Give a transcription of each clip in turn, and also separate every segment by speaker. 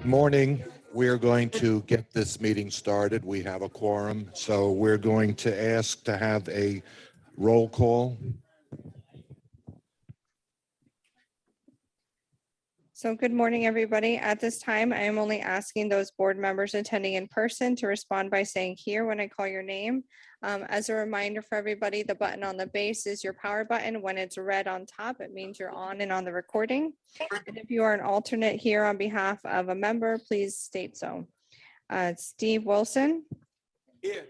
Speaker 1: Morning. We're going to get this meeting started. We have a quorum, so we're going to ask to have a roll call.
Speaker 2: So good morning, everybody. At this time, I am only asking those board members attending in person to respond by saying here when I call your name. As a reminder for everybody, the button on the base is your power button. When it's red on top, it means you're on and on the recording. And if you are an alternate here on behalf of a member, please state so. Steve Wilson.
Speaker 3: Here.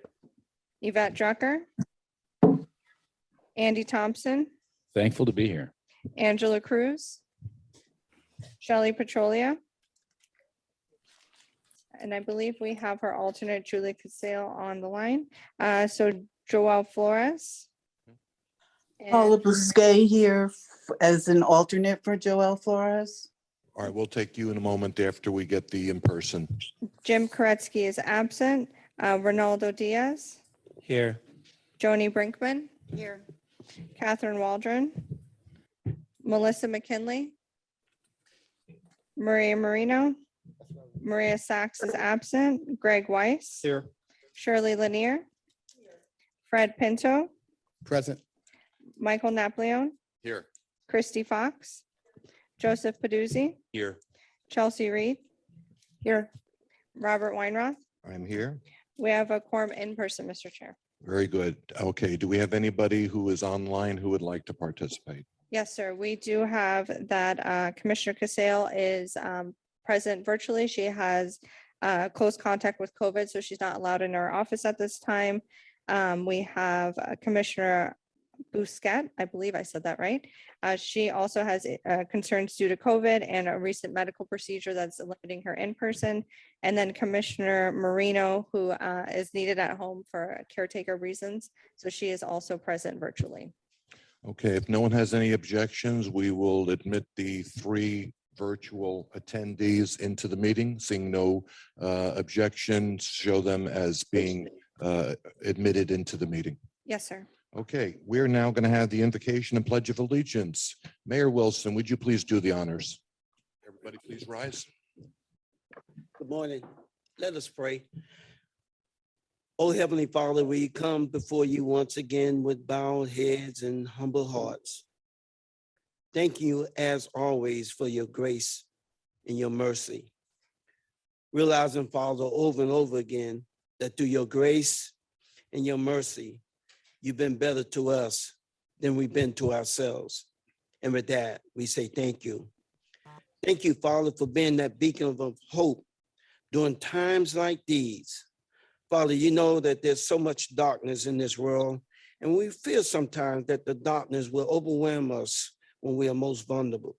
Speaker 2: Yvette Drucker. Andy Thompson.
Speaker 4: Thankful to be here.
Speaker 2: Angela Cruz. Shelley Petrolia. And I believe we have her alternate Julie Casale on the line. So Joel Flores.
Speaker 5: Paula Bousquet here as an alternate for Joel Flores.
Speaker 1: All right, we'll take you in a moment after we get the in-person.
Speaker 2: Jim Koretsky is absent. Ronaldo Diaz.
Speaker 3: Here.
Speaker 2: Joni Brinkman. Here. Catherine Waldron. Melissa McKinley. Maria Marino. Maria Sachs is absent. Greg Weiss.
Speaker 3: Here.
Speaker 2: Shirley Lanier. Fred Pinto.
Speaker 3: Present.
Speaker 2: Michael Napoleon.
Speaker 1: Here.
Speaker 2: Christy Fox. Joseph Paduzzi.
Speaker 3: Here.
Speaker 2: Chelsea Reed. Here. Robert Weinroth.
Speaker 1: I'm here.
Speaker 2: We have a quorum in person, Mr. Chair.
Speaker 1: Very good. Okay, do we have anybody who is online who would like to participate?
Speaker 2: Yes, sir. We do have that Commissioner Casale is present virtually. She has close contact with COVID, so she's not allowed in our office at this time. We have Commissioner Bousquet, I believe I said that right. She also has concerns due to COVID and a recent medical procedure that's limiting her in person. And then Commissioner Marino, who is needed at home for caretaker reasons. So she is also present virtually.
Speaker 1: Okay, if no one has any objections, we will admit the 3 virtual attendees into the meeting. Seeing no objections, show them as being admitted into the meeting.
Speaker 2: Yes, sir.
Speaker 1: Okay, we're now going to have the invocation and pledge of allegiance. Mayor Wilson, would you please do the honors? Everybody please rise.
Speaker 3: Good morning. Let us pray. Oh, Heavenly Father, we come before you once again with bowed heads and humble hearts. Thank you, as always, for your grace and your mercy. Realizing, Father, over and over again, that through your grace and your mercy, you've been better to us than we've been to ourselves. And with that, we say thank you. Thank you, Father, for being that beacon of hope during times like these. Father, you know that there's so much darkness in this world, and we feel sometimes that the darkness will overwhelm us when we are most vulnerable.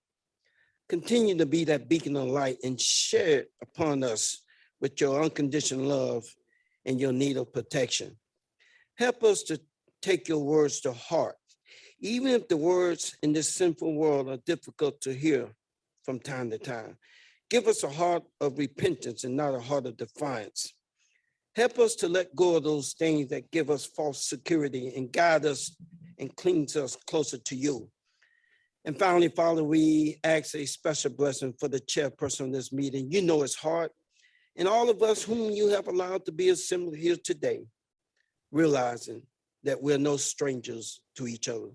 Speaker 3: Continue to be that beacon of light and share it upon us with your unconditional love and your need of protection. Help us to take your words to heart, even if the words in this sinful world are difficult to hear from time to time. Give us a heart of repentance and not a heart of defiance. Help us to let go of those things that give us false security and guide us and cleanse us closer to you. And finally, Father, we ask a special blessing for the chairperson of this meeting. You know his heart, and all of us whom you have allowed to be assembled here today, realizing that we're no strangers to each other,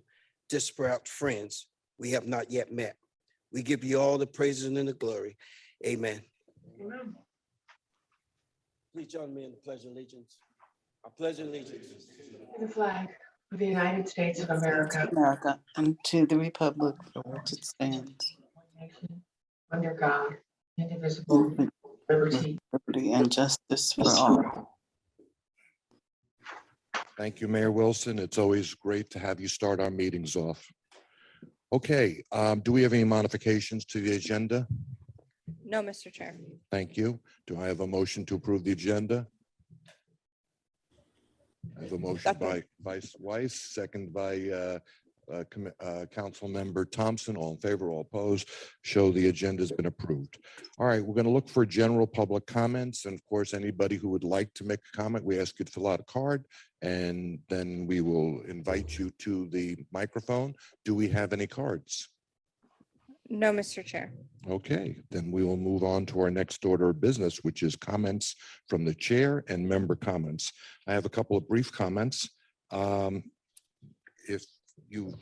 Speaker 3: disparate friends we have not yet met. We give you all the praises and the glory. Amen. Amen. Please join me in the Pledge of Allegiance. I pledge allegiance
Speaker 6: to the flag of the United States of America,
Speaker 5: And to the republic for which it stands,
Speaker 6: one nation, under God, indivisible,
Speaker 5: with
Speaker 6: liberty.
Speaker 5: liberty and justice for all.
Speaker 1: Thank you, Mayor Wilson. It's always great to have you start our meetings off. Okay, do we have any modifications to the agenda?
Speaker 2: No, Mr. Chair.
Speaker 1: Thank you. Do I have a motion to approve the agenda? I have a motion by Vice Weiss, second by Council Member Thompson. All in favor, all opposed. Show the agenda has been approved. All right, we're going to look for general public comments. And of course, anybody who would like to make a comment, we ask you to fill out a card and then we will invite you to the microphone. Do we have any cards?
Speaker 2: No, Mr. Chair.
Speaker 1: Okay, then we will move on to our next order of business, which is comments from the chair and member comments. I have a couple of brief comments. If you've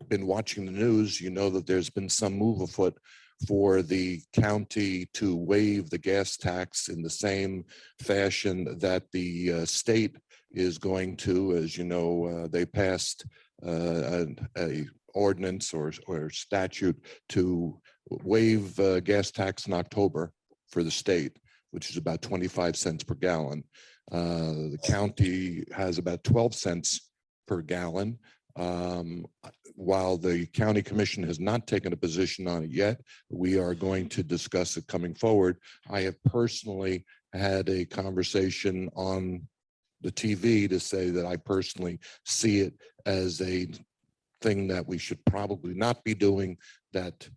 Speaker 1: been watching the news, you know that there's been some move afoot for the county to waive the gas tax in the same fashion that the state is going to. As you know, they passed a ordinance or statute to waive gas tax in October for the state, which is about 25 cents per gallon. The county has about 12 cents per gallon. While the county commission has not taken a position on it yet, we are going to discuss it coming forward. I have personally had a conversation on the TV to say that I personally see it as a thing that we should probably not be doing, that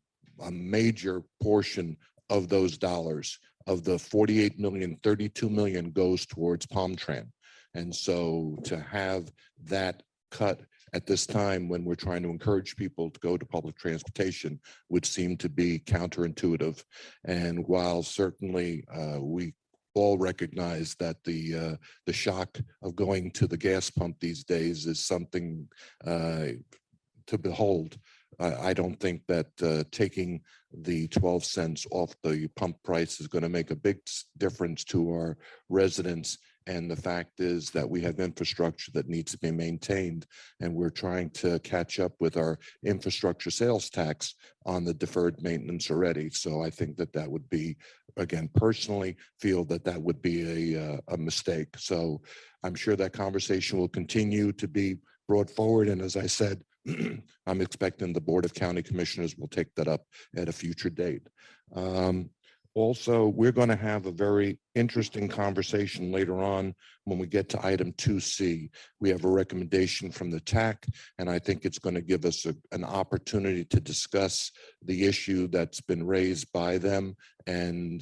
Speaker 1: a major portion of those dollars, of the 48 million, 32 million goes towards Palmtran. And so to have that cut at this time when we're trying to encourage people to go to public transportation would seem to be counterintuitive. And while certainly we all recognize that the shock of going to the gas pump these days is something to behold, I don't think that taking the 12 cents off the pump price is going to make a big difference to our residents. And the fact is that we have infrastructure that needs to be maintained, and we're trying to catch up with our infrastructure sales tax on the deferred maintenance already. So I think that that would be, again, personally feel that that would be a mistake. So I'm sure that conversation will continue to be brought forward. And as I said, I'm expecting the Board of County Commissioners will take that up at a future date. Also, we're going to have a very interesting conversation later on when we get to item 2C. We have a recommendation from the TAC, and I think it's going to give us an opportunity to discuss the issue that's been raised by them, and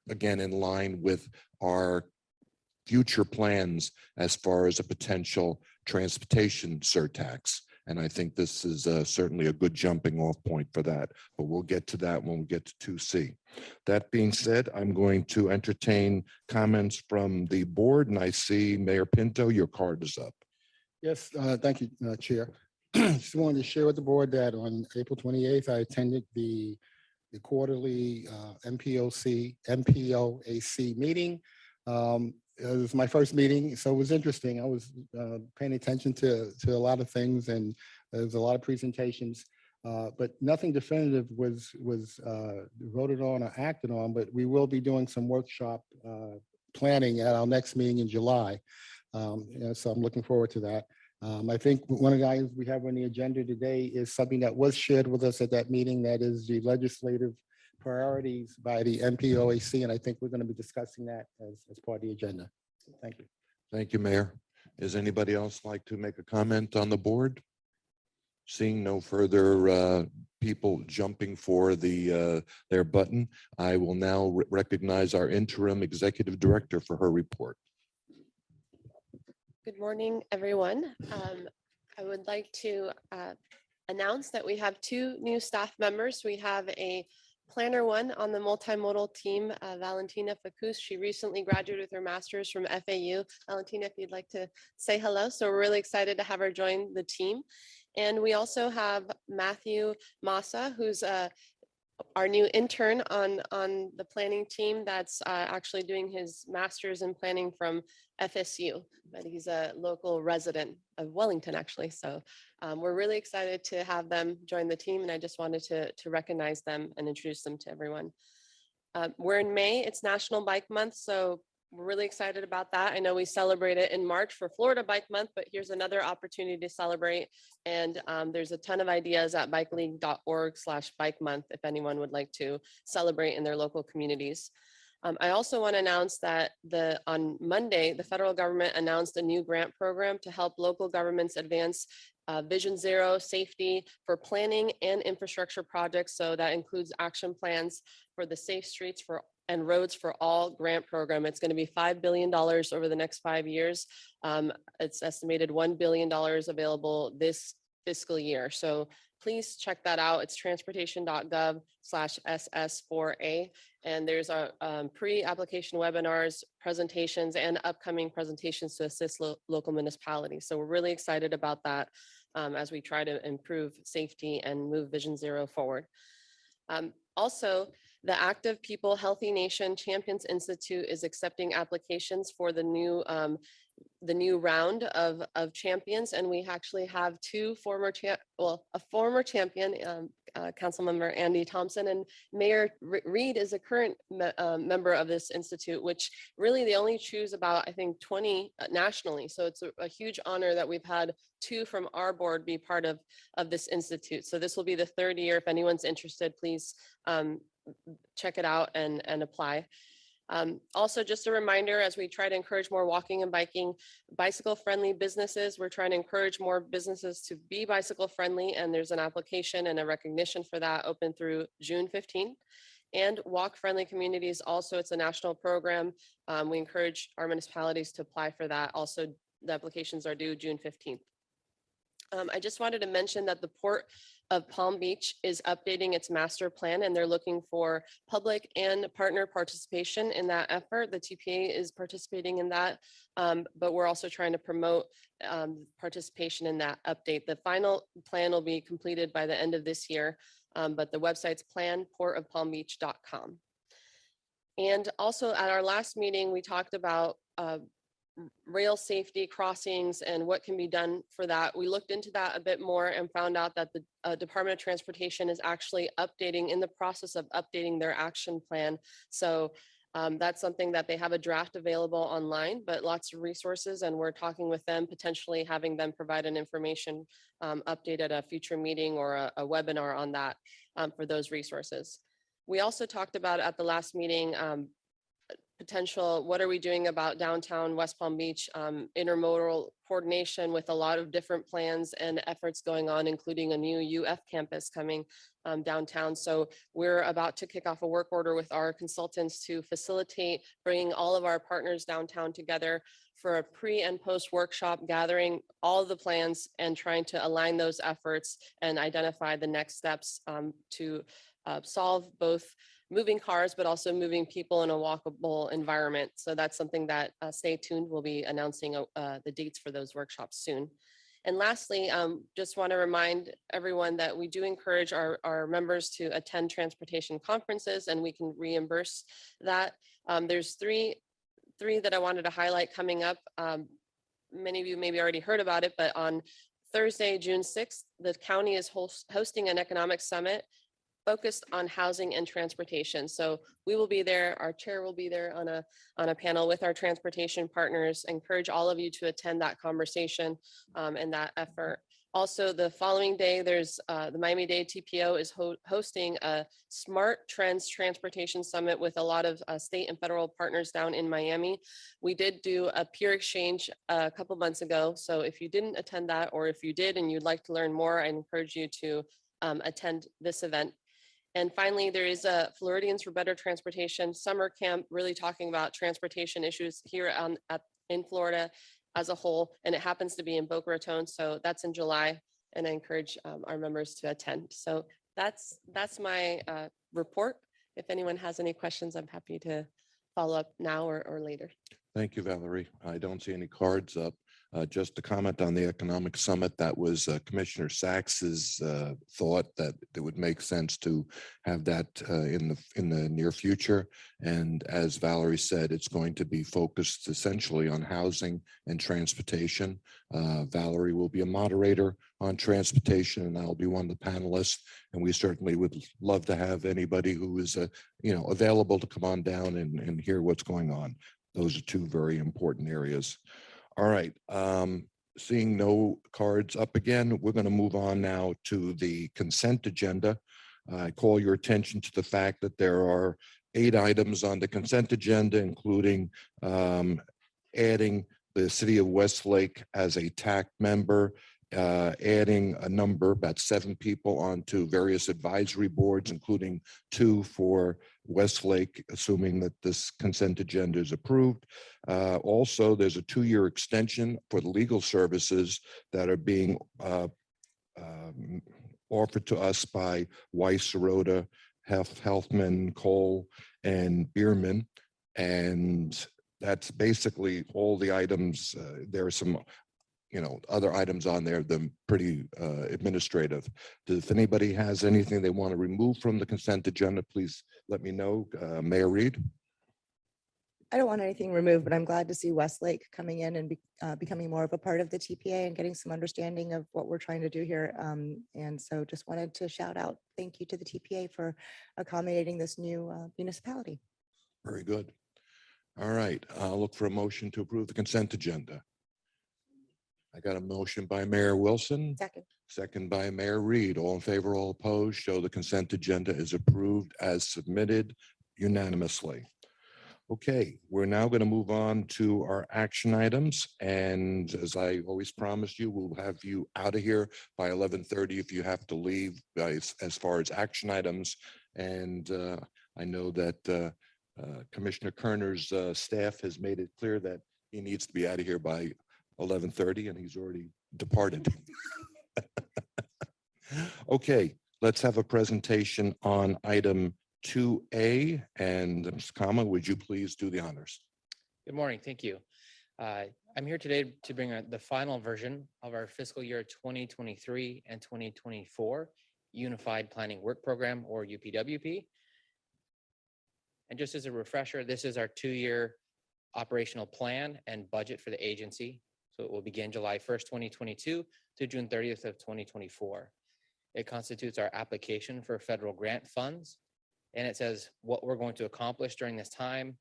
Speaker 1: again, in line with our future plans as far as a potential transportation surtax. And I think this is certainly a good jumping off point for that, but we'll get to that when we get to 2C. That being said, I'm going to entertain comments from the board, and I see Mayor Pinto, your card is up.
Speaker 4: Yes, thank you, Chair. Just wanted to share with the board that on April 28th, I attended the quarterly MPOAC meeting. It was my first meeting, so it was interesting. I was paying attention to a lot of things, and there was a lot of presentations, but nothing definitive was voted on or acted on. But we will be doing some workshop planning at our next meeting in July. So I'm looking forward to that. I think one of the items we have on the agenda today is something that was shared with us at that meeting. That is the legislative priorities by the MPOAC, and I think we're going to be discussing that as part of the agenda. Thank you.
Speaker 1: Thank you, Mayor. Is anybody else like to make a comment on the board? Seeing no further people jumping for their button, I will now recognize our interim executive director for her report.
Speaker 7: Good morning, everyone. I would like to announce that we have 2 new staff members. We have a planner 1 on the multimodal team, Valentina Facus. She recently graduated with her master's from FAU. Valentina, if you'd like to say hello. So we're really excited to have her join the team. And we also have Matthew Massa, who's our new intern on the planning team that's actually doing his master's in planning from FSU, but he's a local resident of Wellington, actually. So we're really excited to have them join the team, and I just wanted to recognize them and introduce them to everyone. We're in May, it's National Bike Month, so we're really excited about that. I know we celebrate it in March for Florida Bike Month, but here's another opportunity to celebrate. And there's a ton of ideas at bikeleague.org/bike month if anyone would like to celebrate in their local communities. I also want to announce that on Monday, the federal government announced a new grant program to help local governments advance Vision Zero safety for planning and infrastructure projects. So that includes action plans for the Safe Streets and Roads for All grant program. It's going to be $5 billion over the next 5 years. It's estimated $1 billion available this fiscal year. So please check that out. It's transportation.gov/SS4A. And there's a pre-application webinars, presentations, and upcoming presentations to assist local municipalities. So we're really excited about that as we try to improve safety and move Vision Zero forward. Also, the Active People Healthy Nation Champions Institute is accepting applications for the new round of champions, and we actually have two former a former champion, Councilmember Andy Thompson, and Mayor Reed is a current member of this institute, which really they only choose about, I think, 20 nationally. So it's a huge honor that we've had two from our board be part of this institute. So this will be the third year. If anyone's interested, please check it out and apply. Also, just a reminder, as we try to encourage more walking and biking, bicycle-friendly businesses, we're trying to encourage more businesses to be bicycle-friendly, and there's an application and a recognition for that open through June 15th. And walk-friendly communities, also, it's a national program. We encourage our municipalities to apply for that. Also, the applications are due June 15th. I just wanted to mention that the Port of Palm Beach is updating its master plan, and they're looking for public and partner participation in that effort. The TPA is participating in that, but we're also trying to promote participation in that update. The final plan will be completed by the end of this year, but the website's planportofpalmbeach.com. And also at our last meeting, we talked about rail safety crossings and what can be done for that. We looked into that a bit more and found out that the Department of Transportation is actually in the process of updating their action plan. So that's something that they have a draft available online, but lots of resources, and we're talking with them, potentially having them provide an information update at a future meeting or a webinar on that for those resources. We also talked about at the last meeting potential, what are we doing about downtown West Palm Beach, intermodal coordination with a lot of different plans and efforts going on, including a new UF campus coming downtown. So we're about to kick off a work order with our consultants to facilitate bringing all of our partners downtown together for a pre and post workshop, gathering all of the plans and trying to align those efforts and identify the next steps to solve both moving cars, but also moving people in a walkable environment. So that's something that stay tuned. We'll be announcing the dates for those workshops soon. And lastly, just want to remind everyone that we do encourage our members to attend transportation conferences, and we can reimburse that. There's three that I wanted to highlight coming up. Many of you maybe already heard about it, but on Thursday, June 6th, the county is hosting an economic summit focused on housing and transportation. So we will be there. Our chair will be there on a panel with our transportation partners. I encourage all of you to attend that conversation and that effort. Also, the following day, there's the Miami-Dade TPO is hosting a Smart Trends Transportation Summit with a lot of state and federal partners down in Miami. We did do a peer exchange a couple months ago. So if you didn't attend that, or if you did and you'd like to learn more, I encourage you to attend this event. And finally, there is a Floridians for Better Transportation summer camp, really talking about transportation issues here in Florida as a whole, and it happens to be in Boca Raton, so that's in July, and I encourage our members to attend. So that's my report. If anyone has any questions, I'm happy to follow up now or later.
Speaker 1: Thank you, Valerie. I don't see any cards up. Just to comment on the economic summit, that was Commissioner Sachs's thought that it would make sense to have that in the near future. And as Valerie said, it's going to be focused essentially on housing and transportation. Valerie will be a moderator on transportation, and I'll be one of the panelists. And we certainly would love to have anybody who is available to come on down and hear what's going on. Those are two very important areas. All right, seeing no cards up again, we're going to move on now to the consent agenda. I call your attention to the fact that there are 8 items on the consent agenda, including adding the city of Westlake as a TAC member, adding a number, about 7 people onto various advisory boards, including 2 for Westlake, assuming that this consent agenda is approved. Also, there's a 2-year extension for the legal services that are being offered to us by Weiss, Sirota, Healthman, Cole, and Bierman. And that's basically all the items. There are some, other items on there, they're pretty administrative. If anybody has anything they want to remove from the consent agenda, please let me know. Mayor Reed?
Speaker 8: I don't want anything removed, but I'm glad to see Westlake coming in and becoming more of a part of the TPA and getting some understanding of what we're trying to do here. And so just wanted to shout out, thank you to the TPA for accommodating this new municipality.
Speaker 1: Very good. All right, I'll look for a motion to approve the consent agenda. I got a motion by Mayor Wilson,
Speaker 8: Second.
Speaker 1: second by Mayor Reed. All in favor, all opposed, show the consent agenda is approved as submitted unanimously. Okay, we're now going to move on to our action items. And as I always promised you, we'll have you out of here by 11:30 if you have to leave, guys, as far as action items. And I know that Commissioner Kerner's staff has made it clear that he needs to be out of here by 11:30 and he's already departed. Okay, let's have a presentation on item 2A, and Ms. Kama, would you please do the honors?
Speaker 9: Good morning. Thank you. I'm here today to bring the final version of our fiscal year 2023 and 2024 Unified Planning Work Program, or UPWP. And just as a refresher, this is our 2-year operational plan and budget for the agency. So it will begin July 1st, 2022 to June 30th of 2024. It constitutes our application for federal grant funds. And it says what we're going to accomplish during this time,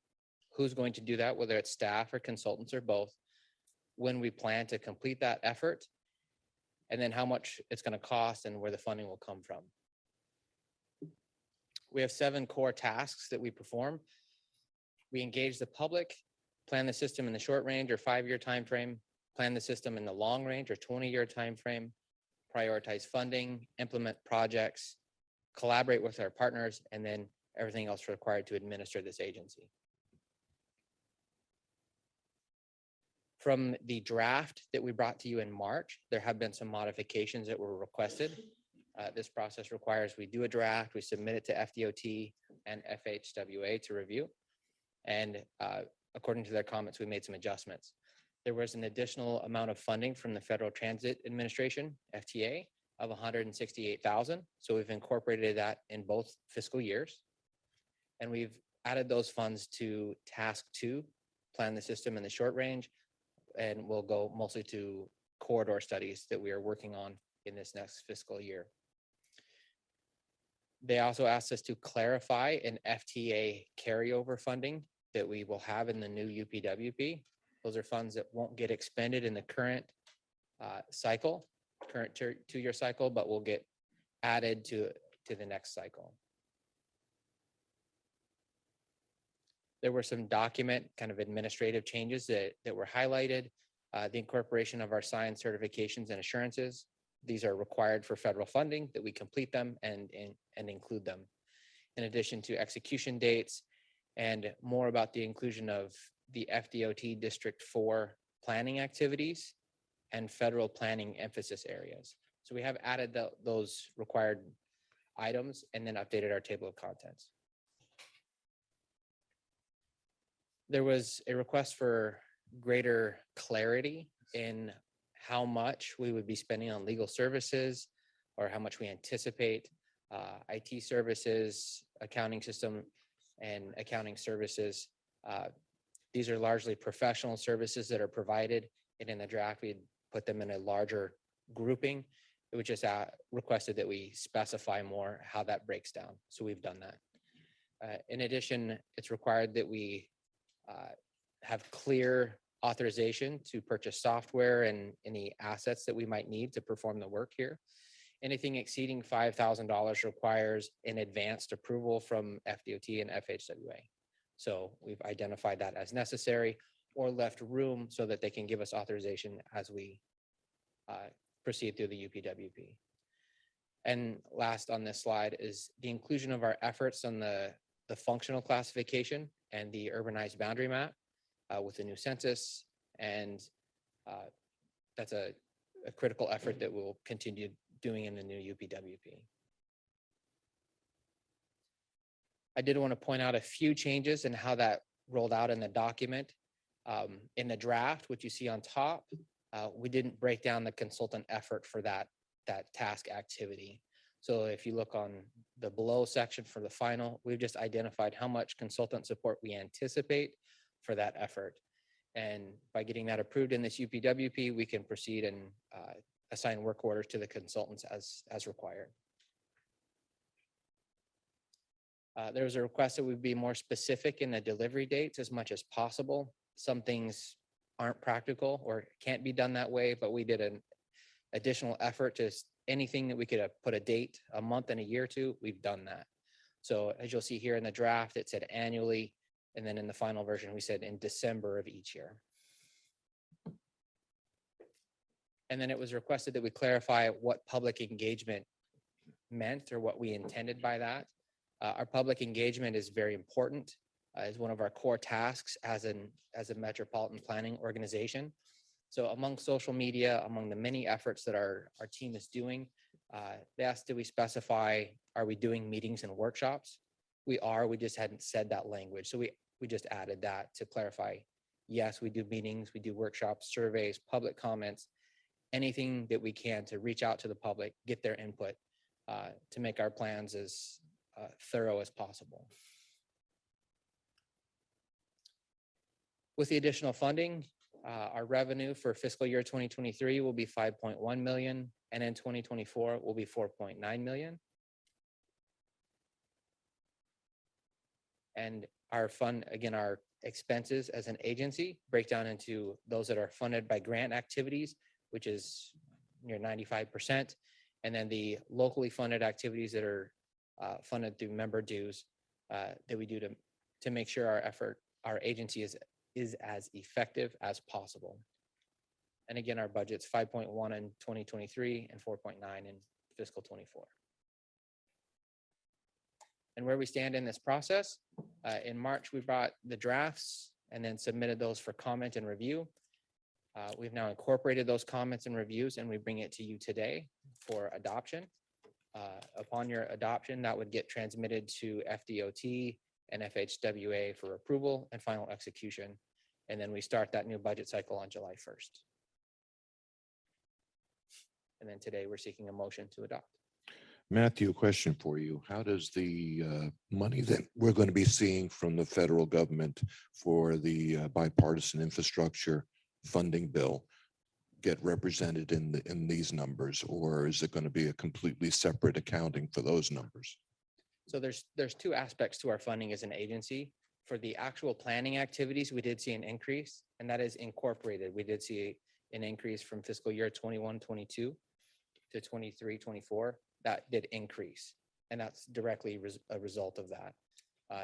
Speaker 9: who's going to do that, whether it's staff or consultants or both, when we plan to complete that effort, and then how much it's going to cost and where the funding will come from. We have 7 core tasks that we perform. We engage the public, plan the system in the short range or 5-year timeframe, plan the system in the long range or 20-year timeframe, prioritize funding, implement projects, collaborate with our partners, and then everything else required to administer this agency. From the draft that we brought to you in March, there have been some modifications that were requested. This process requires we do a draft, we submit it to FDOT and FHWA to review. And according to their comments, we made some adjustments. There was an additional amount of funding from the Federal Transit Administration, FTA, of $168,000. So we've incorporated that in both fiscal years. And we've added those funds to task 2, plan the system in the short range, and we'll go mostly to corridor studies that we are working on in this next fiscal year. They also asked us to clarify an FTA carryover funding that we will have in the new UPWP. Those are funds that won't get expended in the current cycle, current 2-year cycle, but will get added to the next cycle. There were some document kind of administrative changes that were highlighted. The incorporation of our signed certifications and assurances. These are required for federal funding, that we complete them and include them. In addition to execution dates and more about the inclusion of the FDOT District 4 planning activities and federal planning emphasis areas. So we have added those required items and then updated our table of contents. There was a request for greater clarity in how much we would be spending on legal services or how much we anticipate IT services, accounting system, and accounting services. These are largely professional services that are provided, and in the draft, we put them in a larger grouping. It was just requested that we specify more how that breaks down. So we've done that. In addition, it's required that we have clear authorization to purchase software and any assets that we might need to perform the work here. Anything exceeding $5,000 requires an advanced approval from FDOT and FHWA. So we've identified that as necessary or left room so that they can give us authorization as we proceed through the UPWP. And last on this slide is the inclusion of our efforts on the functional classification and the urbanized boundary map with the new census. And that's a critical effort that we'll continue doing in the new UPWP. I did want to point out a few changes in how that rolled out in the document. In the draft, which you see on top, we didn't break down the consultant effort for that task activity. So if you look on the below section for the final, we've just identified how much consultant support we anticipate for that effort. And by getting that approved in this UPWP, we can proceed and assign work orders to the consultants as required. There was a request that we be more specific in the delivery dates as much as possible. Some things aren't practical or can't be done that way, but we did an additional effort to anything that we could put a date, a month and a year to, we've done that. So as you'll see here in the draft, it said annually, and then in the final version, we said in December of each year. And then it was requested that we clarify what public engagement meant or what we intended by that. Our public engagement is very important, is one of our core tasks as a metropolitan planning organization. So among social media, among the many efforts that our team is doing, they asked, do we specify, are we doing meetings and workshops? We are, we just hadn't said that language. So we just added that to clarify. Yes, we do meetings, we do workshops, surveys, public comments, anything that we can to reach out to the public, get their input to make our plans as thorough as possible. With the additional funding, our revenue for fiscal year 2023 will be 5.1 million, and in 2024 will be 4.9 million. And our fund, again, our expenses as an agency break down into those that are funded by grant activities, which is near 95%, and then the locally funded activities that are funded through member dues that we do to make sure our agency is as effective as possible. And again, our budget's 5.1 in 2023 and 4.9 in fiscal 24. And where we stand in this process, in March, we brought the drafts and then submitted those for comment and review. We've now incorporated those comments and reviews, and we bring it to you today for adoption. Upon your adoption, that would get transmitted to FDOT and FHWA for approval and final execution. And then we start that new budget cycle on July 1st. And then today we're seeking a motion to adopt.
Speaker 1: Matthew, a question for you. How does the money that we're going to be seeing from the federal government for the bipartisan infrastructure funding bill get represented in these numbers, or is it going to be a completely separate accounting for those numbers?
Speaker 9: So there's two aspects to our funding as an agency. For the actual planning activities, we did see an increase, and that is incorporated. We did see an increase from fiscal year 21-22 to 23-24. That did increase, and that's directly a result of that.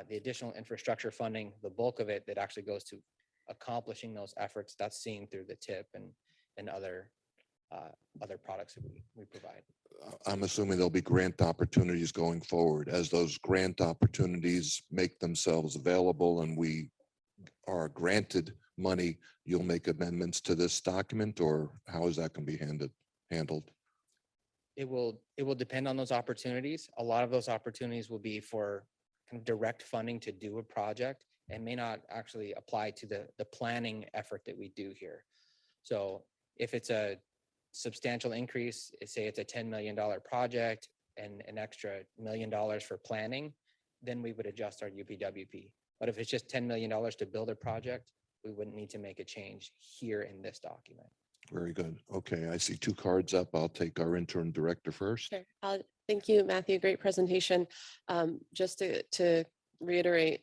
Speaker 9: The additional infrastructure funding, the bulk of it that actually goes to accomplishing those efforts, that's seen through the TIP and other products that we provide.
Speaker 1: I'm assuming there'll be grant opportunities going forward. As those grant opportunities make themselves available and we are granted money, you'll make amendments to this document, or how is that going to be handled?
Speaker 9: It will depend on those opportunities. A lot of those opportunities will be for kind of direct funding to do a project and may not actually apply to the planning effort that we do here. So if it's a substantial increase, say it's a $10 million project and an extra $1 million for planning, then we would adjust our UPWP. But if it's just $10 million to build a project, we wouldn't need to make a change here in this document.
Speaker 1: Very good. Okay, I see two cards up. I'll take our interim director first.
Speaker 7: Sure. Thank you, Matthew. Great presentation. Just to reiterate,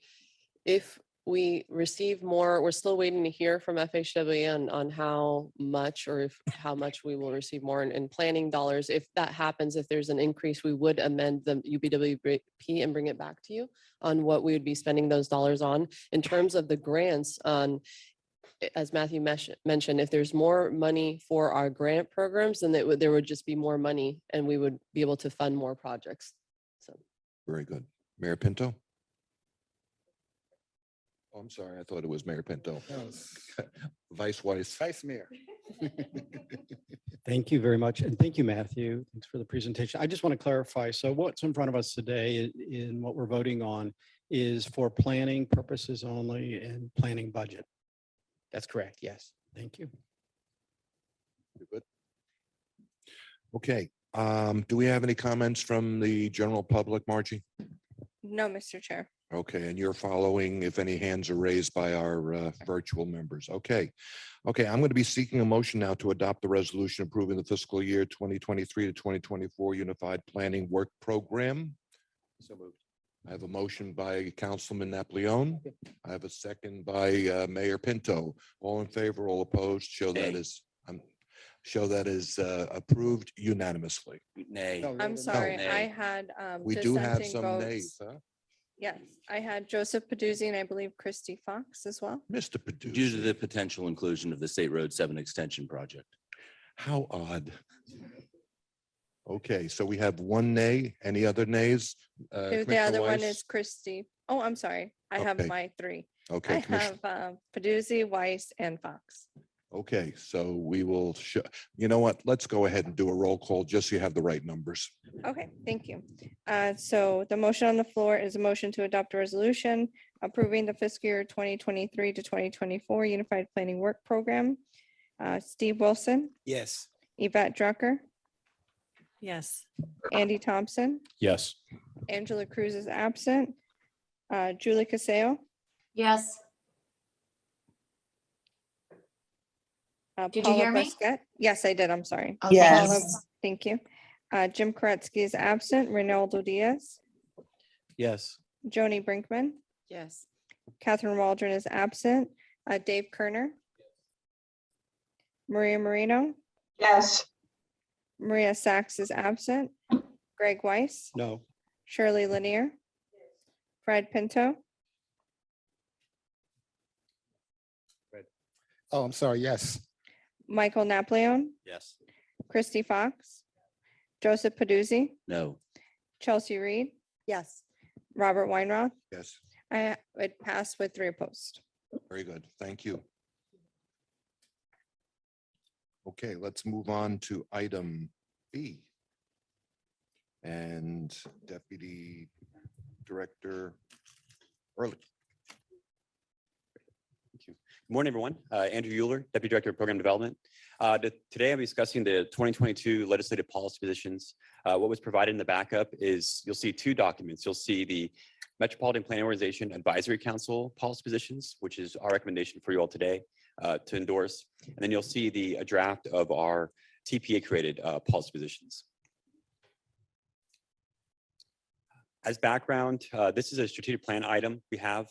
Speaker 7: if we receive more, we're still waiting to hear from FHWA on how much or how much we will receive more in planning dollars. If that happens, if there's an increase, we would amend the UPWP and bring it back to you on what we would be spending those dollars on. In terms of the grants, as Matthew mentioned, if there's more money for our grant programs, then there would just be more money and we would be able to fund more projects. So
Speaker 1: Very good. Mayor Pinto? Oh, I'm sorry. I thought it was Mayor Pinto. Vice Weiss.
Speaker 4: Vice Mayor.
Speaker 10: Thank you very much. And thank you, Matthew. Thanks for the presentation. I just want to clarify. So what's in front of us today in what we're voting on is for planning purposes only and planning budget.
Speaker 9: That's correct. Yes.
Speaker 10: Thank you.
Speaker 1: You good? Okay, do we have any comments from the general public, Margie?
Speaker 2: No, Mr. Chair.
Speaker 1: Okay, and you're following if any hands are raised by our virtual members. Okay. Okay, I'm going to be seeking a motion now to adopt the resolution approving the fiscal year 2023 to 2024 Unified Planning Work Program.
Speaker 9: So moved.
Speaker 1: I have a motion by Councilman Napoleon. I have a second by Mayor Pinto. All in favor, all opposed, show that is approved unanimously.
Speaker 11: Nay.
Speaker 2: I'm sorry,
Speaker 11: nay.
Speaker 2: I had
Speaker 1: We do have
Speaker 2: dissenting
Speaker 1: some
Speaker 2: votes.
Speaker 1: nays, huh?
Speaker 2: Yes, I had Joseph Paduzzi and I believe Christy Fox as well.
Speaker 1: Mr.
Speaker 11: Due to the
Speaker 1: Paduzzi,
Speaker 11: potential inclusion of the State Road 7 extension project.
Speaker 1: how odd. Okay, so we have one nay. Any other nays?
Speaker 2: The
Speaker 1: Commissioner
Speaker 2: other one
Speaker 1: Weiss?
Speaker 2: is Christy. Oh, I'm sorry. I have
Speaker 1: Okay.
Speaker 2: my three.
Speaker 1: Okay,
Speaker 2: I
Speaker 1: Commissioner.
Speaker 2: have Paduzzi, Weiss, and Fox.
Speaker 1: Okay, so we will show, you know what? Let's go ahead and do a roll call just so you have the right numbers.
Speaker 2: Okay, thank you. So the motion on the floor is a motion to adopt a resolution approving the fiscal year 2023 to 2024 Unified Planning Work Program. Steve Wilson,
Speaker 3: Yes.
Speaker 2: Yvette Drucker,
Speaker 8: Yes.
Speaker 2: Andy Thompson,
Speaker 10: Yes.
Speaker 2: Angela Cruz is absent. Julie Casale.
Speaker 6: Yes. Did you
Speaker 2: Paula
Speaker 6: hear me?
Speaker 2: Busquet. Yes, I did. I'm sorry.
Speaker 6: Okay.
Speaker 5: Yes.
Speaker 2: Paula, thank you. Jim Koretsky is absent. Ronaldo Diaz,
Speaker 11: Yes.
Speaker 2: Joni Brinkman,
Speaker 8: Yes.
Speaker 2: Catherine Waldron is absent. Dave Kerner, Maria Marino,
Speaker 6: Yes.
Speaker 2: Maria Sachs is absent. Greg Weiss,
Speaker 10: No.
Speaker 2: Shirley Lanier, Fred Pinto,
Speaker 4: Oh, I'm sorry. Yes.
Speaker 2: Michael Napoleon,
Speaker 11: Yes.
Speaker 2: Christy Fox, Joseph Paduzzi,
Speaker 11: No.
Speaker 2: Chelsea Reed,
Speaker 8: Yes.
Speaker 2: Robert Weinroth.
Speaker 1: Yes,
Speaker 2: It passed with 3 opposed.
Speaker 1: very good. Thank you. Okay, let's move on to item B. And Deputy Director Early.
Speaker 12: Thank you. Good morning, everyone. Andrew Euler, Deputy Director of Program Development. Today, I'm discussing the 2022 legislative policy positions. What was provided in the backup is you'll see 2 documents. You'll see the Metropolitan Planning Organization Advisory Council policy positions, which is our recommendation for you all today to endorse. And then you'll see a draft of our TPA created policy positions. As background, this is a strategic plan item we have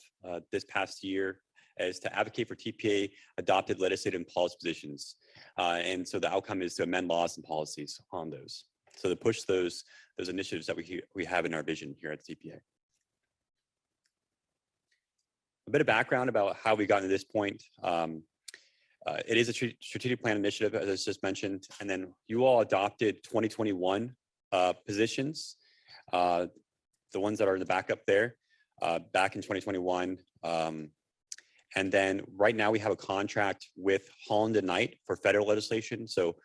Speaker 12: this past year as to advocate for TPA adopted legislative and policy positions. And so the outcome is to amend laws and policies on those. So to push those initiatives that we have in our vision here at the TPA. A bit of background about how we got to this point. It is a strategic plan initiative, as I just mentioned, and then you all adopted 2021 positions, the ones that are in the backup there, back in 2021. And then right now we have a contract with Holland and Knight for federal legislation. So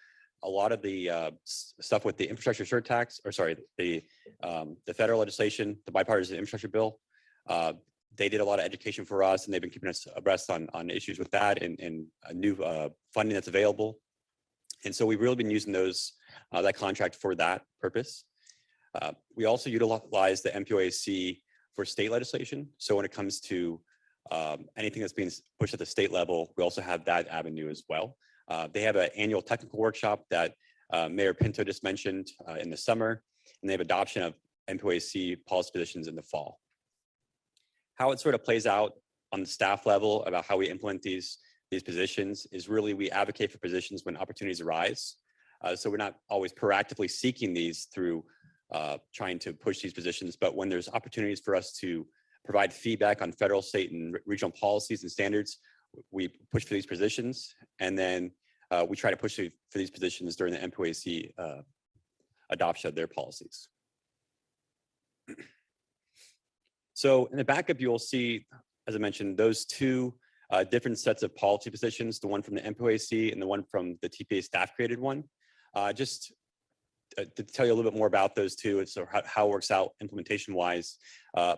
Speaker 12: a lot of the stuff with the infrastructure surtax, or sorry, the federal legislation, the bipartisan infrastructure bill, they did a lot of education for us, and they've been keeping us abreast on issues with that and new funding that's available. And so we've really been using that contract for that purpose. We also utilize the MPOAC for state legislation. So when it comes to anything that's being pushed at the state level, we also have that avenue as well. They have an annual technical workshop that Mayor Pinto just mentioned in the summer, and they have adoption of MPOAC policy positions in the fall. How it sort of plays out on the staff level about how we implement these positions is really we advocate for positions when opportunities arise. So we're not always proactively seeking these through trying to push these positions, but when there's opportunities for us to provide feedback on federal, state, and regional policies and standards, we push for these positions, and then we try to push for these positions during the MPOAC adoption of their policies. So in the backup, you will see, as I mentioned, those 2 different sets of policy positions, the one from the MPOAC and the one from the TPA staff created one. Just to tell you a little bit more about those two, and so how it works out implementation wise.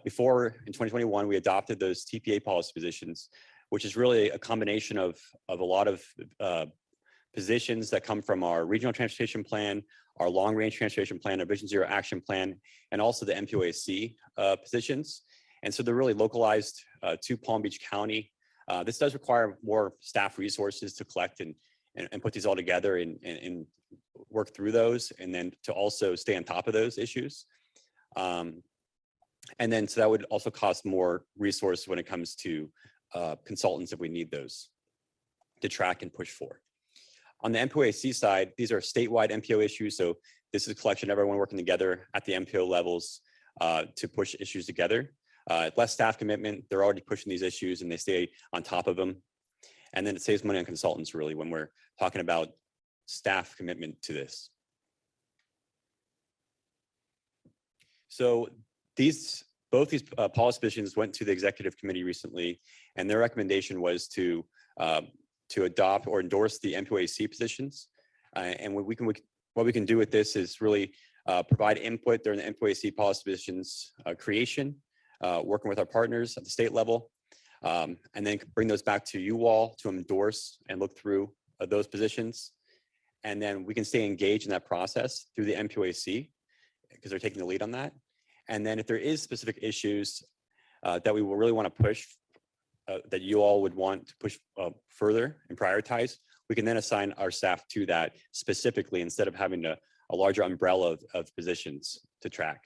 Speaker 12: Before in 2021, we adopted those TPA policy positions, which is really a combination of a lot of positions that come from our regional transportation plan, our long range transportation plan, our Vision Zero action plan, and also the MPOAC positions. And so they're really localized to Palm Beach County. This does require more staff resources to collect and put these all together and work through those, and then to also stay on top of those issues. And then so that would also cost more resources when it comes to consultants if we need those to track and push for. On the MPOAC side, these are statewide MPO issues. So this is a collection of everyone working together at the MPO levels to push issues together. Less staff commitment, they're already pushing these issues and they stay on top of them. And then it saves money on consultants really when we're talking about staff commitment to this. So both these policy positions went to the executive committee recently, and their recommendation was to adopt or endorse the MPOAC positions. And what we can do with this is really provide input during the MPOAC policy positions creation, working with our partners at the state level, and then bring those back to you all to endorse and look through those positions. And then we can stay engaged in that process through the MPOAC because they're taking the lead on that. And then if there is specific issues that we will really want to push, that you all would want to push further and prioritize, we can then assign our staff to that specifically instead of having a larger umbrella of positions to track.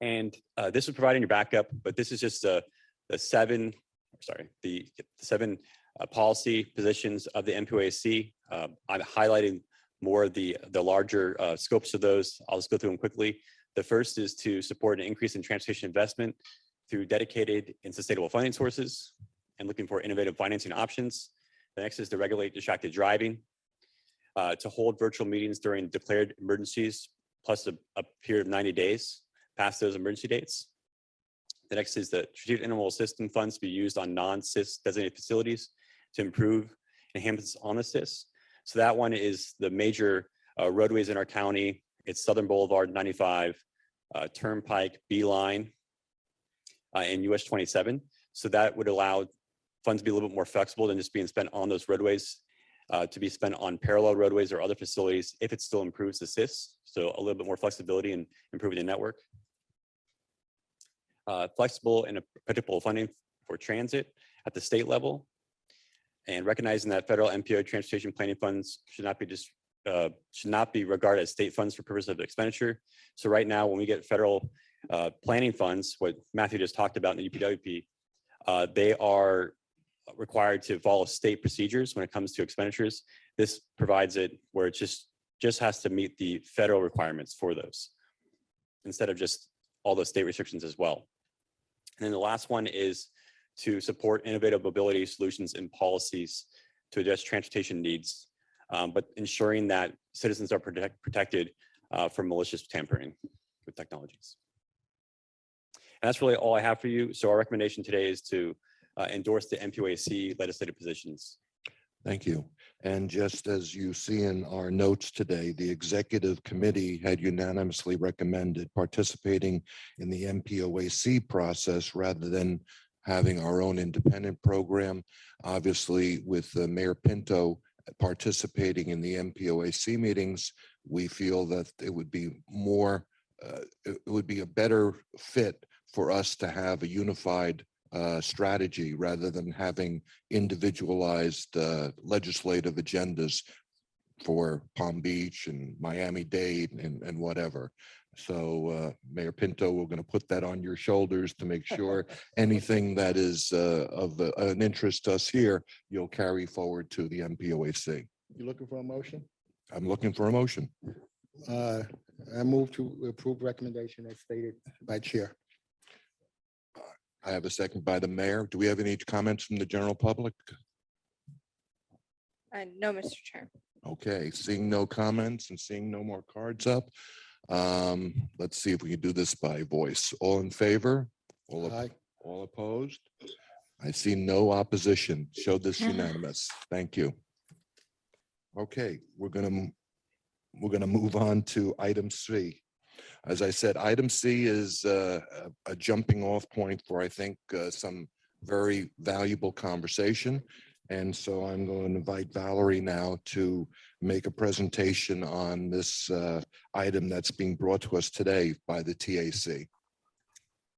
Speaker 12: And this would provide in your backup, but this is just the seven policy positions of the MPOAC. I'm highlighting more of the larger scopes of those. I'll just go through them quickly. The first is to support an increase in transportation investment through dedicated and sustainable funding sources and looking for innovative financing options. The next is to regulate distracted driving, to hold virtual meetings during declared emergencies, plus a period of 90 days past those emergency dates. The next is the strategic intermodal system funds to be used on non-SIS designated facilities to improve enhancements on the SIS. So that one is the major roadways in our county. It's Southern Boulevard, 95, Turnpike, Beeline, and US 27. So that would allow funds to be a little bit more flexible than just being spent on those roadways, to be spent on parallel roadways or other facilities if it still improves the SIS. So a little bit more flexibility in improving the network. Flexible and predictable funding for transit at the state level, and recognizing that federal MPO transportation planning funds should not be regarded as state funds for purposes of expenditure. So right now, when we get federal planning funds, what Matthew just talked about in the UPWP, they are required to follow state procedures when it comes to expenditures. This provides it where it just has to meet the federal requirements for those, instead of just all those state restrictions as well. And then the last one is to support innovative mobility solutions and policies to address transportation needs, but ensuring that citizens are protected from malicious tampering with technologies. And that's really all I have for you. So our recommendation today is to endorse the MPOAC legislative positions.
Speaker 1: Thank you. And just as you see in our notes today, the executive committee had unanimously recommended participating in the MPOAC process rather than having our own independent program. Obviously, with Mayor Pinto participating in the MPOAC meetings, we feel that it would be more, it would be a better fit for us to have a unified strategy rather than having individualized legislative agendas for Palm Beach and Miami-Dade and whatever. So Mayor Pinto, we're going to put that on your shoulders to make sure anything that is of an interest to us here, you'll carry forward to the MPOAC.
Speaker 4: You looking for a motion?
Speaker 1: I'm looking for a motion.
Speaker 4: I move to approve recommendation as stated by chair.
Speaker 1: I have a second by the mayor. Do we have any comments from the general public?
Speaker 2: No, Mr. Chair.
Speaker 1: Okay, seeing no comments and seeing no more cards up. Let's see if we can do this by voice. All in favor?
Speaker 4: Aye.
Speaker 1: All opposed? I see no opposition. Show this unanimous. Thank you. Okay, we're gonna move on to item C. As I said, item C is a jumping off point for, I think, some very valuable conversation. And so I'm going to invite Valerie now to make a presentation on this item that's being brought to us today by the TAC.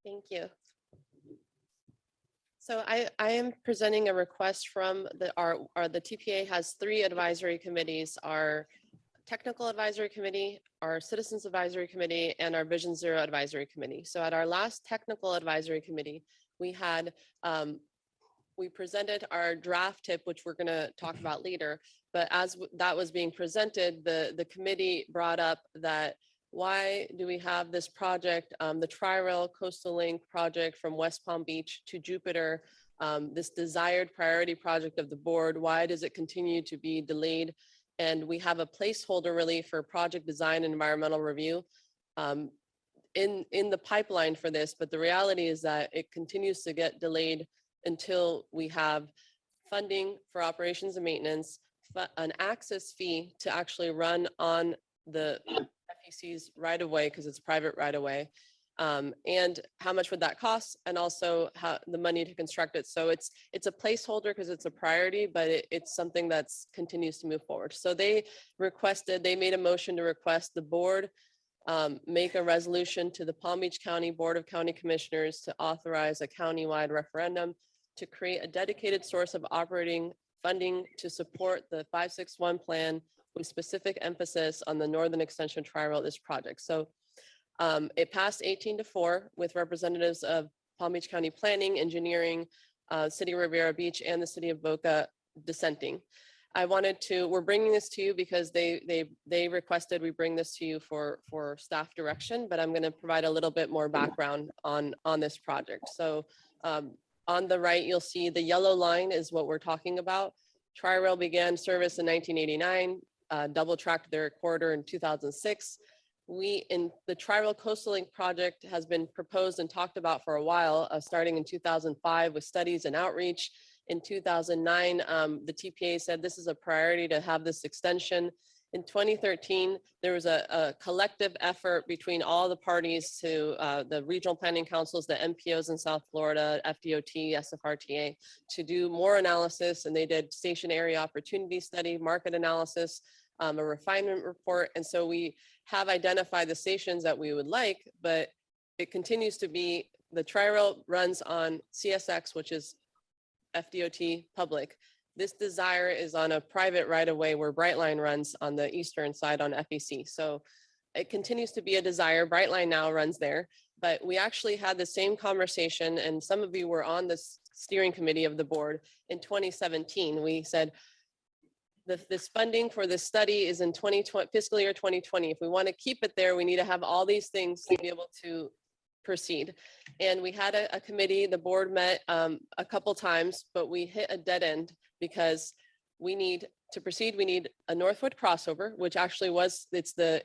Speaker 7: Thank you. So I am presenting a request from the TPA has 3 advisory committees, our Technical Advisory Committee, our Citizens Advisory Committee, and our Vision Zero Advisory Committee. So at our last Technical Advisory Committee, we had we presented our draft tip, which we're going to talk about later. But as that was being presented, the committee brought up that why do we have this project, the Tri-Rail Coastal Link project from West Palm Beach to Jupiter, this desired priority project of the board, why does it continue to be delayed? And we have a placeholder really for project design and environmental review in the pipeline for this. But the reality is that it continues to get delayed until we have funding for operations and maintenance, an access fee to actually run on the FEC's right of way, because it's private right of way, and how much would that cost, and also how the money to construct it. So it's a placeholder because it's a priority, but it's something that's continues to move forward. So they made a motion to request the board make a resolution to the Palm Beach County Board of County Commissioners to authorize a countywide referendum to create a dedicated source of operating funding to support the 561 plan with specific emphasis on the Northern Extension Tri-Rail this project. So it passed 18-4 with representatives of Palm Beach County Planning, Engineering, City of Riviera Beach, and the City of Boca dissenting. We're bringing this to you because they requested we bring this to you for staff direction, but I'm going to provide a little bit more background on this project. So on the right, you'll see the yellow line is what we're talking about. Tri-Rail began service in 1989, double tracked their corridor in 2006. In the Tri-Rail Coastal Link project has been proposed and talked about for a while, starting in 2005 with studies and outreach. In 2009, the TPA said this is a priority to have this extension. In 2013, there was a collective effort between all the parties to the regional planning councils, the MPOs in South Florida, FDOT, SFRTA, to do more analysis. And they did station area opportunity study, market analysis, a refinement report. And so we have identified the stations that we would like, but it continues to be the Tri-Rail runs on CSX, which is FDOT public. This desire is on a private right of way where Brightline runs on the eastern side on FEC. So it continues to be a desire. Brightline now runs there, but we actually had the same conversation, and some of you were on this steering committee of the board in 2017. We said this funding for this study is in 2020, fiscal year 2020. If we want to keep it there, we need to have all these things to be able to proceed. And we had a committee, the board met a couple times, but we hit a dead end because we need to proceed. We need a Northwood Crossover, which actually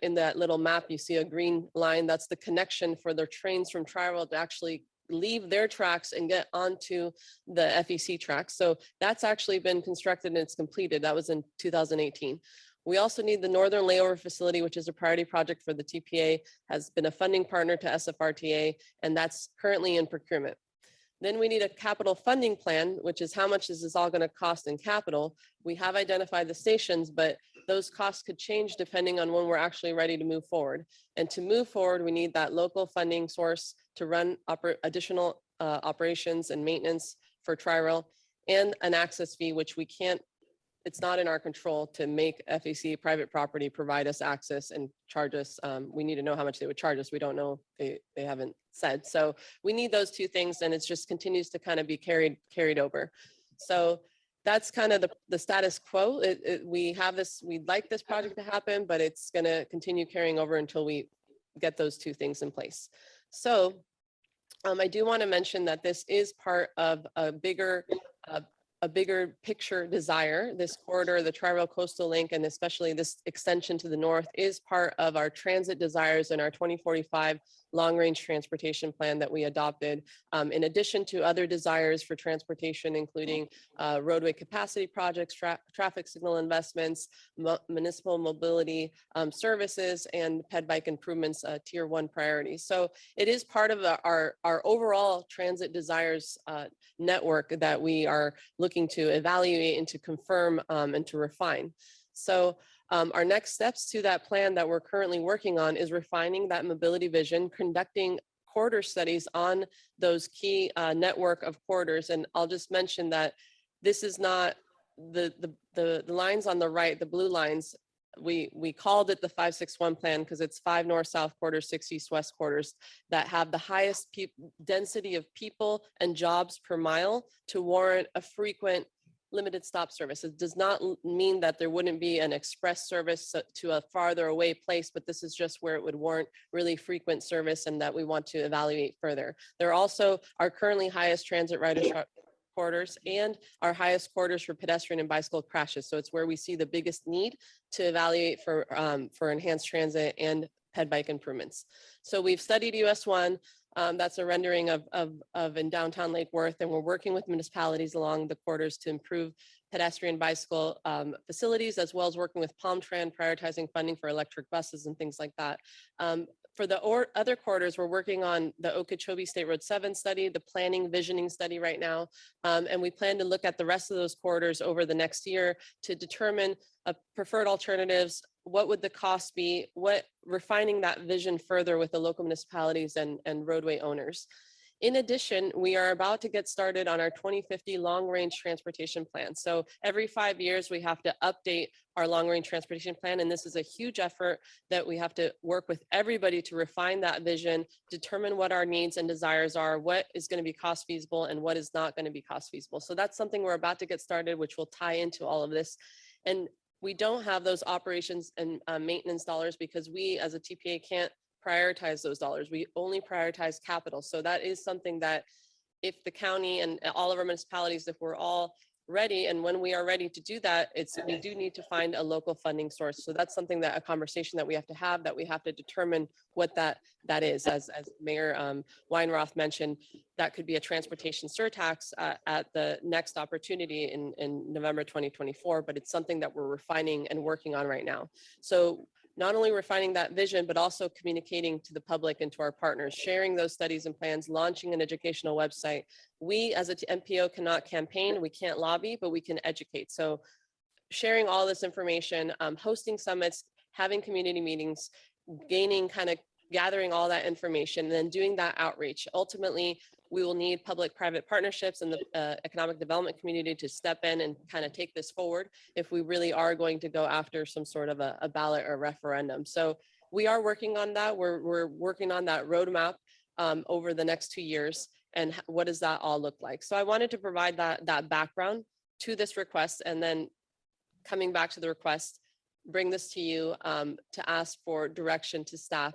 Speaker 7: in that little map, you see a green line. That's the connection for the trains from Tri-Rail to actually leave their tracks and get onto the FEC tracks. So that's actually been constructed and it's completed. That was in 2018. We also need the Northern Layover Facility, which is a priority project for the TPA, has been a funding partner to SFRTA, and that's currently in procurement. Then we need a capital funding plan, which is how much is this all going to cost in capital. We have identified the stations, but those costs could change depending on when we're actually ready to move forward. And to move forward, we need that local funding source to run additional operations and maintenance for Tri-Rail, and an access fee, which we can't, it's not in our control to make FEC private property provide us access and charge us. We need to know how much they would charge us. We don't know. They haven't said. So we need those two things, and it just continues to kind of be carried over. So that's kind of the status quo. We have this, we'd like this project to happen, but it's going to continue carrying over until we get those two things in place. So I do want to mention that this is part of a bigger picture desire. This corridor, the Tri-Rail Coastal Link, and especially this extension to the north, is part of our transit desires in our 2045 long-range transportation plan that we adopted, in addition to other desires for transportation, including roadway capacity projects, traffic signal investments, municipal mobility services, and ped bike improvements, tier 1 priorities. So it is part of our overall transit desires network that we are looking to evaluate and to confirm and to refine. So our next steps to that plan that we're currently working on is refining that mobility vision, conducting corridor studies on those key network of corridors. And I'll just mention that this is not the lines on the right, the blue lines. We called it the 561 plan because it's 5 north-south corridors, 6 east-west corridors that have the highest density of people and jobs per mile to warrant a frequent limited stop service. It does not mean that there wouldn't be an express service to a farther away place, but this is just where it would warrant really frequent service and that we want to evaluate further. There are also our currently highest transit ridership corridors and our highest corridors for pedestrian and bicycle crashes. So it's where we see the biggest need to evaluate for enhanced transit and ped bike improvements. So we've studied US 1. That's a rendering of in downtown Lake Worth, and we're working with municipalities along the corridors to improve pedestrian bicycle facilities, as well as working with Palm Tran, prioritizing funding for electric buses and things like that. For the other corridors, we're working on the Okeechobee State Road 7 study, the planning visioning study right now, and we plan to look at the rest of those corridors over the next year to determine preferred alternatives. What would the cost be? Refining that vision further with the local municipalities and roadway owners. In addition, we are about to get started on our 2050 long-range transportation plan. So every 5 years, we have to update our long-range transportation plan. And this is a huge effort that we have to work with everybody to refine that vision, determine what our needs and desires are, what is going to be cost feasible and what is not going to be cost feasible. So that's something we're about to get started, which will tie into all of this. And we don't have those operations and maintenance dollars because we as a TPA can't prioritize those dollars. We only prioritize capital. So that is something that if the county and all of our municipalities, if we're all ready and when we are ready to do that, we do need to find a local funding source. So that's something that a conversation that we have to determine what that is. As Mayor Weinroth mentioned, that could be a transportation surtax at the next opportunity in November 2024, but it's something that we're refining and working on right now. So not only refining that vision, but also communicating to the public and to our partners, sharing those studies and plans, launching an educational website. We as a MPO cannot campaign, we can't lobby, but we can educate. So sharing all this information, hosting summits, having community meetings, gathering all that information, and then doing that outreach. Ultimately, we will need public-private partnerships and the economic development community to step in and kind of take this forward if we really are going to go after some sort of a ballot or referendum. So we are working on that. We're working on that roadmap over the next 2 years. And what does that all look like? So I wanted to provide that background to this request, and then coming back to the request, bring this to you to ask for direction to staff.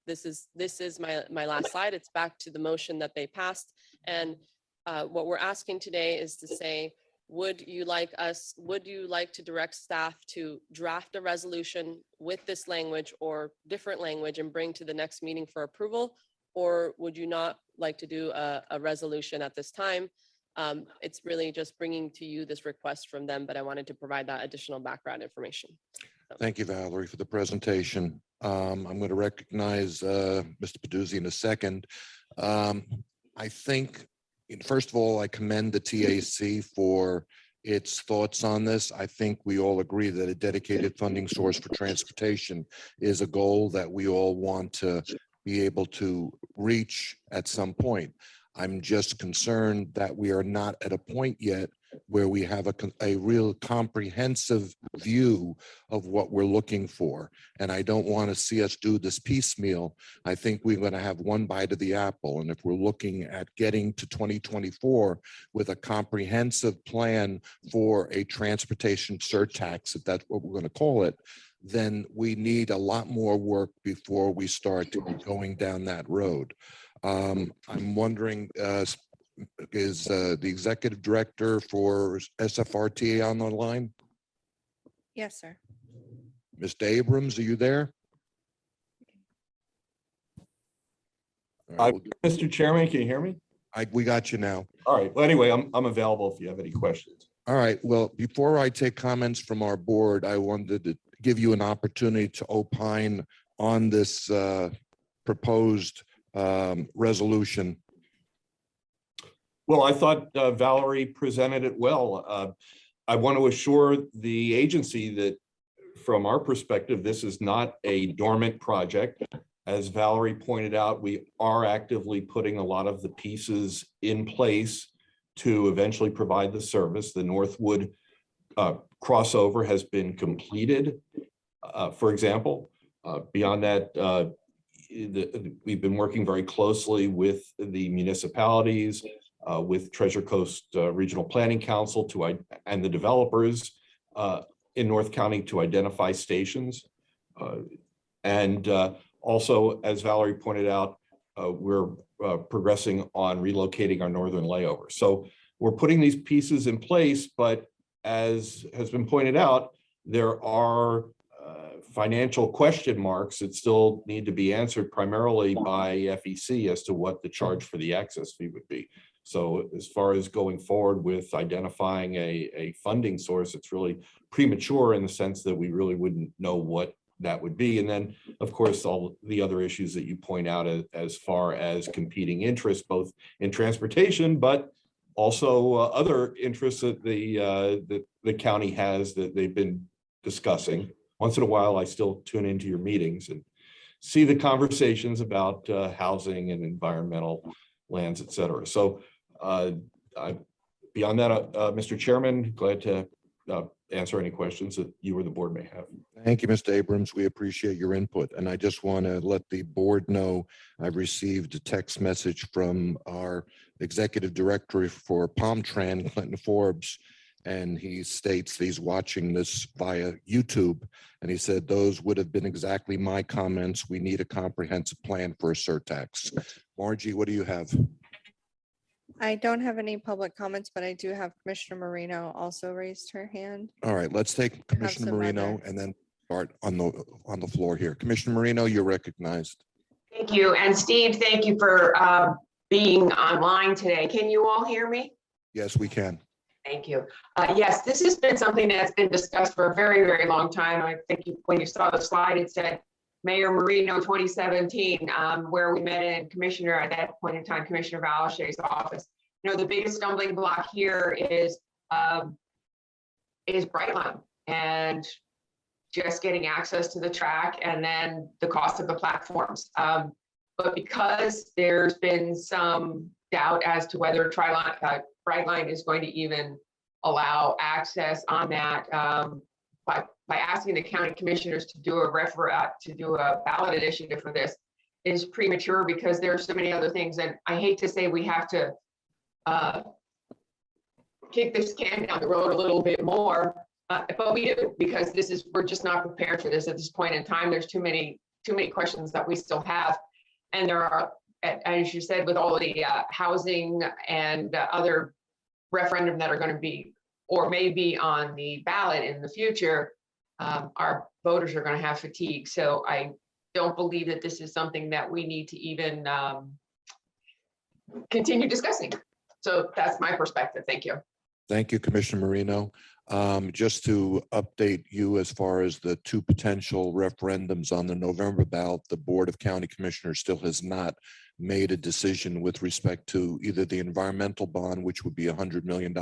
Speaker 7: This is my last slide. It's back to the motion that they passed. And what we're asking today is to say, would you like to direct staff to draft a resolution with this language or different language and bring to the next meeting for approval? Or would you not like to do a resolution at this time? It's really just bringing to you this request from them, but I wanted to provide that additional background information.
Speaker 1: Thank you, Valerie, for the presentation. I'm going to recognize Mr. Peduzzi in a second. I think, first of all, I commend the TAC for its thoughts on this. I think we all agree that a dedicated funding source for transportation is a goal that we all want to be able to reach at some point. I'm just concerned that we are not at a point yet where we have a real comprehensive view of what we're looking for. And I don't want to see us do this piecemeal. I think we're going to have one bite of the apple. And if we're looking at getting to 2024 with a comprehensive plan for a transportation surtax, if that's what we're going to call it, then we need a lot more work before we start going down that road. I'm wondering, is the executive director for SFRTA on the line?
Speaker 2: Yes, sir.
Speaker 1: Mr. Abrams, are you there? All right,
Speaker 13: Mr. Chairman, can you hear me?
Speaker 1: we got you now.
Speaker 13: All right. Well, anyway, I'm available if you have any questions.
Speaker 1: All right, well, before I take comments from our board, I wanted to give you an opportunity to opine on this proposed resolution.
Speaker 13: Well, I thought Valerie presented it well. I want to assure the agency that from our perspective, this is not a dormant project. As Valerie pointed out, we are actively putting a lot of the pieces in place to eventually provide the service. The Northwood crossover has been completed, for example. Beyond that, we've been working very closely with the municipalities, with Treasure Coast Regional Planning Council and the developers in North County to identify stations. Also, as Valerie pointed out, we're progressing on relocating our northern layover. So we're putting these pieces in place, but as has been pointed out, there are financial question marks that still need to be answered primarily by FEC as to what the charge for the access fee would be. So as far as going forward with identifying a funding source, it's really premature in the sense that we really wouldn't know what that would be. And then, of course, all the other issues that you point out as far as competing interests, both in transportation, but also other interests that the county has that they've been discussing. Once in a while, I still tune into your meetings and see the conversations about housing and environmental lands, et cetera. So beyond that, Mr. Chairman, glad to answer any questions that you or the board may have.
Speaker 1: Thank you, Mr. Abrams. We appreciate your input. And I just want to let the board know I've received a text message from our executive director for Palmtran, Clinton Forbes, and he states that he's watching this via YouTube. And he said, those would have been exactly my comments. We need a comprehensive plan for a surtax. Margie, what do you have?
Speaker 2: I don't have any public comments, but I do have Commissioner Marino also raised her hand.
Speaker 1: All right, let's take Commissioner
Speaker 2: some
Speaker 1: Marino
Speaker 2: other-
Speaker 1: and then start on the floor here. Commissioner Marino, you're recognized.
Speaker 6: Thank you. And Steve, thank you for being online today. Can you all hear me?
Speaker 1: Yes, we can.
Speaker 6: Thank you. Yes, this has been something that's been discussed for a very, very long time. I think when you saw the slide, it said Mayor Marino 2017, where we met in Commissioner, at that point in time, Commissioner Valashay's office. You know, the biggest stumbling block here is Brightline and just getting access to the track and then the cost of the platforms. But because there's been some doubt as to whether Brightline is going to even allow access on that, by asking the county commissioners to do a ballot initiative for this is premature because there are so many other things. And I hate to say we have to kick this can down the road a little bit more, but we do, because we're just not prepared for this at this point in time. There's too many questions that we still have. And there are, as you said, with all the housing and other referendum that are going to be or may be on the ballot in the future, our voters are going to have fatigue. So I don't believe that this is something that we need to even continue discussing. So that's my perspective. Thank you.
Speaker 1: Thank you, Commissioner Marino. Just to update you as far as the two potential referendums on the November ballot, the Board of County Commissioners still has not made a decision with respect to either the environmental bond, which would be $100 million,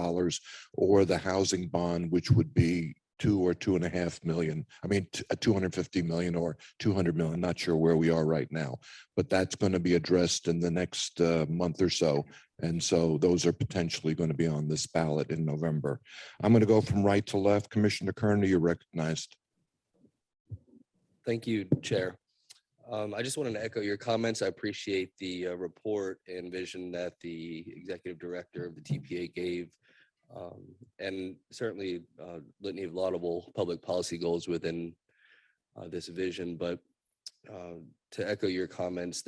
Speaker 1: or the housing bond, which would be $2 or $2.5 million. I mean, 250 million or 200 million. Not sure where we are right now, but that's going to be addressed in the next month or so. And so those are potentially going to be on this ballot in November. I'm going to go from right to left. Commissioner Kearney, you're recognized.
Speaker 11: Thank you, Chair. I just wanted to echo your comments. I appreciate the report and vision that the Executive Director of the TPA gave, and certainly litany of laudable public policy goals within this vision. But to echo your comments,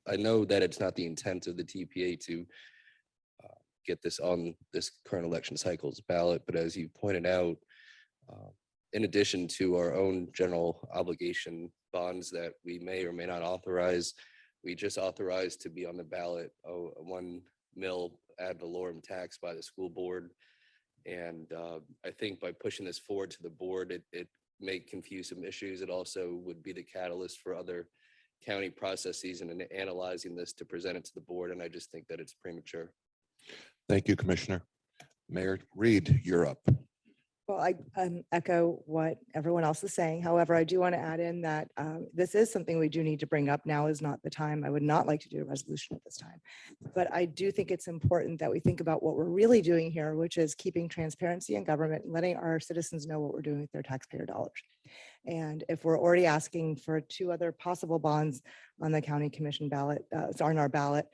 Speaker 11: I know that it's not the intent of the TPA to get this on this current election cycle's ballot, but as you pointed out, in addition to our own general obligation bonds that we may or may not authorize, We just authorized to be on the ballot, a 1 mil ad valorem tax by the school board. And I think by pushing this forward to the board, it may confuse some issues. It also would be the catalyst for other county processes and in analyzing this to present it to the board. And I just think that it's premature.
Speaker 1: Thank you, Commissioner. Mayor Reed, you're up.
Speaker 8: Well, I echo what everyone else is saying. However, I do want to add in that this is something we do need to bring up. Now is not the time. I would not like to do a resolution at this time. But I do think it's important that we think about what we're really doing here, which is keeping transparency in government and letting our citizens know what we're doing with their taxpayer dollars. And if we're already asking for 2 other possible bonds on the county commission ballot, on our ballot,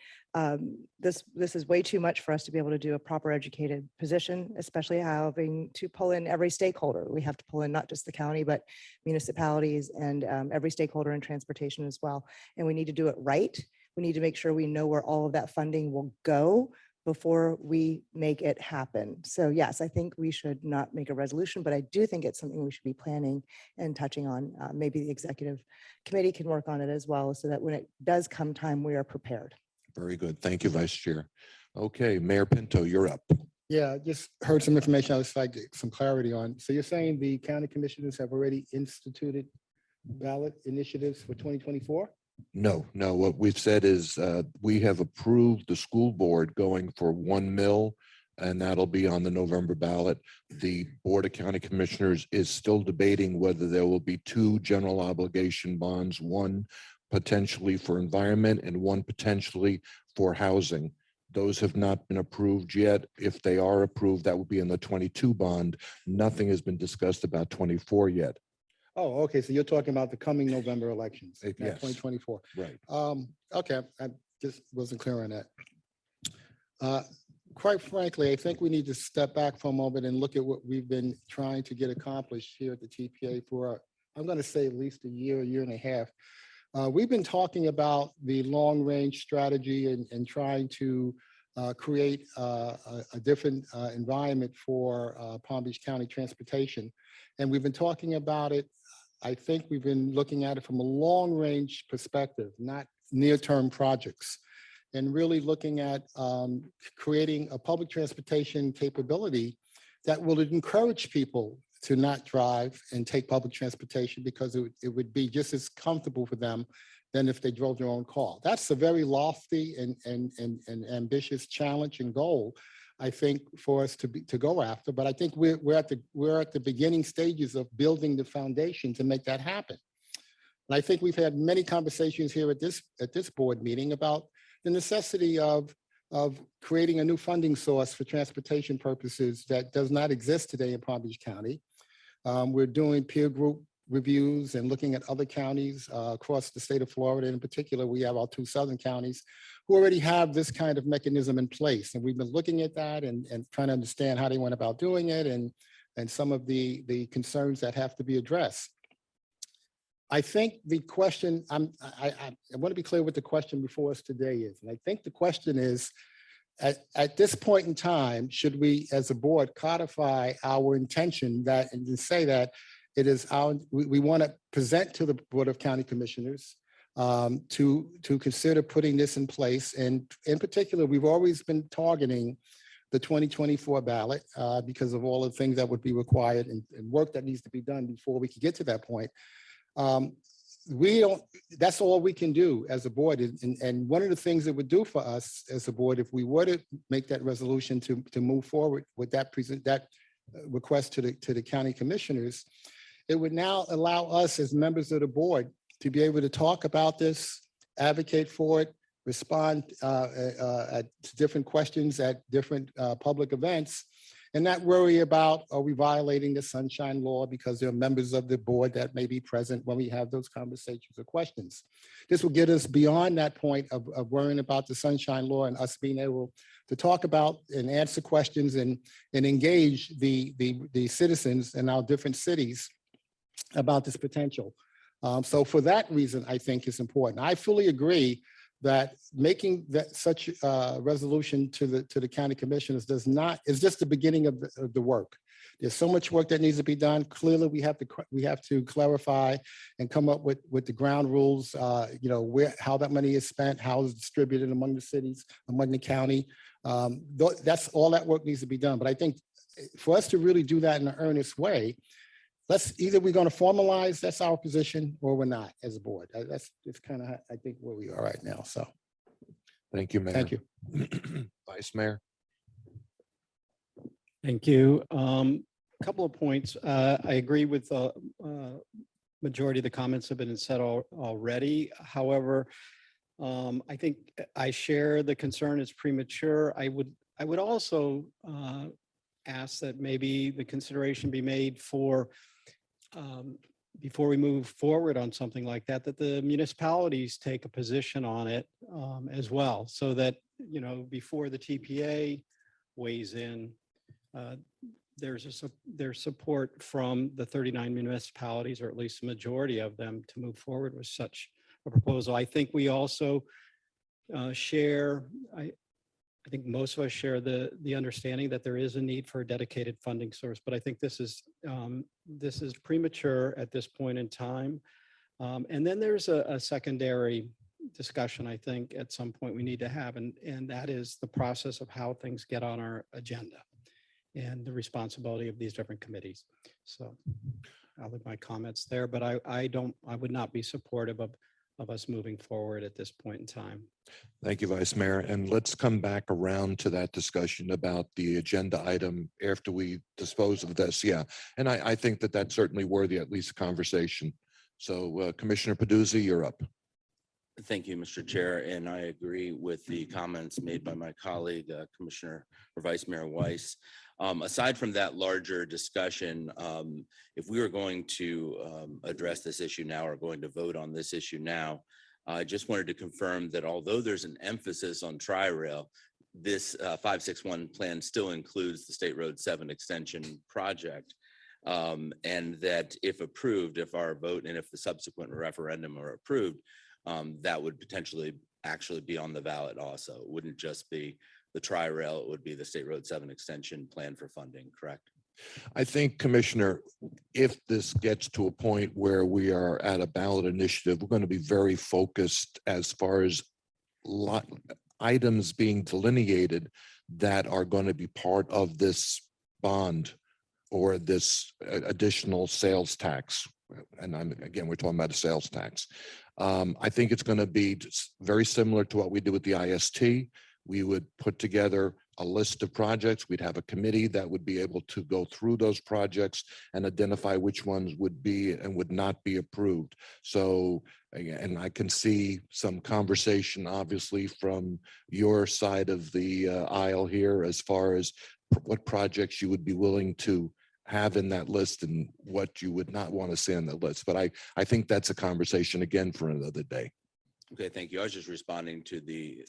Speaker 8: this is way too much for us to be able to do a proper educated position, especially having to pull in every stakeholder. We have to pull in not just the county, but municipalities and every stakeholder in transportation as well. And we need to do it right. We need to make sure we know where all of that funding will go before we make it happen. So yes, I think we should not make a resolution, but I do think it's something we should be planning and touching on. Maybe the executive committee can work on it as well, so that when it does come time, we are prepared.
Speaker 1: Very good. Thank you, Vice Chair. Okay, Mayor Pinto, you're up.
Speaker 4: Yeah, I just heard some information I would like to get some clarity on. So you're saying the county commissioners have already instituted ballot initiatives for 2024?
Speaker 1: No, what we've said is we have approved the school board going for 1 mil, and that'll be on the November ballot. The Board of County Commissioners is still debating whether there will be 2 general obligation bonds, one potentially for environment and one potentially for housing. Those have not been approved yet. If they are approved, that will be in the 22 bond. Nothing has been discussed about 24 yet.
Speaker 4: Oh, okay. So you're talking about the coming November elections, not
Speaker 1: Yes.
Speaker 4: 2024.
Speaker 1: Right.
Speaker 4: Okay, I just wasn't clear on that. Quite frankly, I think we need to step back for a moment and look at what we've been trying to get accomplished here at the TPA for, I'm going to say at least a year and a half. We've been talking about the long range strategy and trying to create a different environment for Palm Beach County transportation. And we've been talking about it. I think we've been looking at it from a long range perspective, not near-term projects, and really looking at creating a public transportation capability that will encourage people to not drive and take public transportation, because it would be just as comfortable for them than if they drove their own car. That's a very lofty and ambitious challenge and goal, I think, for us to go after. But I think we're at the beginning stages of building the foundation to make that happen. And I think we've had many conversations here at this board meeting about the necessity of creating a new funding source for transportation purposes that does not exist today in Palm Beach County. We're doing peer group reviews and looking at other counties across the state of Florida. In particular, we have our 2 southern counties who already have this kind of mechanism in place. And we've been looking at that and trying to understand how they went about doing it and some of the concerns that have to be addressed. I think the question, I want to be clear what the question before us today is. And I think the question is, at this point in time, should we as a board codify our intention that and to say that it is we want to present to the Board of County Commissioners to consider putting this in place. And in particular, we've always been targeting the 2024 ballot because of all the things that would be required and work that needs to be done before we could get to that point. That's all we can do as a board. And one of the things it would do for us as a board, if we were to make that resolution to move forward with that request to the county commissioners, it would now allow us as members of the board to be able to talk about this, advocate for it, respond to different questions at different public events, and not worry about, are we violating the Sunshine Law, because there are members of the board that may be present when we have those conversations or questions. This will get us beyond that point of worrying about the Sunshine Law and us being able to talk about and answer questions and engage the citizens in our different cities about this potential. So for that reason, I think it's important. I fully agree that making that such resolution to the county commissioners is just the beginning of the work. There's so much work that needs to be done. Clearly, we have to clarify and come up with the ground rules, how that money is spent, how it's distributed among the cities, among the county. That's all that work needs to be done. But I think for us to really do that in an earnest way, we're going to formalize, that's our position, or we're not as a board. That's kind of, I think, where we are right now. So.
Speaker 1: Thank you, Mayor.
Speaker 4: Thank you.
Speaker 1: Vice Mayor.
Speaker 10: Thank you. A couple of points. I agree with the majority of the comments have been said already. However, I think I share the concern it's premature. I would also ask that maybe the consideration be made for before we move forward on something like that, that the municipalities take a position on it as well, so that, before the TPA weighs in, there's support from the 39 municipalities, or at least the majority of them, to move forward with such a proposal. I think we also share, I think most of us share the understanding that there is a need for a dedicated funding source, but I think this is premature at this point in time. And then there's a secondary discussion, I think, at some point we need to have, and that is the process of how things get on our agenda and the responsibility of these different committees. So I'll leave my comments there, but I would not be supportive of us moving forward at this point in time.
Speaker 1: Thank you, Vice Mayor. And let's come back around to that discussion about the agenda item after we dispose of this. Yeah. And I think that that's certainly worthy at least a conversation. So Commissioner Peduzzi, you're up.
Speaker 14: Thank you, Mr. Chair, and I agree with the comments made by my colleague, Commissioner or Vice Mayor Weiss. Aside from that larger discussion, if we were going to address this issue now or going to vote on this issue now, I just wanted to confirm that although there's an emphasis on Tri-Rail, this 561 plan still includes the State Road 7 extension project. And that if approved, if our vote and if the subsequent referendum are approved, that would potentially actually be on the ballot also. It wouldn't just be the Tri-Rail, it would be the State Road 7 extension plan for funding, correct?
Speaker 1: I think, Commissioner, if this gets to a point where we are at a ballot initiative, we're going to be very focused as far as items being delineated that are going to be part of this bond or this additional sales tax. And we're talking about a sales tax. I think it's going to be very similar to what we did with the IST. We would put together a list of projects. We'd have a committee that would be able to go through those projects and identify which ones would be and would not be approved. So, and I can see some conversation, obviously, from your side of the aisle here as far as what projects you would be willing to have in that list and what you would not want to see on the list. But I think that's a conversation again for another day.
Speaker 14: Okay, thank you. I was just responding to the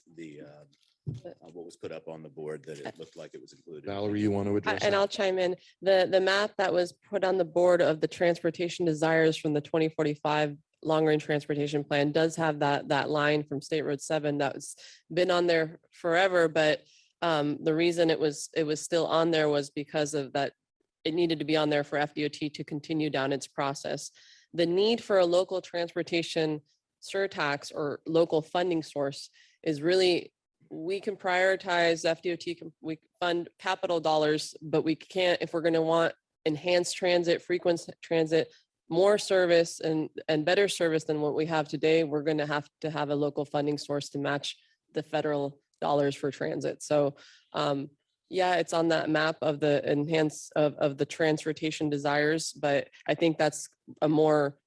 Speaker 14: what was put up on the board, that it looked like it was included.
Speaker 1: Valerie, you want to address
Speaker 7: And
Speaker 1: that?
Speaker 7: I'll chime in. The map that was put on the board of the transportation desires from the 2045 long range transportation plan does have that line from State Road 7 that's been on there forever. But the reason it was still on there was because of that. It needed to be on there for FDOT to continue down its process. The need for a local transportation surtax or local funding source is really, we can prioritize FDOT, we fund capital dollars, but we can't, if we're going to want enhanced transit, frequent transit, more service and better service than what we have today, we're going to have a local funding source to match the federal dollars for transit. So yeah, it's on that map of the of the transportation desires, but I think that's a more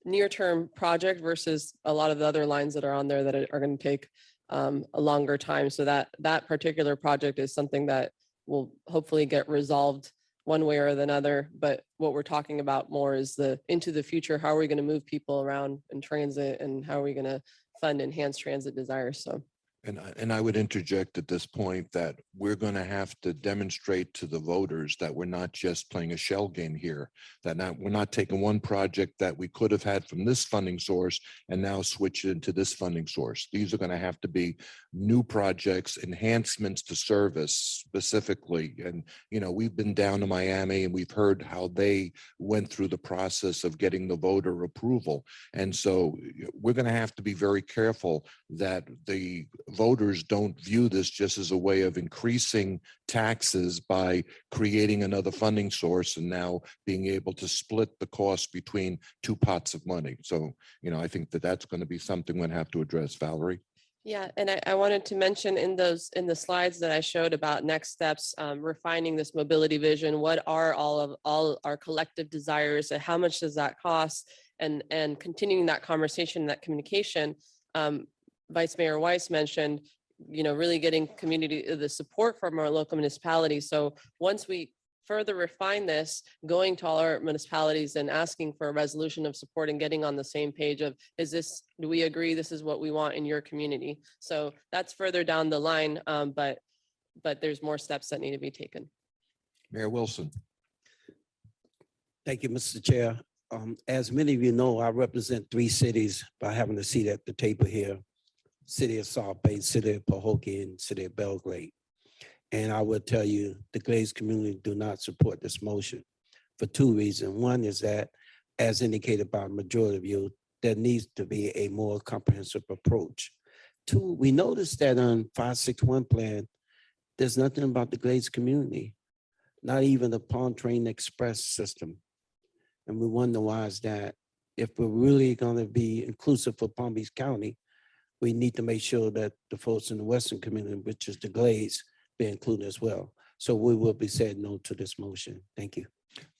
Speaker 7: near-term project versus a lot of the other lines that are on there that are going to take a longer time. So that particular project is something that will hopefully get resolved one way or another. But what we're talking about more is into the future, how are we going to move people around in transit and how are we going to fund enhanced transit desires? So
Speaker 1: And I would interject at this point that we're going to have to demonstrate to the voters that we're not just playing a shell game here, that we're not taking one project that we could have had from this funding source and now switch it into this funding source. These are going to have to be new projects, enhancements to service specifically. And, you know, we've been down to Miami and we've heard how they went through the process of getting the voter approval. And so we're going to have to be very careful that the voters don't view this just as a way of increasing taxes by creating another funding source and now being able to split the cost between two pots of money. So, you know, I think that that's going to be something we're going to have to address. Valerie?
Speaker 7: Yeah, and I wanted to mention in the slides that I showed about next steps, refining this mobility vision, what are all our collective desires and how much does that cost, and continuing that conversation, that communication. Vice Mayor Weiss mentioned, you know, really getting the support from our local municipalities. So once we further refine this, going to all our municipalities and asking for a resolution of support and getting on the same page of, do we agree this is what we want in your community? So that's further down the line, but there's more steps that need to be taken.
Speaker 1: Mayor Wilson.
Speaker 3: Thank you, Mr. Chair. As many of you know, I represent 3 cities by having a seat at the table here. City of South Bay, City of Pahokee, and City of Belgrade. And I will tell you, the Glades community do not support this motion for 2 reasons. One is that, as indicated by a majority of you, there needs to be a more comprehensive approach. 2, we noticed that on 561 plan, there's nothing about the Glades community, not even the Palm Train Express system. And we wonder why is that. If we're really going to be inclusive for Palm Beach County, we need to make sure that the folks in the Western community, which is the Glades, be included as well. So we will be saying no to this motion. Thank you.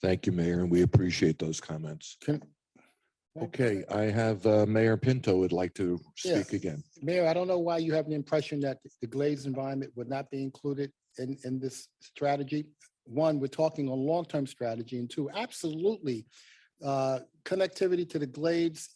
Speaker 1: Thank you, Mayor, and we appreciate those comments. Okay, I have Mayor Pinto would like to speak again.
Speaker 4: Mayor, I don't know why you have the impression that the Glades environment would not be included in this strategy. 1, we're talking on long-term strategy, and 2, absolutely. Connectivity to the Glades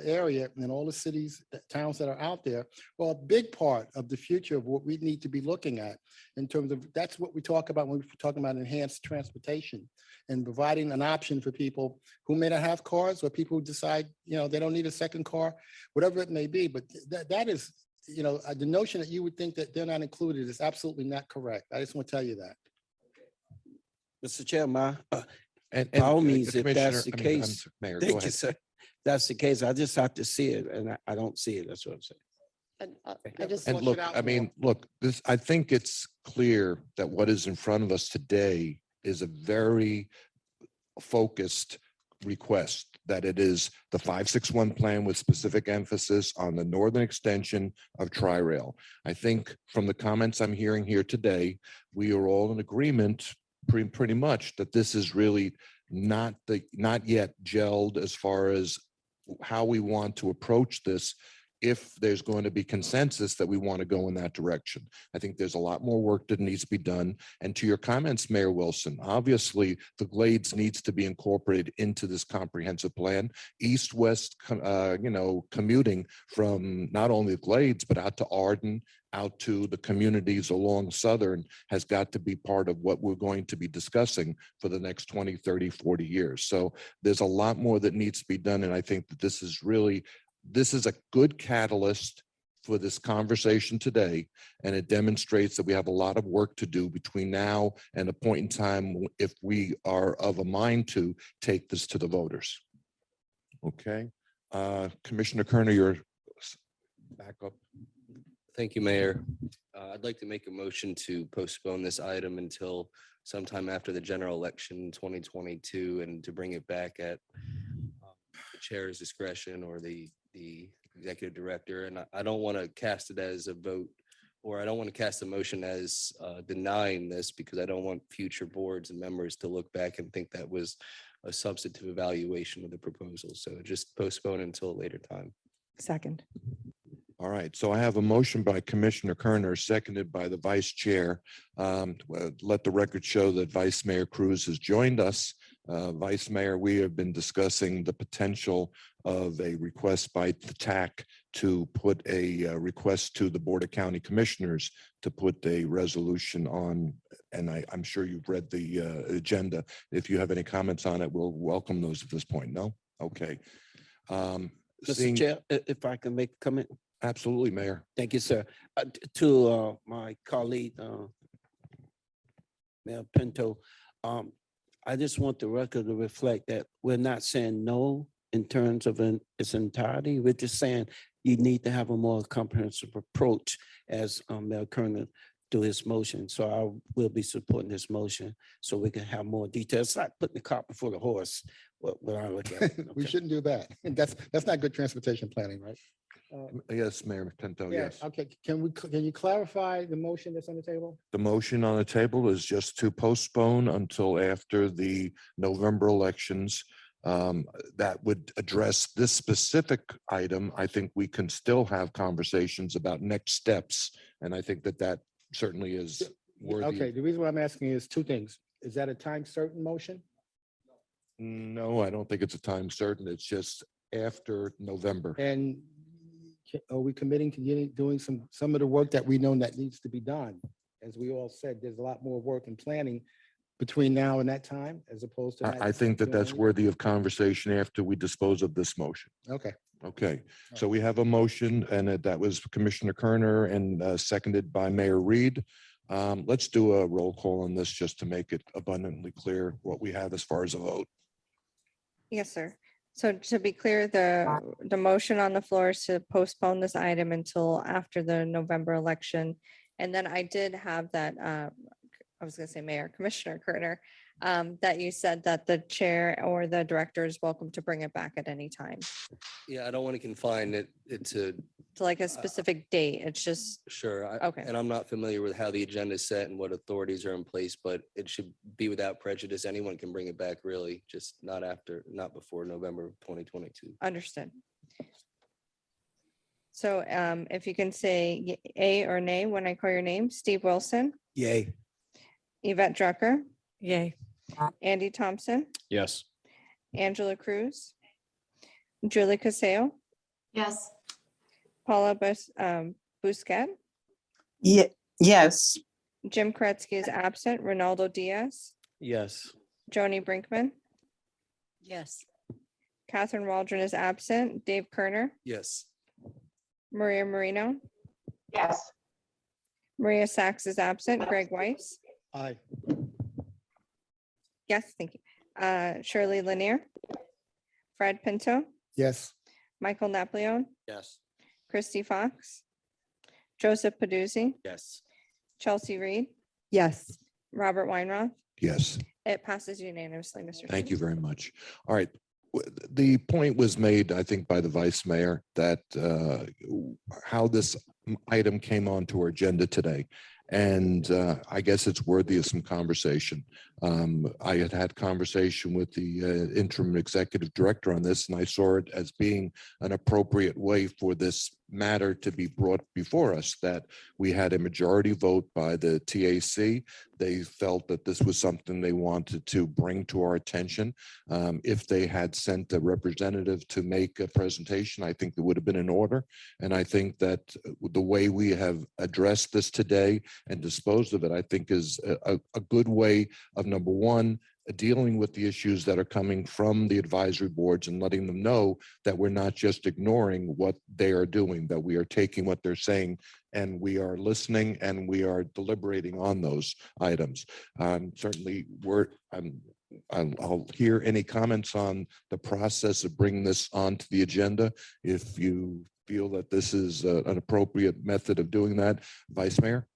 Speaker 4: area and all the cities, towns that are out there, well, a big part of the future of what we need to be looking at in terms of, that's what we talk about when we're talking about enhanced transportation and providing an option for people who may not have cars or people who decide, you know, they don't need a second car, whatever it may be. But that is, you know, the notion that you would think that they're not included is absolutely not correct. I just want to tell you that.
Speaker 3: Mr. Chairman,
Speaker 1: And
Speaker 3: by all means, if that's the
Speaker 1: Commissioner-
Speaker 3: case,
Speaker 1: Mayor, go
Speaker 3: thank you,
Speaker 1: ahead.
Speaker 3: sir. That's the case. I just have to see it, and I don't see it. That's what I'm saying.
Speaker 7: And I just,
Speaker 1: And look, I mean, look, this, I think it's clear that what is in front of us today is a very focused request, that it is the 561 plan with specific emphasis on the northern extension of Tri-Rail. I think from the comments I'm hearing here today, we are all in agreement pretty much that this is really not yet gelled as far as how we want to approach this, if there's going to be consensus that we want to go in that direction. I think there's a lot more work that needs to be done. And to your comments, Mayor Wilson, obviously the Glades needs to be incorporated into this comprehensive plan. East-west, you know, commuting from not only the Glades, but out to Arden, out to the communities along Southern has got to be part of what we're going to be discussing for the next 20, 30, 40 years. So there's a lot more that needs to be done. And I think that this is a good catalyst for this conversation today. And it demonstrates that we have a lot of work to do between now and a point in time if we are of a mind to take this to the voters. Okay. Commissioner Kerner, you're back up.
Speaker 11: Thank you, Mayor. I'd like to make a motion to postpone this item until sometime after the general election in 2022 and to bring it back at the chair's discretion or the executive director. And I don't want to cast it as a vote, or I don't want to cast a motion as denying this, because I don't want future boards and members to look back and think that was a substantive evaluation of the proposal. So just postpone until a later time.
Speaker 8: Second.
Speaker 1: All right, so I have a motion by Commissioner Kerner, seconded by the Vice Chair. Let the record show that Vice Mayor Cruz has joined us. Vice Mayor, we have been discussing the potential of a request by the TAC to put a request to the Board of County Commissioners to put a resolution on, and I'm sure you've read the agenda. If you have any comments on it, we'll welcome those at this point. No? Okay.
Speaker 3: Mr. Chair, if I can make a comment.
Speaker 1: Absolutely, Mayor.
Speaker 3: Thank you, sir. To my colleague, Mayor Pinto, I just want the record to reflect that we're not saying no in terms of its entirety. We're just saying you need to have a more comprehensive approach as Mayor Kerner do his motion. So I will be supporting this motion so we can have more details. It's like putting the cart before the horse. What I look at.
Speaker 4: We shouldn't do that. That's not good transportation planning, right?
Speaker 1: Yes, Mayor Pinto,
Speaker 4: Yeah,
Speaker 1: yes.
Speaker 4: okay, can you clarify the motion that's on the table?
Speaker 1: The motion on the table is just to postpone until after the November elections. That would address this specific item. I think we can still have conversations about next steps. And I think that that certainly is worthy.
Speaker 4: Okay, the reason why I'm asking is two things. Is that a time certain motion?
Speaker 1: No, I don't think it's a time certain. It's just after November.
Speaker 4: And are we committing to doing some of the work that we know that needs to be done? As we all said, there's a lot more work and planning between now and that time, as opposed to.
Speaker 1: I think that that's worthy of conversation after we dispose of this motion.
Speaker 4: Okay.
Speaker 1: Okay, so we have a motion and that was Commissioner Kerner and seconded by Mayor Reed. Let's do a roll call on this just to make it abundantly clear what we have as far as a vote.
Speaker 2: Yes, sir. So to be clear, the motion on the floor is to postpone this item until after the November election. And then I did have that, I was gonna say Mayor, Commissioner Kerner, that you said that the chair or the director is welcome to bring it back at any time.
Speaker 11: Yeah, I don't want to confine it to,
Speaker 2: To like a specific date. It's just,
Speaker 11: sure.
Speaker 2: Okay.
Speaker 11: And I'm not familiar with how the agenda is set and what authorities are in place, but it should be without prejudice. Anyone can bring it back really, just not before November 2022.
Speaker 2: understood. So if you can say yay or nay when I call your name. Steve Wilson,
Speaker 3: Yay.
Speaker 2: Yvette Drucker,
Speaker 8: Yay.
Speaker 2: Andy Thompson,
Speaker 10: Yes.
Speaker 2: Angela Cruz, Julie Casale,
Speaker 7: Yes.
Speaker 2: Paula Busquet,
Speaker 5: Yes.
Speaker 2: Jim Kretzky is absent, Ronaldo Diaz,
Speaker 3: Yes.
Speaker 2: Joni Brinkman,
Speaker 8: Yes.
Speaker 2: Catherine Waldron is absent, Dave Kerner,
Speaker 11: Yes.
Speaker 2: Maria Marino,
Speaker 6: Yes.
Speaker 2: Maria Sachs is absent, Greg Weiss.
Speaker 10: Aye.
Speaker 2: Yes, thank you. Shirley Lanier, Fred Pinto,
Speaker 4: Yes.
Speaker 2: Michael Napoleon,
Speaker 11: Yes.
Speaker 2: Christy Fox, Joseph Paduzzi,
Speaker 11: Yes.
Speaker 2: Chelsea Reed,
Speaker 8: Yes.
Speaker 2: Robert Weinroth.
Speaker 1: Yes.
Speaker 2: It passes unanimously, Mr.
Speaker 1: Thank you
Speaker 2: Chairman.
Speaker 1: very much. All right. The point was made, I think, by the Vice Mayor that how this item came onto our agenda today. And I guess it's worthy of some conversation. I had conversation with the interim executive director on this, and I saw it as being an appropriate way for this matter to be brought before us, that we had a majority vote by the TAC. They felt that this was something they wanted to bring to our attention. If they had sent a representative to make a presentation, I think it would have been in order. And I think that the way we have addressed this today and disposed of it, I think is a good way of, number one, dealing with the issues that are coming from the advisory boards and letting them know that we're not just ignoring what they are doing, that we are taking what they're saying and we are listening and we are deliberating on those items. Certainly, I'll hear any comments on the process of bringing this onto the agenda. If you feel that this is an appropriate method of doing that, Vice Mayor.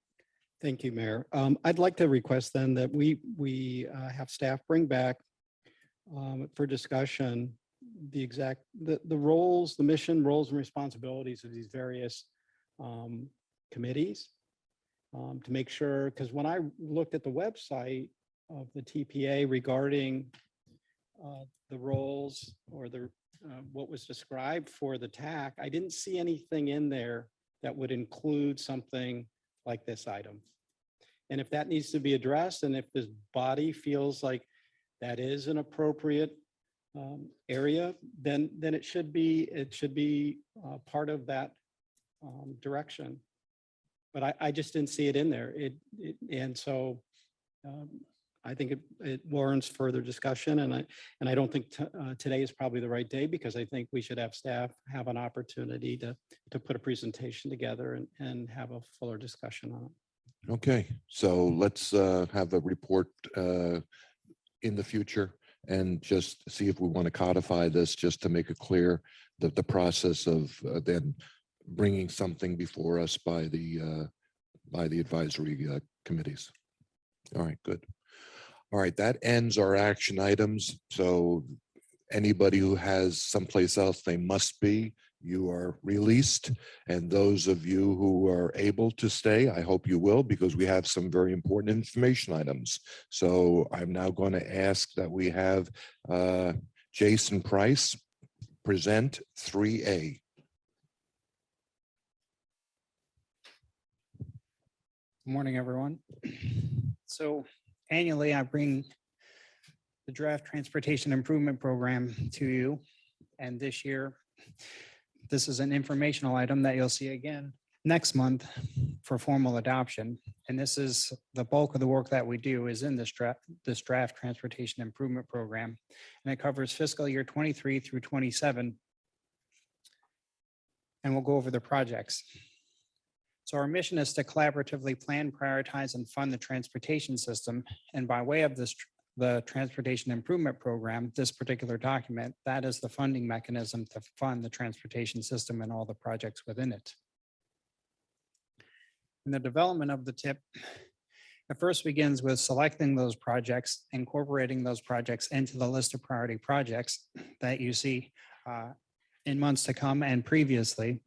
Speaker 10: Thank you, Mayor. I'd like to request then that we have staff bring back for discussion the roles, the mission, roles and responsibilities of these various committees to make sure, because when I looked at the website of the TPA regarding the roles or the what was described for the TAC, I didn't see anything in there that would include something like this item. And if that needs to be addressed, and if this body feels like that is an appropriate area, then it should be part of that direction. But I just didn't see it in there. And so I think it warrants further discussion, and I don't think today is probably the right day, because I think we should have staff have an opportunity to put a presentation together and have a fuller discussion on it.
Speaker 1: Okay, so let's have a report in the future and just see if we want to codify this, just to make it clear that the process of then bringing something before us by the advisory committees. All right, good. All right, that ends our action items. So anybody who has someplace else they must be, you are released. And those of you who are able to stay, I hope you will, because we have some very important information items. So I'm now going to ask that we have Jason Price present 3A.
Speaker 15: Good morning, everyone. So annually, I bring the draft transportation improvement program to you. And this year, this is an informational item that you'll see again next month for formal adoption. And this is the bulk of the work that we do is in this draft transportation improvement program. And it covers fiscal year 23 through 27. And we'll go over the projects. So our mission is to collaboratively plan, prioritize, and fund the transportation system. And by way of the Transportation Improvement Program, this particular document, that is the funding mechanism to fund the transportation system and all the projects within it. And the development of the TIP, it first begins with selecting those projects, incorporating those projects into the list of priority projects that you see in months to come and previously.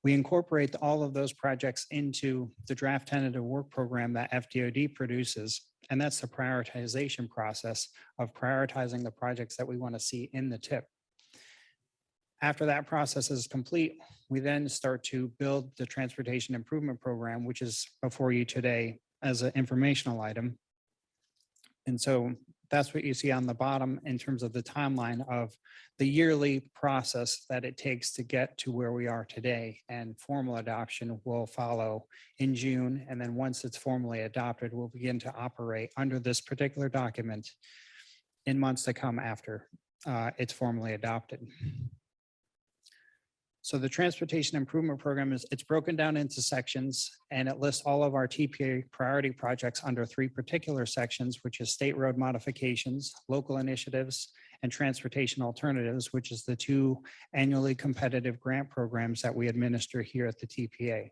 Speaker 15: We incorporate all of those projects into the draft tentative work program that FDOD produces. And that's the prioritization process of prioritizing the projects that we want to see in the TIP. After that process is complete, we then start to build the transportation improvement program, which is before you today as an informational item. And so that's what you see on the bottom in terms of the timeline of the yearly process that it takes to get to where we are today. And formal adoption will follow in June. And then once it's formally adopted, we'll begin to operate under this particular document in months to come after it's formally adopted. So the Transportation Improvement Program it's broken down into sections, and it lists all of our TPA priority projects under 3 particular sections, which is state road modifications, local initiatives, and transportation alternatives, which is the 2 annually competitive grant programs that we administer here at the TPA.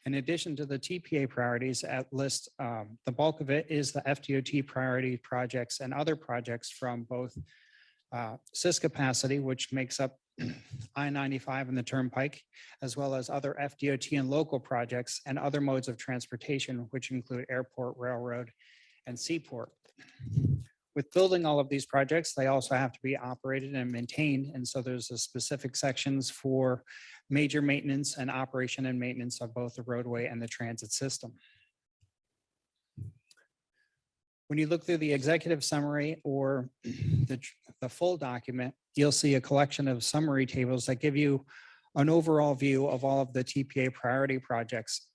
Speaker 15: In addition to the TPA priorities at list, the bulk of it is the FDOT priority projects and other projects from both SIS capacity, which makes up I-95 and the Turnpike, as well as other FDOT and local projects and other modes of transportation, which include airport, railroad, and seaport. With building all of these projects, they also have to be operated and maintained. And so there's a specific sections for major maintenance and operation and maintenance of both the roadway and the transit system. When you look through the executive summary or the full document, you'll see a collection of summary tables that give you an overall view of all of the TPA priority projects.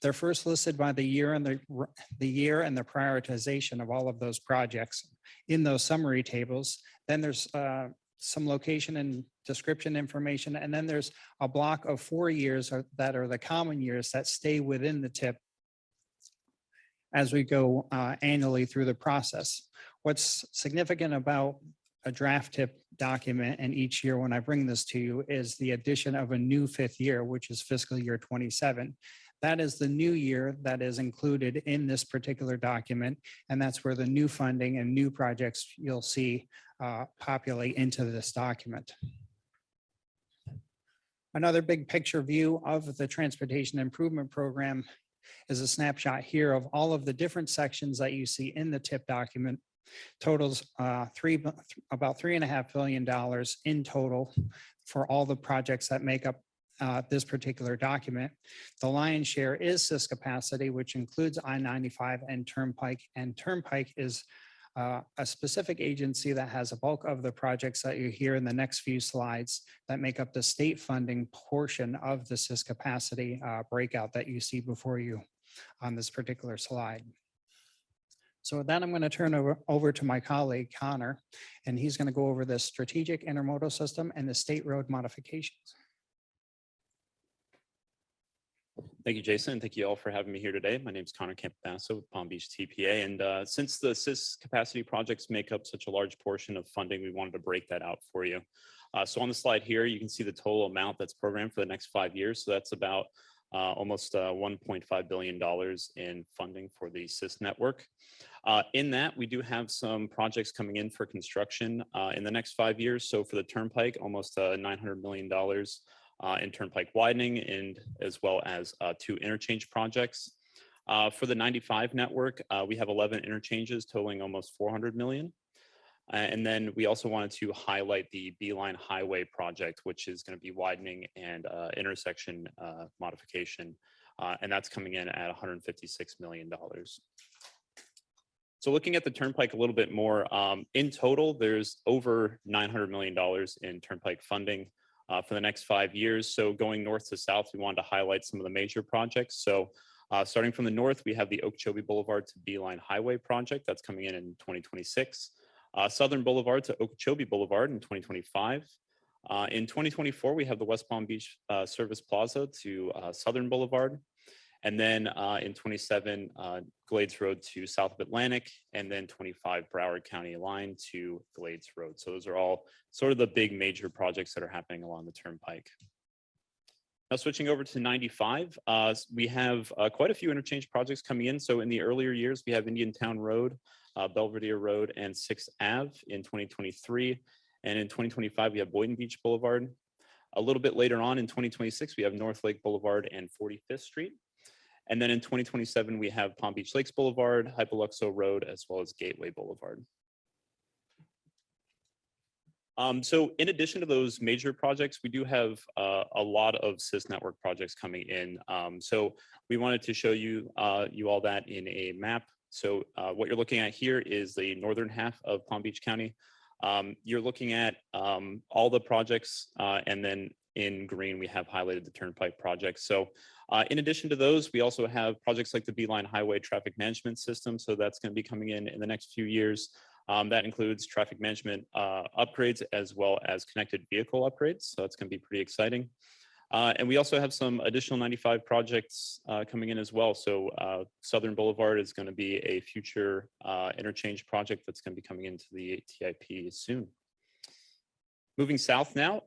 Speaker 15: They're first listed by the year and the prioritization of all of those projects in those summary tables. Then there's some location and description information. And then there's a block of 4 years that are the common years that stay within the TIP as we go annually through the process. What's significant about a draft TIP document and each year when I bring this to you is the addition of a new 5th year, which is fiscal year 27. That is the new year that is included in this particular document. And that's where the new funding and new projects you'll see populate into this document. Another big picture view of the Transportation Improvement Program is a snapshot here of all of the different sections that you see in the TIP document. Totals about $3.5 billion in total for all the projects that make up this particular document. The lion's share is SIS capacity, which includes I-95 and Turnpike is a specific agency that has a bulk of the projects that you hear in the next few slides that make up the state funding portion of the SIS capacity breakout that you see before you on this particular slide. So with that, I'm going to turn over to my colleague Connor, and he's going to go over the strategic intermodal system and the state road modifications.
Speaker 12: Thank you, Jason. Thank you all for having me here today. My name is Connor Campasso with Palm Beach TPA. And since the SIS capacity projects make up such a large portion of funding, we wanted to break that out for you. So on the slide here, you can see the total amount that's programmed for the next 5 years. So that's about almost $1.5 billion in funding for the SIS network. In that, we do have some projects coming in for construction in the next 5 years. So for the Turnpike, almost $900 million in Turnpike widening, and as well as 2 interchange projects. For the 95 network, we have 11 interchanges totaling almost 400 million. And then we also wanted to highlight the Beeline Highway project, which is going to be widening and intersection modification. And that's coming in at $156 million. So looking at the Turnpike a little bit more, in total, there's over $900 million in Turnpike funding for the next 5 years. So going north to south, we wanted to highlight some of the major projects. So starting from the north, we have the Okeechobee Boulevard to Beeline Highway project that's coming in 2026. Southern Boulevard to Okeechobee Boulevard in 2025. In 2024, we have the West Palm Beach Service Plaza to Southern Boulevard. And then in 27, Glades Road to south of Atlantic, and then 25 Broward County line to Glades Road. So those are all sort of the big major projects that are happening along the Turnpike. Now switching over to 95, we have quite a few interchange projects coming in. So in the earlier years, we have Indiantown Road, Belvedere Road, and 6th Ave in 2023. And in 2025, we have Boynton Beach Boulevard. A little bit later on in 2026, we have North Lake Boulevard and 45th Street. And then in 2027, we have Palm Beach Lakes Boulevard, Hypoluxo Road, as well as Gateway Boulevard. So in addition to those major projects, we do have a lot of SIS network projects coming in. So we wanted to show you all that in a map. So what you're looking at here is the northern half of Palm Beach County. You're looking at all the projects, and then in green, we have highlighted the Turnpike projects. So in addition to those, we also have projects like the Beeline Highway Traffic Management System. So that's going to be coming in the next few years. That includes traffic management upgrades as well as connected vehicle upgrades. So that's going to be pretty exciting. And we also have some additional 95 projects coming in as well. So Southern Boulevard is going to be a future interchange project that's going to be coming into the TIP soon. Moving south now,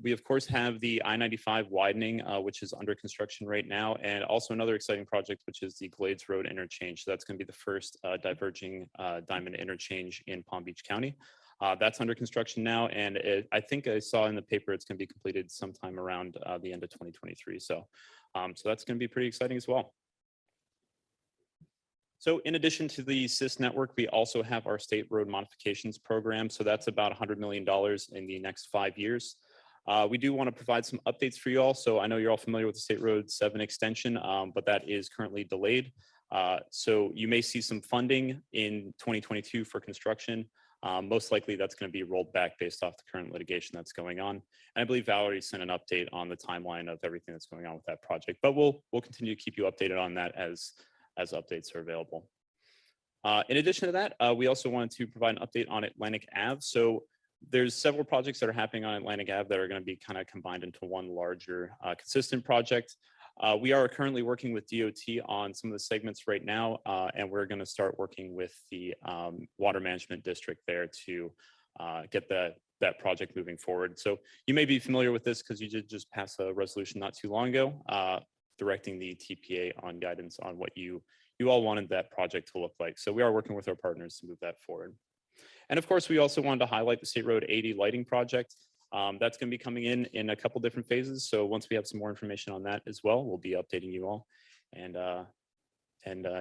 Speaker 12: we of course have the I-95 widening, which is under construction right now, and also another exciting project, which is the Glades Road interchange. So that's going to be the first diverging diamond interchange in Palm Beach County. That's under construction now, and I think I saw in the paper it's going to be completed sometime around the end of 2023. So that's going to be pretty exciting as well. So in addition to the SIS network, we also have our state road modifications program. So that's about $100 million in the next 5 years. We do want to provide some updates for you all. So I know you're all familiar with the State Road 7 extension, but that is currently delayed. So you may see some funding in 2022 for construction. Most likely that's going to be rolled back based off the current litigation that's going on. And I believe Valerie sent an update on the timeline of everything that's going on with that project, but we'll continue to keep you updated on that as updates are available. In addition to that, we also wanted to provide an update on Atlantic Ave. So there's several projects that are happening on Atlantic Ave that are going to be kind of combined into one larger consistent project. We are currently working with DOT on some of the segments right now, and we're going to start working with the water management district there to get that project moving forward. So you may be familiar with this because you did just pass a resolution not too long ago, directing the TPA on guidance on what you all wanted that project to look like. So we are working with our partners to move that forward. And of course, we also wanted to highlight the State Road 80 lighting project. That's going to be coming in a couple different phases. So once we have some more information on that as well, we'll be updating you all and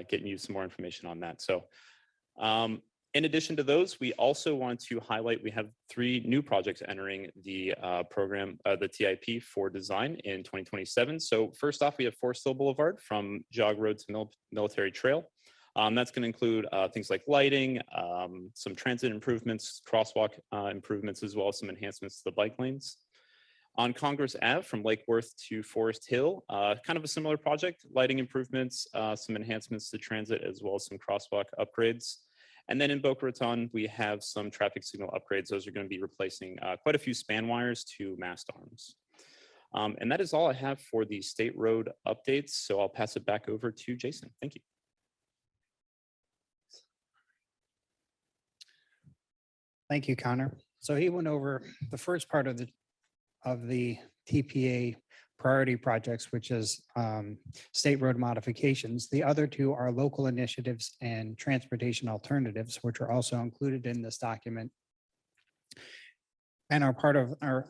Speaker 12: getting you some more information on that. So in addition to those, we also want to highlight, we have 3 new projects entering the program, the TIP for design in 2027. So first off, we have Forest Hill Boulevard from Jog Road to Military Trail. That's going to include things like lighting, some transit improvements, crosswalk improvements, as well as some enhancements to the bike lanes. On Congress Ave from Lake Worth to Forest Hill, kind of a similar project, lighting improvements, some enhancements to transit, as well as some crosswalk upgrades. And then in Boca Raton, we have some traffic signal upgrades. Those are going to be replacing quite a few span wires to mast arms. And that is all I have for the state road updates. So I'll pass it back over to Jason. Thank you.
Speaker 15: Thank you, Connor. So he went over the first part of the TPA priority projects, which is state road modifications. The other two are local initiatives and transportation alternatives, which are also included in this document and are part of our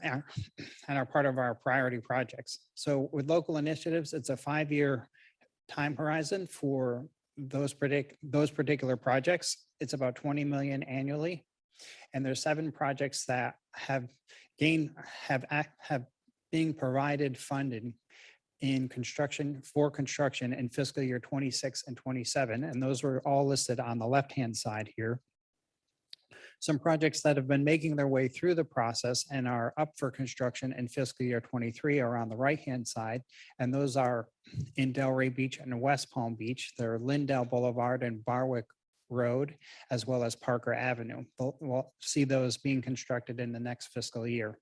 Speaker 15: priority projects. So with local initiatives, it's a 5-year time horizon for those particular projects. It's about 20 million annually. And there's 7 projects that have being provided funded in construction in fiscal year 26 and 27. And those were all listed on the left-hand side here. Some projects that have been making their way through the process and are up for construction in fiscal year 23 are on the right-hand side. And those are in Delray Beach and West Palm Beach. They're Lindell Boulevard and Barwick Road, as well as Parker Avenue. We'll see those being constructed in the next fiscal year.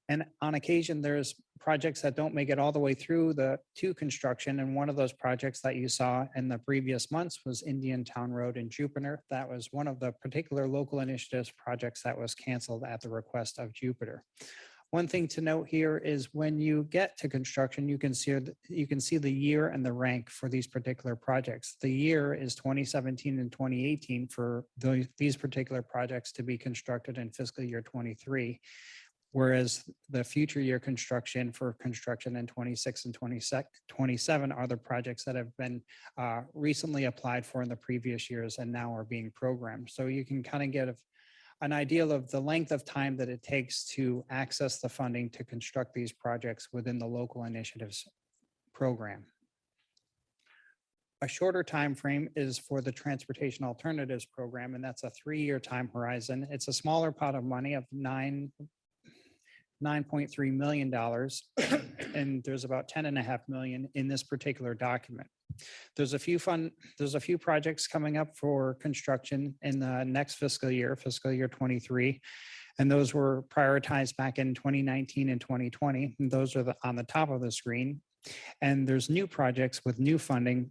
Speaker 15: And on occasion, there's projects that don't make it all the way through to construction. And one of those projects that you saw in the previous months was Indian Town Road in Jupiter. That was one of the particular local initiatives projects that was canceled at the request of Jupiter. One thing to note here is when you get to construction, you can see the year and the rank for these particular projects. The year is 2017 and 2018 for these particular projects to be constructed in fiscal year 23. Whereas the future year construction in 26 and 27 are the projects that have been recently applied for in the previous years and now are being programmed. So you can kind of get an idea of the length of time that it takes to access the funding to construct these projects within the local initiatives program. A shorter time frame is for the Transportation Alternatives Program, and that's a 3-year time horizon. It's a smaller pot of money of $9.3 million, and there's about 10.5 million in this particular document. There's a few projects coming up for construction in the next fiscal year 23, and those were prioritized back in 2019 and 2020. And those are on the top of the screen. And there's new projects with new funding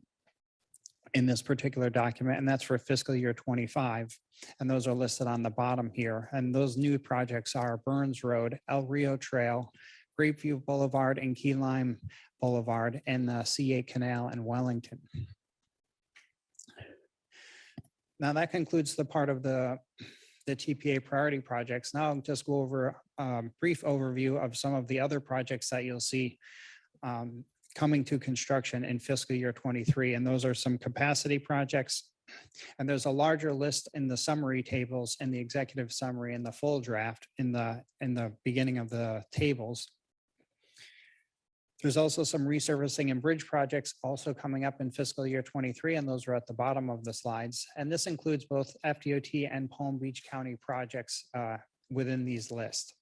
Speaker 15: in this particular document, and that's for fiscal year 25. And those are listed on the bottom here. And those new projects are Burns Road, El Rio Trail, Grapeview Boulevard and Key Lime Boulevard, and the C8 Canal in Wellington. Now that concludes the part of the TPA priority projects. Now I'll just go over a brief overview of some of the other projects that you'll see coming to construction in fiscal year 23. And those are some capacity projects. And there's a larger list in the summary tables in the executive summary and the full draft in the beginning of the tables. There's also some resurfacing and bridge projects also coming up in fiscal year 23, and those are at the bottom of the slides. And this includes both FDOT and Palm Beach County projects within these lists.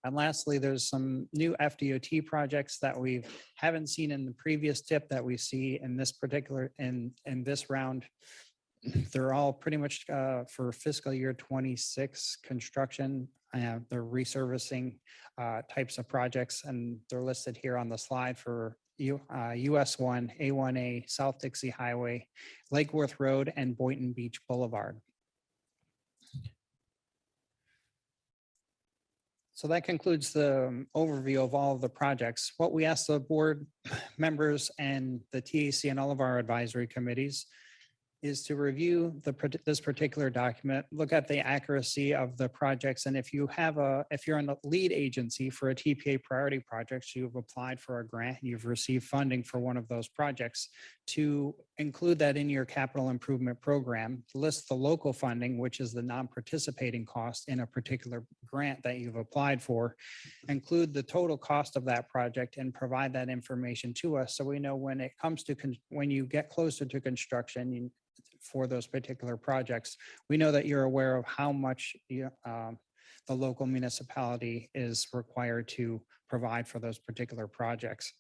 Speaker 15: And lastly, there's some new FDOT projects that we haven't seen in the previous tip that we see in this particular, in this round. They're all pretty much for fiscal year 26 construction. They're resurfacing types of projects, and they're listed here on the slide for US 1, A1A, South Dixie Highway, Lake Worth Road, and Boynton Beach Boulevard. So that concludes the overview of all of the projects. What we asked the board members and the TAC and all of our advisory committees is to review this particular document, look at the accuracy of the projects. And if you're in the lead agency for a TPA priority project, you've applied for a grant, you've received funding for one of those projects, to include that in your capital improvement program, list the local funding, which is the non-participating cost in a particular grant that you've applied for, include the total cost of that project and provide that information to us. So we know when it comes to, when you get closer to construction for those particular projects, we know that you're aware of how much the local municipality is required to provide for those particular projects.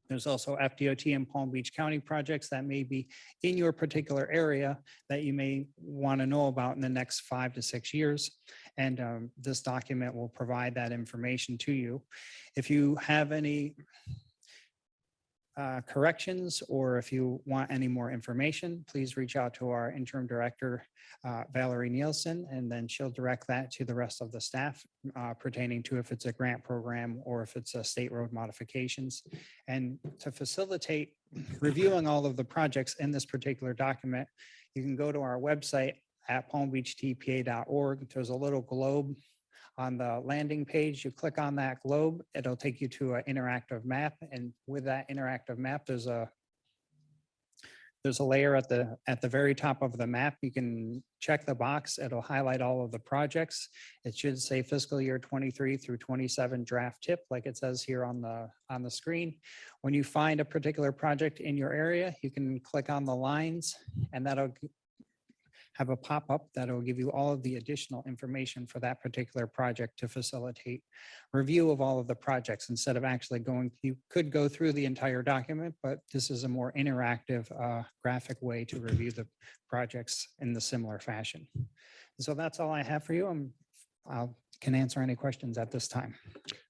Speaker 15: There's also FDOT and Palm Beach County projects that may be in your particular area that you may want to know about in the next 5 to 6 years. And this document will provide that information to you. If you have any corrections, or if you want any more information, please reach out to our interim director, Valerie Nielsen, and then she'll direct that to the rest of the staff pertaining to if it's a grant program or if it's a state road modifications. And to facilitate reviewing all of the projects in this particular document, you can go to our website at palmbeachtpa.org. There's a little globe on the landing page. You click on that globe, it'll take you to an interactive map. And with that interactive map, there's a layer at the very top of the map. You can check the box. It'll highlight all of the projects. It should say fiscal year 23 through 27 draft tip, like it says here on the screen. When you find a particular project in your area, you can click on the lines, and that'll have a pop-up that will give you all of the additional information for that particular project to facilitate review of all of the projects instead of actually going. You could go through the entire document, but this is a more interactive graphic way to review the projects in the similar fashion. So that's all I have for you. I can answer any questions at this time.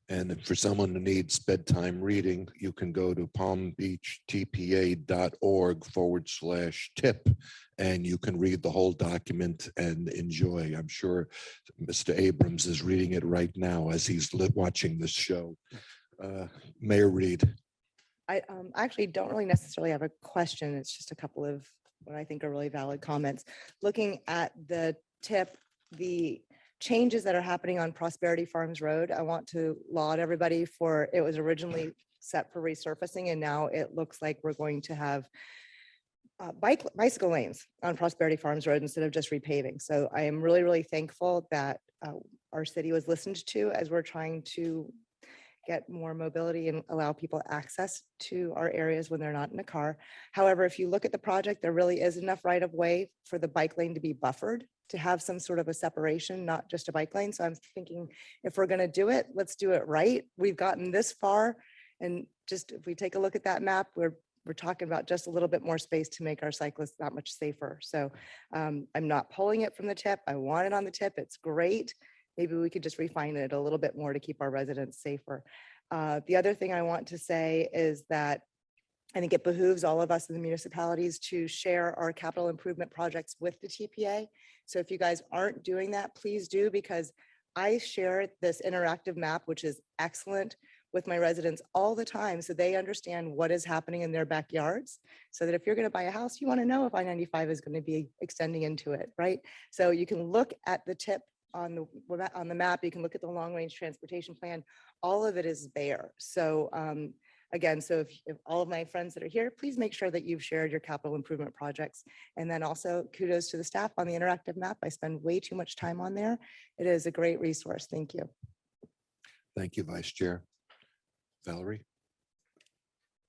Speaker 1: And for someone who needs bedtime reading, you can go to palmbeachtpa.org/tip, and you can read the whole document and enjoy. I'm sure Mr. Abrams is reading it right now as he's watching this show. Mayor Reed.
Speaker 8: I actually don't really necessarily have a question. It's just a couple of what I think are really valid comments. Looking at the tip, the changes that are happening on Prosperity Farms Road, I want to laud everybody for, it was originally set for resurfacing, and now it looks like we're going to have bicycle lanes on Prosperity Farms Road instead of just repaving. So I am really, really thankful that our city was listened to as we're trying to get more mobility and allow people access to our areas when they're not in a car. However, if you look at the project, there really is enough right of way for the bike lane to be buffered, to have some sort of a separation, not just a bike lane. So I'm thinking if we're going to do it, let's do it right. We've gotten this far, and just if we take a look at that map, we're talking about just a little bit more space to make our cyclists that much safer. So I'm not pulling it from the tip. I want it on the tip. It's great. Maybe we could just refine it a little bit more to keep our residents safer. The other thing I want to say is that I think it behooves all of us in the municipalities to share our capital improvement projects with the TPA. So if you guys aren't doing that, please do, because I share this interactive map, which is excellent, with my residents all the time, so they understand what is happening in their backyards, so that if you're going to buy a house, you want to know if I-95 is going to be extending into it, right? So you can look at the tip on the map, you can look at the long range transportation plan, all of it is there. So again, so if all of my friends that are here, please make sure that you've shared your capital improvement projects. And then also kudos to the staff on the interactive map. I spend way too much time on there. It is a great resource. Thank you.
Speaker 1: Thank you, Vice Chair. Valerie.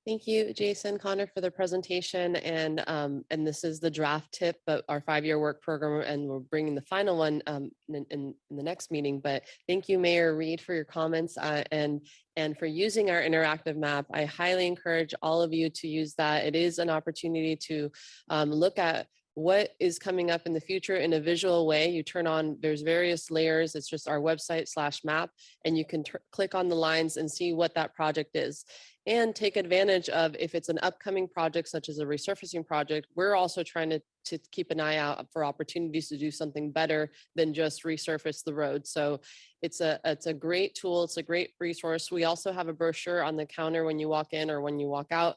Speaker 7: Thank you, Jason, Connor, for the presentation. And this is the draft tip, but our 5-year work program, and we're bringing the final one in the next meeting. But thank you, Mayor Reed, for your comments and for using our interactive map. I highly encourage all of you to use that. It is an opportunity to look at what is coming up in the future in a visual way. You turn on, there's various layers. It's just our website/map, and you can click on the lines and see what that project is. And take advantage of, if it's an upcoming project, such as a resurfacing project, we're also trying to keep an eye out for opportunities to do something better than just resurface the road. So it's a great tool. It's a great resource. We also have a brochure on the counter when you walk in or when you walk out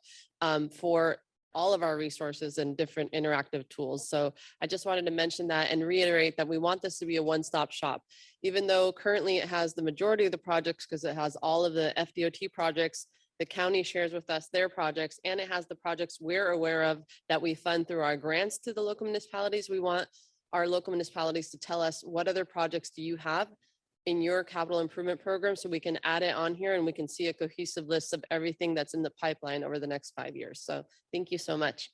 Speaker 7: for all of our resources and different interactive tools. So I just wanted to mention that and reiterate that we want this to be a one-stop shop. Even though currently it has the majority of the projects, because it has all of the FDOT projects, The county shares with us their projects, and it has the projects we're aware of that we fund through our grants to the local municipalities. We want our local municipalities to tell us what other projects do you have in your capital improvement program, so we can add it on here and we can see a cohesive list of everything that's in the pipeline over the next 5 years. So thank you so much.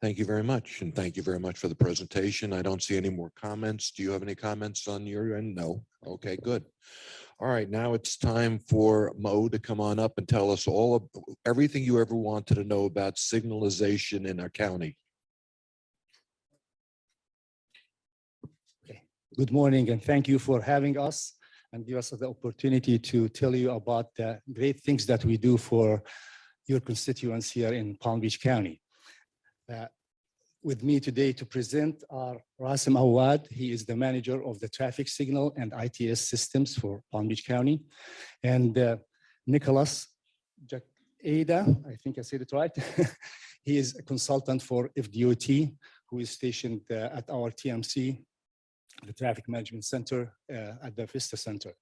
Speaker 1: Thank you very much. And thank you very much for the presentation. I don't see any more comments. Do you have any comments on your end? No. Okay, good. All right, now it's time for Mo to come on up and tell us all of everything you ever wanted to know about signalization in our county.
Speaker 16: Good morning, and thank you for having us and give us the opportunity to tell you about the great things that we do for your constituents here in Palm Beach County. With me today to present are Rasim Awad. He is the manager of the traffic signal and ITS systems for Palm Beach County. And Nicholas Ada, I think I said it right. He is a consultant for FDOT, who is stationed at our TMC, the Traffic Management Center at the Vista Center.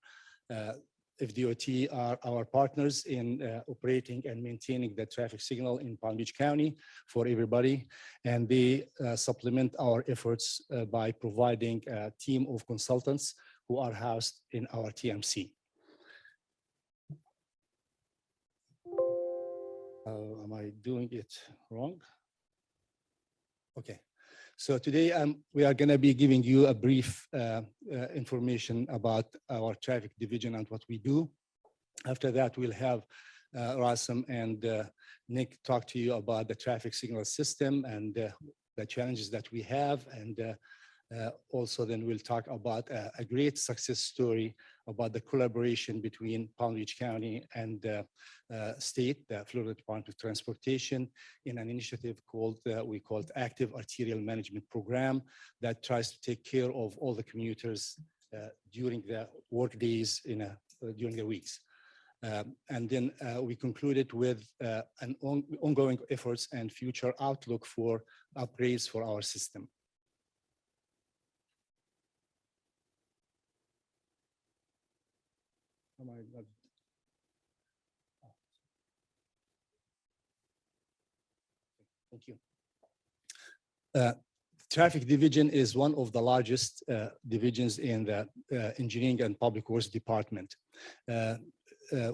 Speaker 16: FDOT are our partners in operating and maintaining the traffic signal in Palm Beach County for everybody. And they supplement our efforts by providing a team of consultants who are housed in our TMC. Am I doing it wrong? Okay. So today we are going to be giving you a brief information about our traffic division and what we do. After that, we'll have Rasim and Nick talk to you about the traffic signal system and the challenges that we have. And also then we'll talk about a great success story about the collaboration between Palm Beach County and the state, the Florida Department of Transportation, in an initiative called, we called Active Arterial Management Program that tries to take care of all the commuters during the work days during the weeks. And then we concluded with an ongoing efforts and future outlook for upgrades for our system. Thank you. Traffic division is one of the largest divisions in the Engineering and Public Works Department.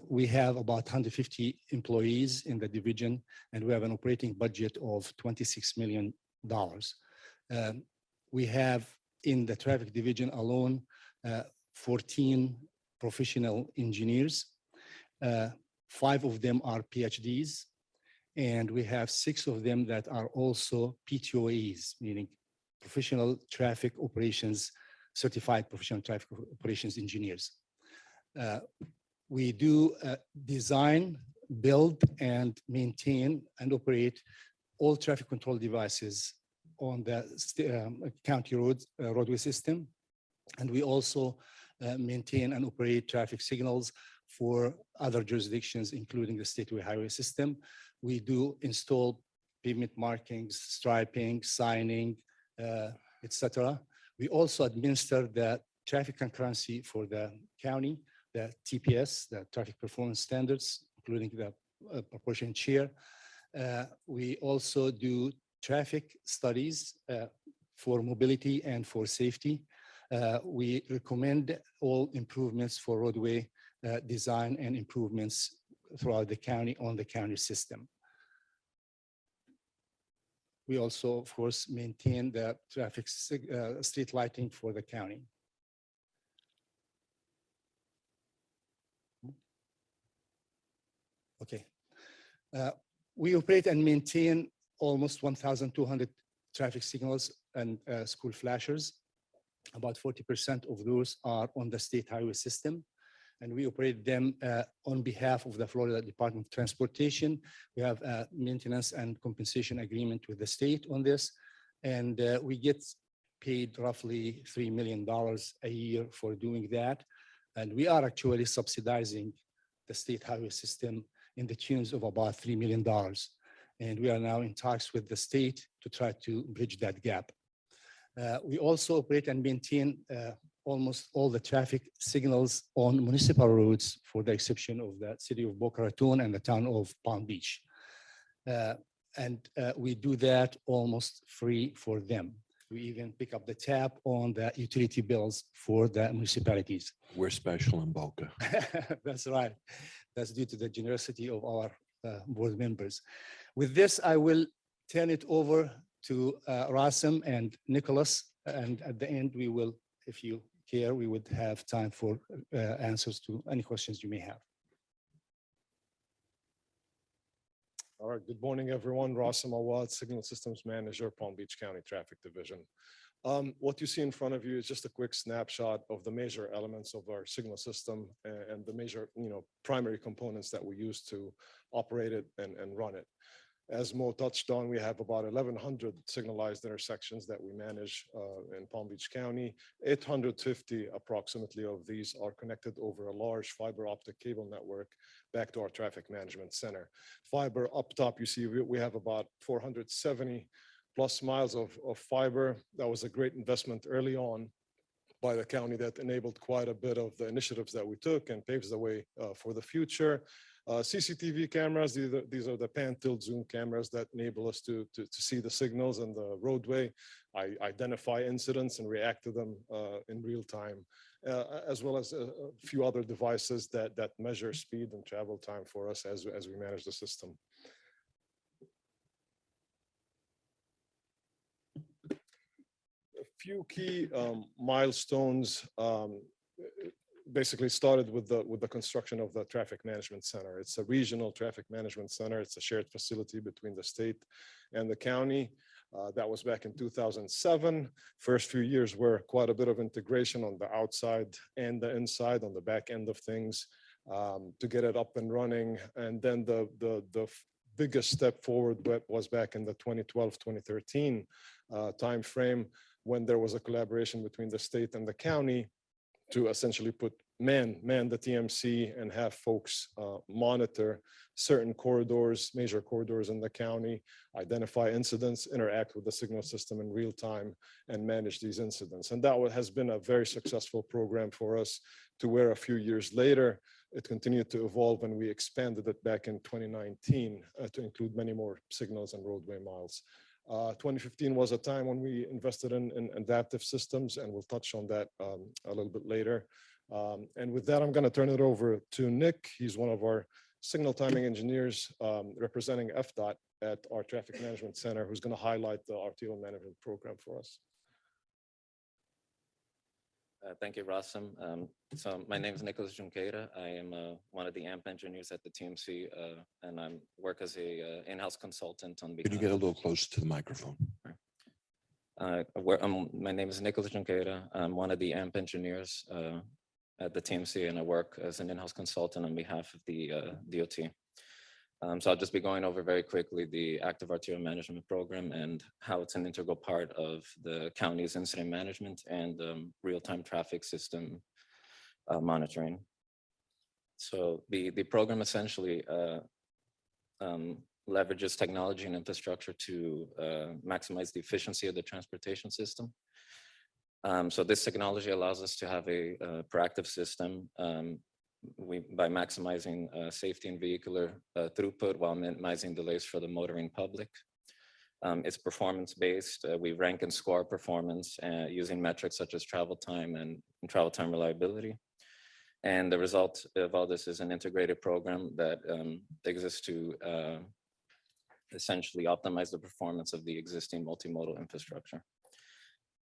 Speaker 16: We have about 150 employees in the division, and we have an operating budget of $26 million. We have in the traffic division alone 14 professional engineers. 5 of them are PhDs, and we have 6 of them that are also PTOAs, meaning professional traffic operations, certified professional traffic operations engineers. We do design, build, and maintain and operate all traffic control devices on the county roadway system. And we also maintain and operate traffic signals for other jurisdictions, including the statewide highway system. We do install pavement markings, striping, signing, etc. We also administer the traffic concurrency for the county, the TPS, the traffic performance standards, including the proportion share. We also do traffic studies for mobility and for safety. We recommend all improvements for roadway design and improvements throughout the county on the county system. We also, of course, maintain the traffic street lighting for the county. Okay. We operate and maintain almost 1,200 traffic signals and school flashers. About 40% of those are on the state highway system, and we operate them on behalf of the Florida Department of Transportation. We have a maintenance and compensation agreement with the state on this, and we get paid roughly $3 million a year for doing that. And we are actually subsidizing the state highway system in the tunes of about $3 million. And we are now in talks with the state to try to bridge that gap. We also operate and maintain almost all the traffic signals on municipal roads, for the exception of the city of Boca Raton and the town of Palm Beach. We do that almost free for them. We even pick up the tab on the utility bills for the municipalities.
Speaker 1: We're special in Boca.
Speaker 16: That's right. That's due to the generosity of our board members. With this, I will turn it over to Rasim and Nicholas. And at the end, we will, if you care, we would have time for answers to any questions you may have.
Speaker 17: All right, good morning, everyone. Rasim Awad, Signal Systems Manager, Palm Beach County Traffic Division. What you see in front of you is just a quick snapshot of the major elements of our signal system and the major, primary components that we use to operate it and run it. As Mo touched on, we have about 1,100 signalized intersections that we manage in Palm Beach County. 850 approximately of these are connected over a large fiber optic cable network back to our traffic management center. Fiber up top, you see we have about 470 plus miles of fiber. That was a great investment early on by the county that enabled quite a bit of the initiatives that we took and paves the way for the future. CCTV cameras, these are the pan tilt zoom cameras that enable us to see the signals and the roadway. I identify incidents and react to them in real time, as well as a few other devices that measure speed and travel time for us as we manage the system. A few key milestones basically started with the construction of the traffic management center. It's a regional traffic management center. It's a shared facility between the state and the county. That was back in 2007. First few years were quite a bit of integration on the outside and the inside, on the back end of things, to get it up and running. And then the biggest step forward was back in the 2012-2013 timeframe, when there was a collaboration between the state and the county to essentially man the TMC and have folks monitor certain corridors, major corridors in the county, identify incidents, interact with the signal system in real time, and manage these incidents. And that has been a very successful program for us, to where a few years later, it continued to evolve, and we expanded it back in 2019 to include many more signals and roadway miles. 2015 was a time when we invested in adaptive systems, and we'll touch on that a little bit later. And with that, I'm going to turn it over to Nick. He's one of our signal timing engineers representing FDOT at our traffic management center, who's going to highlight the Arterial management program for us.
Speaker 18: Thank you, Rasim. So my name is Nicholas Junqueira. I am one of the AMP engineers at the TMC, and I work as a in-house consultant on behalf.
Speaker 1: Could you get a little closer to the microphone?
Speaker 18: My name is Nicholas Junqueira. I'm one of the AMP engineers at the TMC, and I work as an in-house consultant on behalf of the DOT. So I'll just be going over very quickly the active arterial management program and how it's an integral part of the county's incident management and real-time traffic system monitoring. So the program essentially leverages technology and infrastructure to maximize the efficiency of the transportation system. So this technology allows us to have a proactive system by maximizing safety and vehicular throughput while minimizing delays for the motoring public. It's performance-based. We rank and score performance using metrics such as travel time and travel time reliability. And the result of all this is an integrated program that exists to essentially optimize the performance of the existing multimodal infrastructure.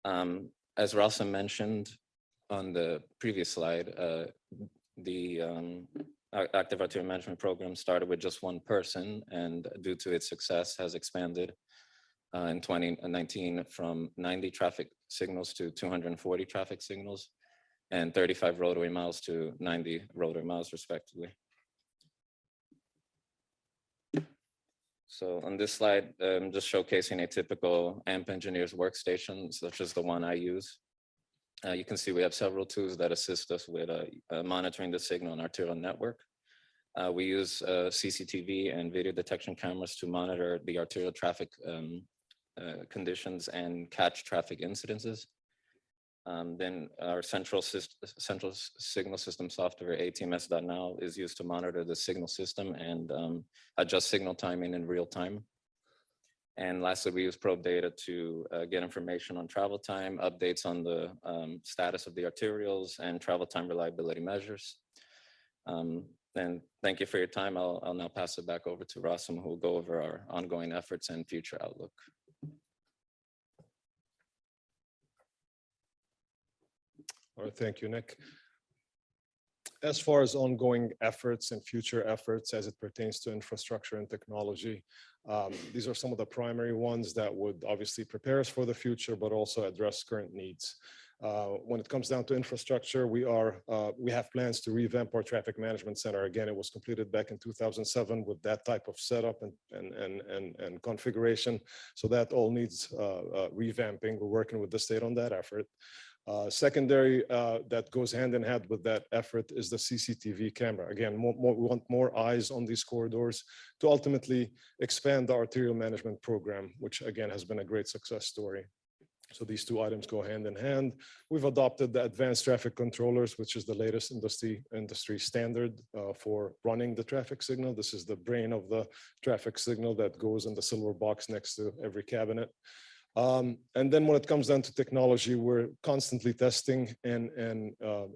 Speaker 18: As Rasim mentioned on the previous slide, the active arterial management program started with just one person, and due to its success has expanded in 2019 from 90 traffic signals to 240 traffic signals and 35 roadway miles to 90 roadway miles respectively. So on this slide, I'm just showcasing a typical AMP engineer's workstation, such as the one I use. You can see we have several tools that assist us with monitoring the signal and arterial network. We use CCTV and video detection cameras to monitor the arterial traffic conditions and catch traffic incidences. Then our central signal system software, ATMS.now, is used to monitor the signal system and adjust signal timing in real time. And lastly, we use probe data to get information on travel time, updates on the status of the arterials, and travel time reliability measures. And thank you for your time. I'll now pass it back over to Rasim, who will go over our ongoing efforts and future outlook.
Speaker 17: All right, thank you, Nick. As far as ongoing efforts and future efforts as it pertains to infrastructure and technology, these are some of the primary ones that would obviously prepare us for the future, but also address current needs. When it comes down to infrastructure, we have plans to revamp our traffic management center. Again, it was completed back in 2007 with that type of setup and configuration. So that all needs revamping. We're working with the state on that effort. Secondary that goes hand in hand with that effort is the CCTV camera. Again, we want more eyes on these corridors to ultimately expand the arterial management program, which again has been a great success story. So these two items go hand in hand. We've adopted the advanced traffic controllers, which is the latest industry standard for running the traffic signal. This is the brain of the traffic signal that goes in the silver box next to every cabinet. And then when it comes down to technology, we're constantly testing and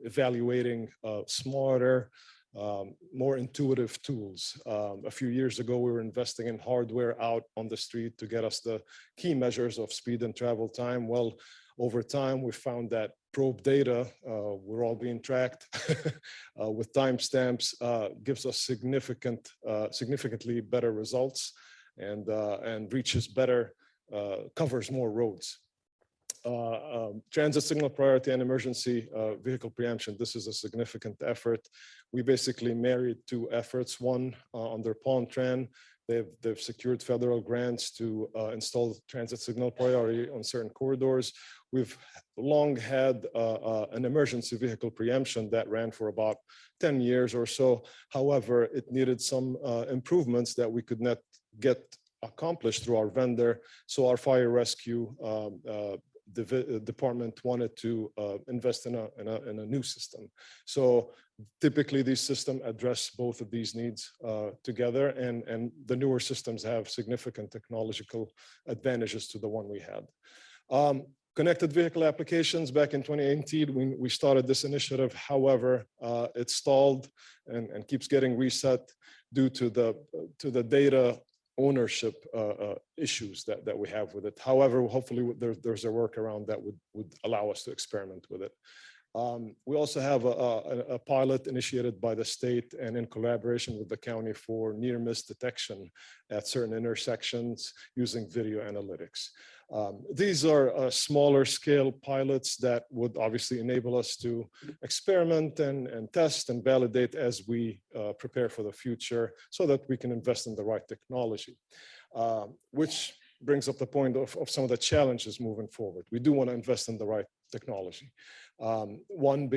Speaker 17: evaluating smarter, more intuitive tools. A few years ago, we were investing in hardware out on the street to get us the key measures of speed and travel time. Well, over time, we found that probe data, we're all being tracked with timestamps, gives us significantly better results and reaches better, covers more roads. Transit signal priority and emergency vehicle preemption. This is a significant effort. We basically married two efforts. One under Palm Tran, they've secured federal grants to install transit signal priority on certain corridors. We've long had an emergency vehicle preemption that ran for about 10 years or so. However, it needed some improvements that we could not get accomplished through our vendor. So our fire rescue department wanted to invest in a new system. So typically these systems address both of these needs together, and the newer systems have significant technological advantages to the one we had. Connected vehicle applications, back in 2018, we started this initiative. However, it stalled and keeps getting reset due to the data ownership issues that we have with it. However, hopefully there's a workaround that would allow us to experiment with it. We also have a pilot initiated by the state and in collaboration with the county for near miss detection at certain intersections using video analytics. These are smaller scale pilots that would obviously enable us to experiment and test and validate as we prepare for the future so that we can invest in the right technology, which brings up the point of some of the challenges moving forward. We do want to invest in the right technology. One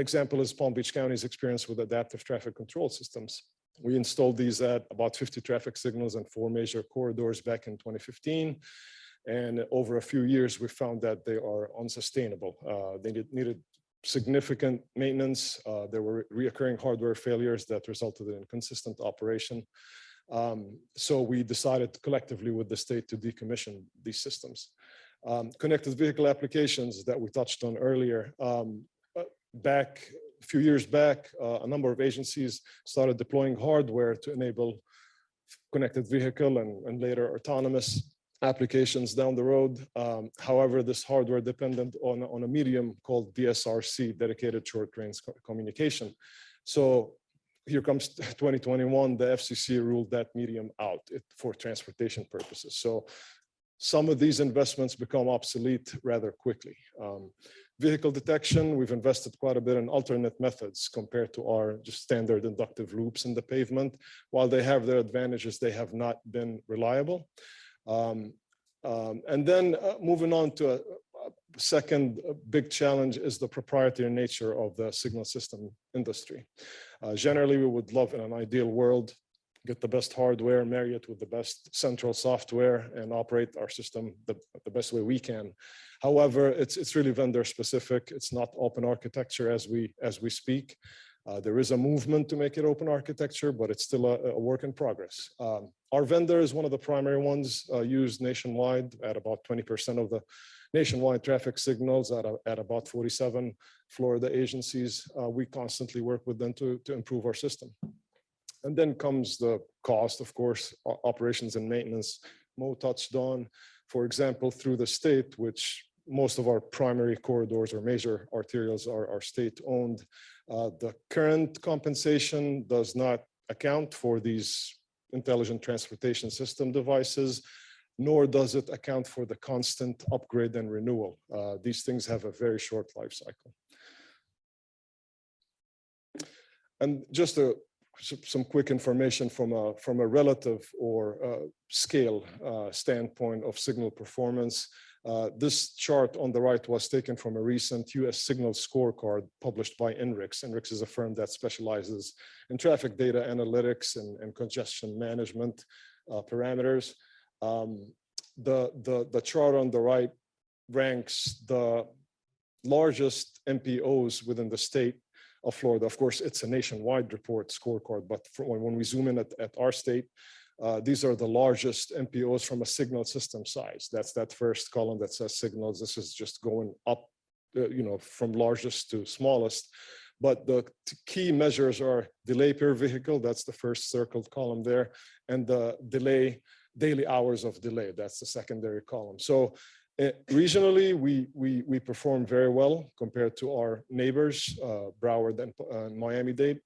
Speaker 17: example is Palm Beach County's experience with adaptive traffic control systems. We installed these at about 50 traffic signals and 4 major corridors back in 2015. And over a few years, we found that they are unsustainable. They needed significant maintenance. There were reoccurring hardware failures that resulted in consistent operation. So we decided collectively with the state to decommission these systems. Connected vehicle applications that we touched on earlier. A few years back, a number of agencies started deploying hardware to enable connected vehicle and later autonomous applications down the road. However, this hardware depended on a medium called DSRC, dedicated short range communication. So here comes 2021, the FCC ruled that medium out for transportation purposes. So some of these investments become obsolete rather quickly. Vehicle detection, we've invested quite a bit in alternate methods compared to our just standard inductive loops in the pavement. While they have their advantages, they have not been reliable. And then moving on to a second big challenge is the proprietary nature of the signal system industry. Generally, we would love in an ideal world, get the best hardware, marry it with the best central software, and operate our system the best way we can. However, it's really vendor specific. It's not open architecture as we speak. There is a movement to make it open architecture, but it's still a work in progress. Our vendor is one of the primary ones used nationwide at about 20% of the nationwide traffic signals at about 47 Florida agencies. We constantly work with them to improve our system. And then comes the cost, of course, operations and maintenance. Mo touched on, for example, through the state, which most of our primary corridors or major arterials are state-owned. The current compensation does not account for these intelligent transportation system devices, nor does it account for the constant upgrade and renewal. These things have a very short life cycle. And just some quick information from a relative or scale standpoint of signal performance. This chart on the right was taken from a recent US signal scorecard published by INRIX. INRIX is a firm that specializes in traffic data analytics and congestion management parameters. The chart on the right ranks the largest MPOs within the state of Florida. Of course, it's a nationwide report scorecard, but when we zoom in at our state, these are the largest MPOs from a signal system size. That's that first column that says signals. This is just going up, from largest to smallest. But the key measures are delay per vehicle. That's the first circled column there. And the daily hours of delay. That's the secondary column. So regionally, we perform very well compared to our neighbors, Broward and Miami-Dade,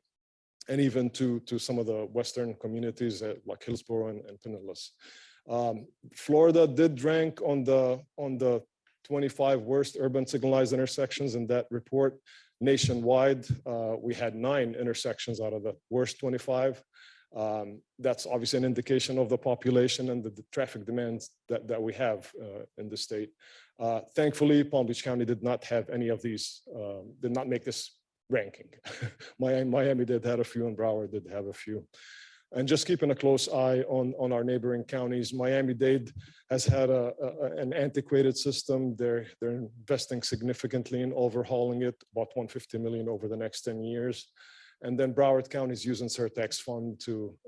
Speaker 17: and even to some of the western communities like Hillsborough and Pinellas. Florida did rank on the 25 worst urban signalized intersections in that report. Nationwide, we had 9 intersections out of the worst 25. That's obviously an indication of the population and the traffic demands that we have in the state. Thankfully, Palm Beach County did not have any of these, did not make this ranking. Miami did have a few and Broward did have a few. And just keeping a close eye on our neighboring counties. Miami-Dade has had an antiquated system. They're investing significantly in overhauling it, about $150 million over the next 10 years. And then Broward County is using CERTEX funds to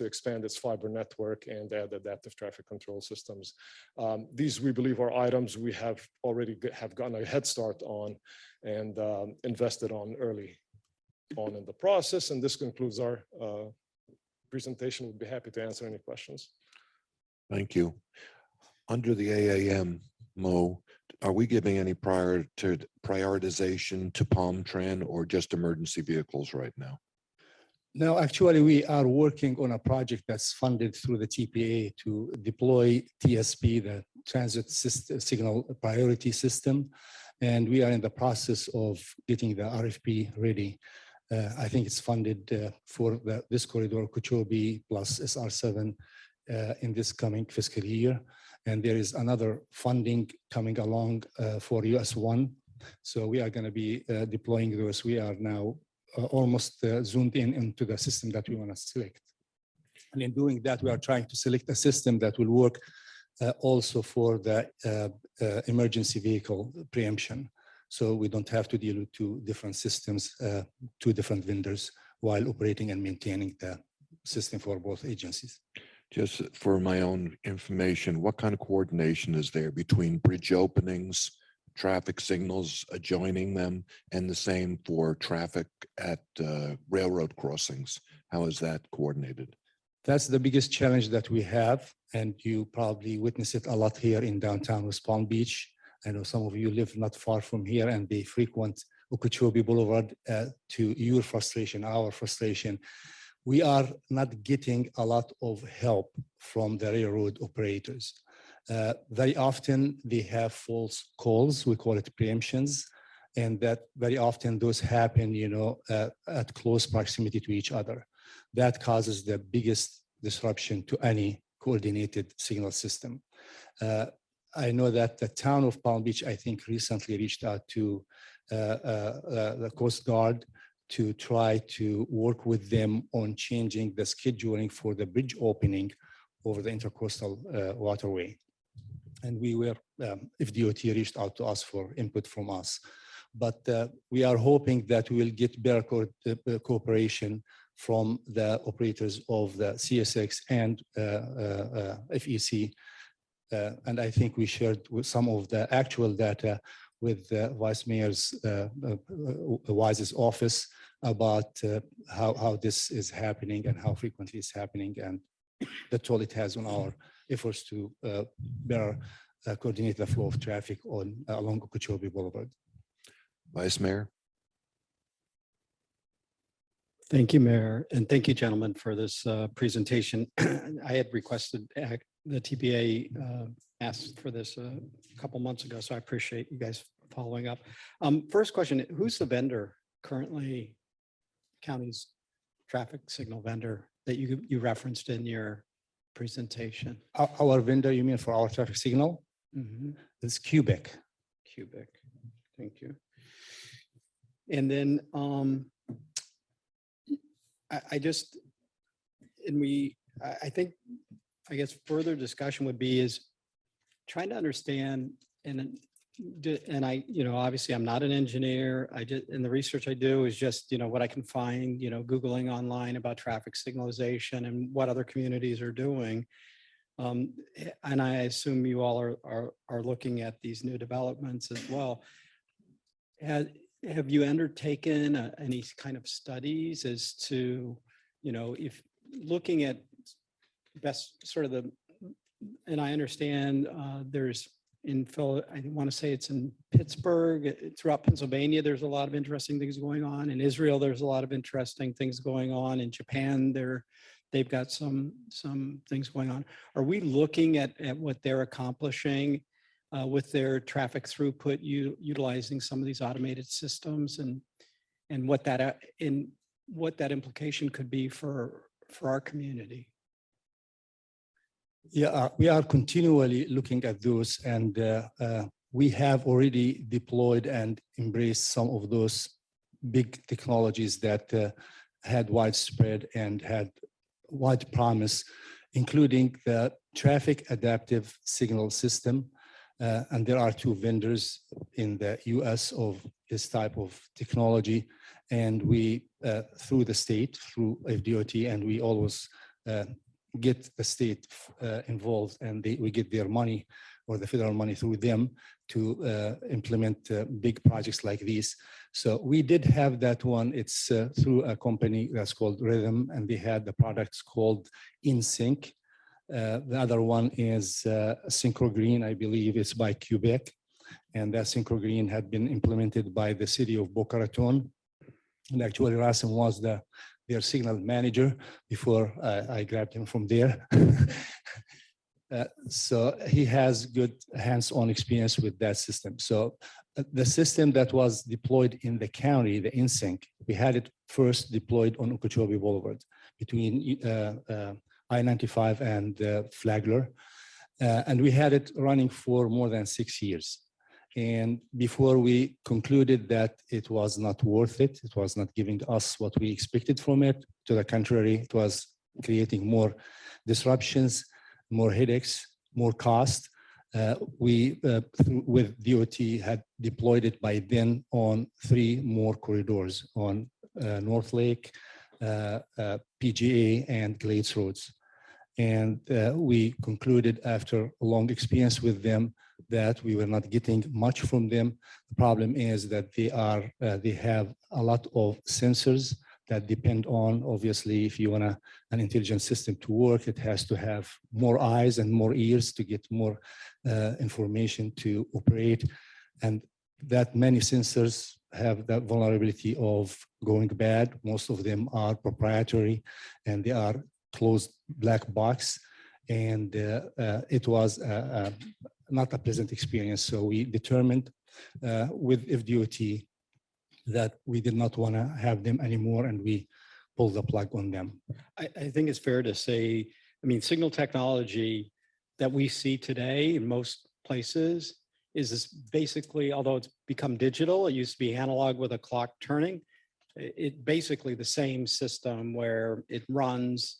Speaker 17: expand its fiber network and add adaptive traffic control systems. These, we believe, are items we have already gotten a head start on and invested on early on in the process. And this concludes our presentation. We'd be happy to answer any questions.
Speaker 1: Thank you. Under the AAM, Mo, are we giving any prioritization to Palm Tran or just emergency vehicles right now?
Speaker 16: No, actually, we are working on a project that's funded through the TPA to deploy TSP, the Transit Signal Priority System. And we are in the process of getting the RFP ready. I think it's funded for this corridor, Cochobe plus SR7 in this coming fiscal year. And there is another funding coming along for US1. So we are going to be deploying those. We are now almost zoomed into the system that we want to select. And in doing that, we are trying to select a system that will work also for the emergency vehicle preemption. So we don't have to deal with 2 different systems, 2 different vendors while operating and maintaining the system for both agencies.
Speaker 1: Just for my own information, what kind of coordination is there between bridge openings, traffic signals adjoining them, and the same for traffic at railroad crossings? How is that coordinated?
Speaker 16: That's the biggest challenge that we have, and you probably witness it a lot here in downtown West Palm Beach. I know some of you live not far from here and they frequent Okeechobee Boulevard to your frustration, our frustration. We are not getting a lot of help from the railroad operators. Very often they have false calls, we call it preemptions, and that very often those happen, at close proximity to each other. That causes the biggest disruption to any coordinated signal system. I know that the town of Palm Beach, I think, recently reached out to the Coast Guard to try to work with them on changing the scheduling for the bridge opening over the intercoastal waterway. And we were, if DOT reached out to us for input from us. But we are hoping that we will get better cooperation from the operators of the CSX and FEC. And I think we shared with some of the actual data with Vice Mayor's Wise's office about how this is happening and how frequently it's happening and the toll it has on our efforts to better coordinate the flow of traffic along Okeechobee Boulevard.
Speaker 1: Vice Mayor.
Speaker 10: Thank you, Mayor, and thank you, gentlemen, for this presentation. I had requested, the TPA asked for this a couple months ago, so I appreciate you guys following up. First question, who's the vendor currently, county's traffic signal vendor that you referenced in your presentation?
Speaker 16: Our vendor, you mean for our traffic signal? It's Quebec.
Speaker 10: Quebec, thank you. And then I guess further discussion would be is trying to understand, and I, obviously I'm not an engineer. And the research I do is just, what I can find, Googling online about traffic signalization and what other communities are doing. And I assume you all are looking at these new developments as well. Have you undertaken any kind of studies as to, if looking at best sort of and I understand there's I want to say it's in Pittsburgh, throughout Pennsylvania, there's a lot of interesting things going on. In Israel, there's a lot of interesting things going on. In Japan, they've got some things going on. Are we looking at what they're accomplishing with their traffic throughput, utilizing some of these automated systems, and what that implication could be for our community?
Speaker 16: Yeah, we are continually looking at those, and we have already deployed and embraced some of those big technologies that had widespread and had wide promise, including the traffic adaptive signal system. And there are 2 vendors in the US of this type of technology. And we, through the state, through FDOT, and we always get the state involved, and we get their money or the federal money through them to implement big projects like these. So we did have that one. It's through a company that's called Rhythm, and they had the products called InSync. The other one is Synchro Green, I believe it's by Quebec. And that Synchro Green had been implemented by the city of Boca Raton. And actually Rasim was their signal manager before I grabbed him from there. So he has good hands-on experience with that system. So the system that was deployed in the county, the InSync, we had it first deployed on Okeechobee Boulevard between I-95 and Flagler. And we had it running for more than 6 years. And before we concluded that it was not worth it, it was not giving us what we expected from it. To the contrary, it was creating more disruptions, more headaches, more cost. We, with DOT, had deployed it by then on 3 more corridors on North Lake, PGA, and Glades Roads. And we concluded after a long experience with them that we were not getting much from them. The problem is that they have a lot of sensors that depend on, obviously, if you want an intelligent system to work, it has to have more eyes and more ears to get more information to operate. And that many sensors have that vulnerability of going bad. Most of them are proprietary and they are closed black box. And it was not a pleasant experience. So we determined with FDOT that we did not want to have them anymore, and we pulled the plug on them.
Speaker 10: I think it's fair to say, signal technology that we see today in most places is this basically, although it's become digital, it used to be analog with a clock turning. it basically the same system where it runs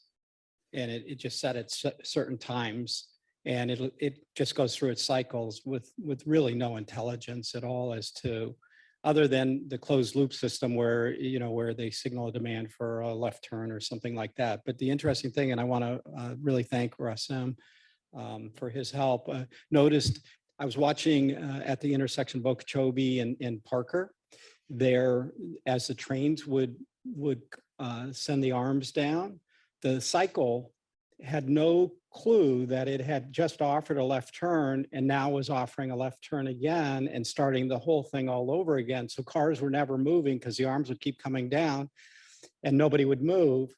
Speaker 10: and it just set at certain times. And it just goes through its cycles with really no intelligence at all as to, other than the closed loop system where, where they signal a demand for a left turn or something like that. But the interesting thing, and I want to really thank Rasim for his help, noticed I was watching at the intersection of Okeechobee and Parker there, as the trains would send the arms down, the cycle had no clue that it had just offered a left turn and now was offering a left turn again and starting the whole thing all over again. So cars were never moving because the arms would keep coming down and nobody would move,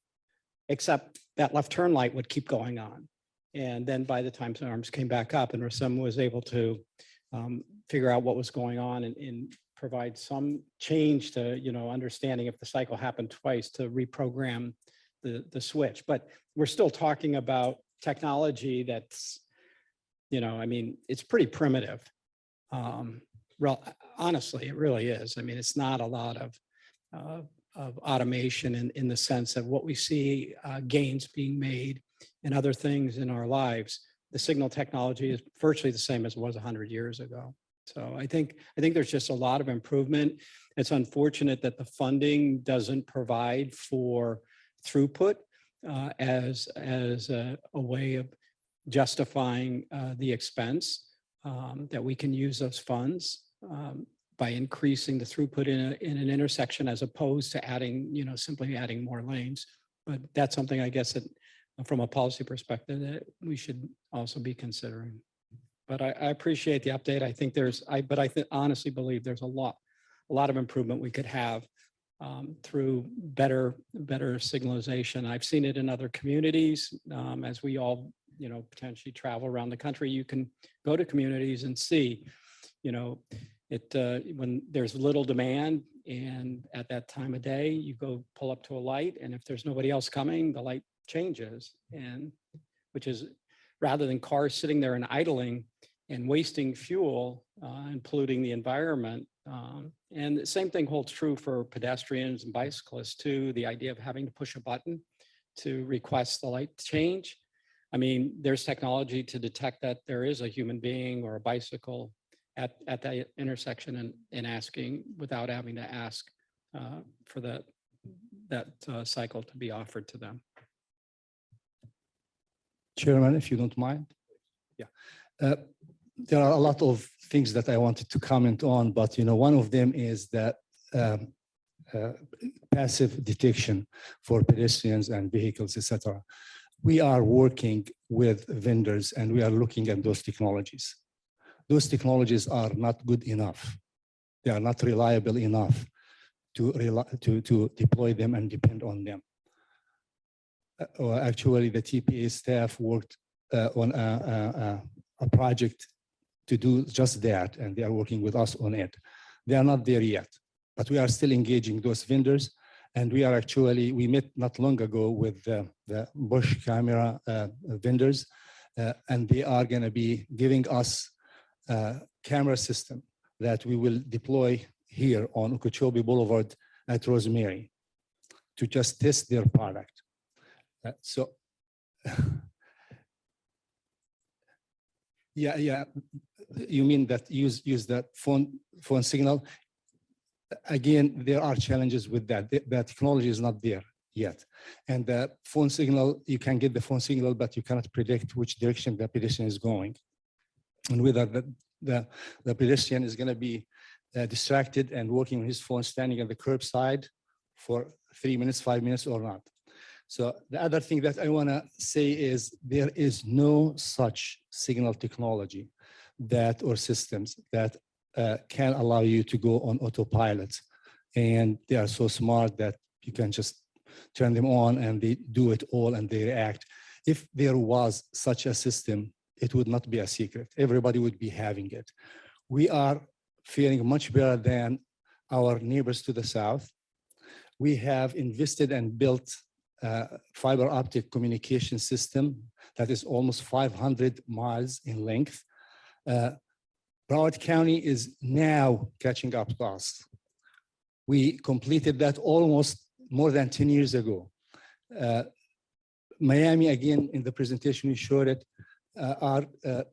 Speaker 10: except that left turn light would keep going on. And then by the time the arms came back up and Rasim was able to figure out what was going on and provide some change to, understanding if the cycle happened twice to reprogram the switch. But we're still talking about technology that's, it's pretty primitive. Honestly, it really is. I mean, it's not a lot of automation in the sense of what we see gains being made and other things in our lives. The signal technology is virtually the same as it was 100 years ago. So I think there's just a lot of improvement. It's unfortunate that the funding doesn't provide for throughput as a way of justifying the expense, that we can use those funds by increasing the throughput in an intersection as opposed to adding, simply adding more lanes. But that's something I guess that from a policy perspective that we should also be considering. But I appreciate the update. I think I honestly believe there's a lot of improvement we could have through better signalization. I've seen it in other communities. As we all, potentially travel around the country, you can go to communities and see, when there's little demand and at that time of day, you go pull up to a light, and if there's nobody else coming, the light changes, and which is rather than cars sitting there and idling and wasting fuel and polluting the environment. And the same thing holds true for pedestrians and bicyclists too. The idea of having to push a button to request the light change. I mean, there's technology to detect that there is a human being or a bicycle at that intersection and asking without having to ask for that cycle to be offered to them.
Speaker 16: Chairman, if you don't mind. Yeah. There are a lot of things that I wanted to comment on, but one of them is that passive detection for pedestrians and vehicles, etc. We are working with vendors and we are looking at those technologies. Those technologies are not good enough. They are not reliable enough to deploy them and depend on them. Actually, the TPA staff worked on a project to do just that, and they are working with us on it. They are not there yet, but we are still engaging those vendors, and we met not long ago with the Bush camera vendors, and they are going to be giving us a camera system that we will deploy here on Okeechobee Boulevard at Rosemary to just test their product. So, yeah. You mean that use that phone signal? Again, there are challenges with that. That technology is not there yet. And the phone signal, you can get the phone signal, but you cannot predict which direction the pedestrian is going, and whether the pedestrian is going to be distracted and working on his phone, standing at the curbside for 3 minutes, 5 minutes, or not. So the other thing that I want to say is there is no such signal technology or systems that can allow you to go on autopilot. And they are so smart that you can just turn them on and they do it all and they react. If there was such a system, it would not be a secret. Everybody would be having it. We are faring much better than our neighbors to the south. We have invested and built fiber optic communication system that is almost 500 miles in length. Broward County is now catching up to us. We completed that almost more than 10 years ago. Miami, again, in the presentation, we showed it, are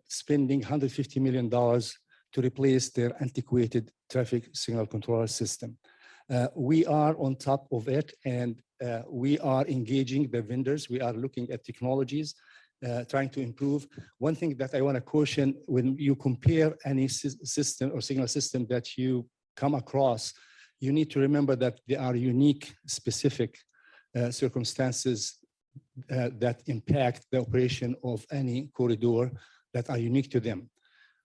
Speaker 16: spending $150 million to replace their antiquated traffic signal control system. We are on top of it, and we are engaging the vendors. We are looking at technologies, trying to improve. One thing that I want to caution, when you compare any system or signal system that you come across, you need to remember that there are unique, specific circumstances that impact the operation of any corridor that are unique to them.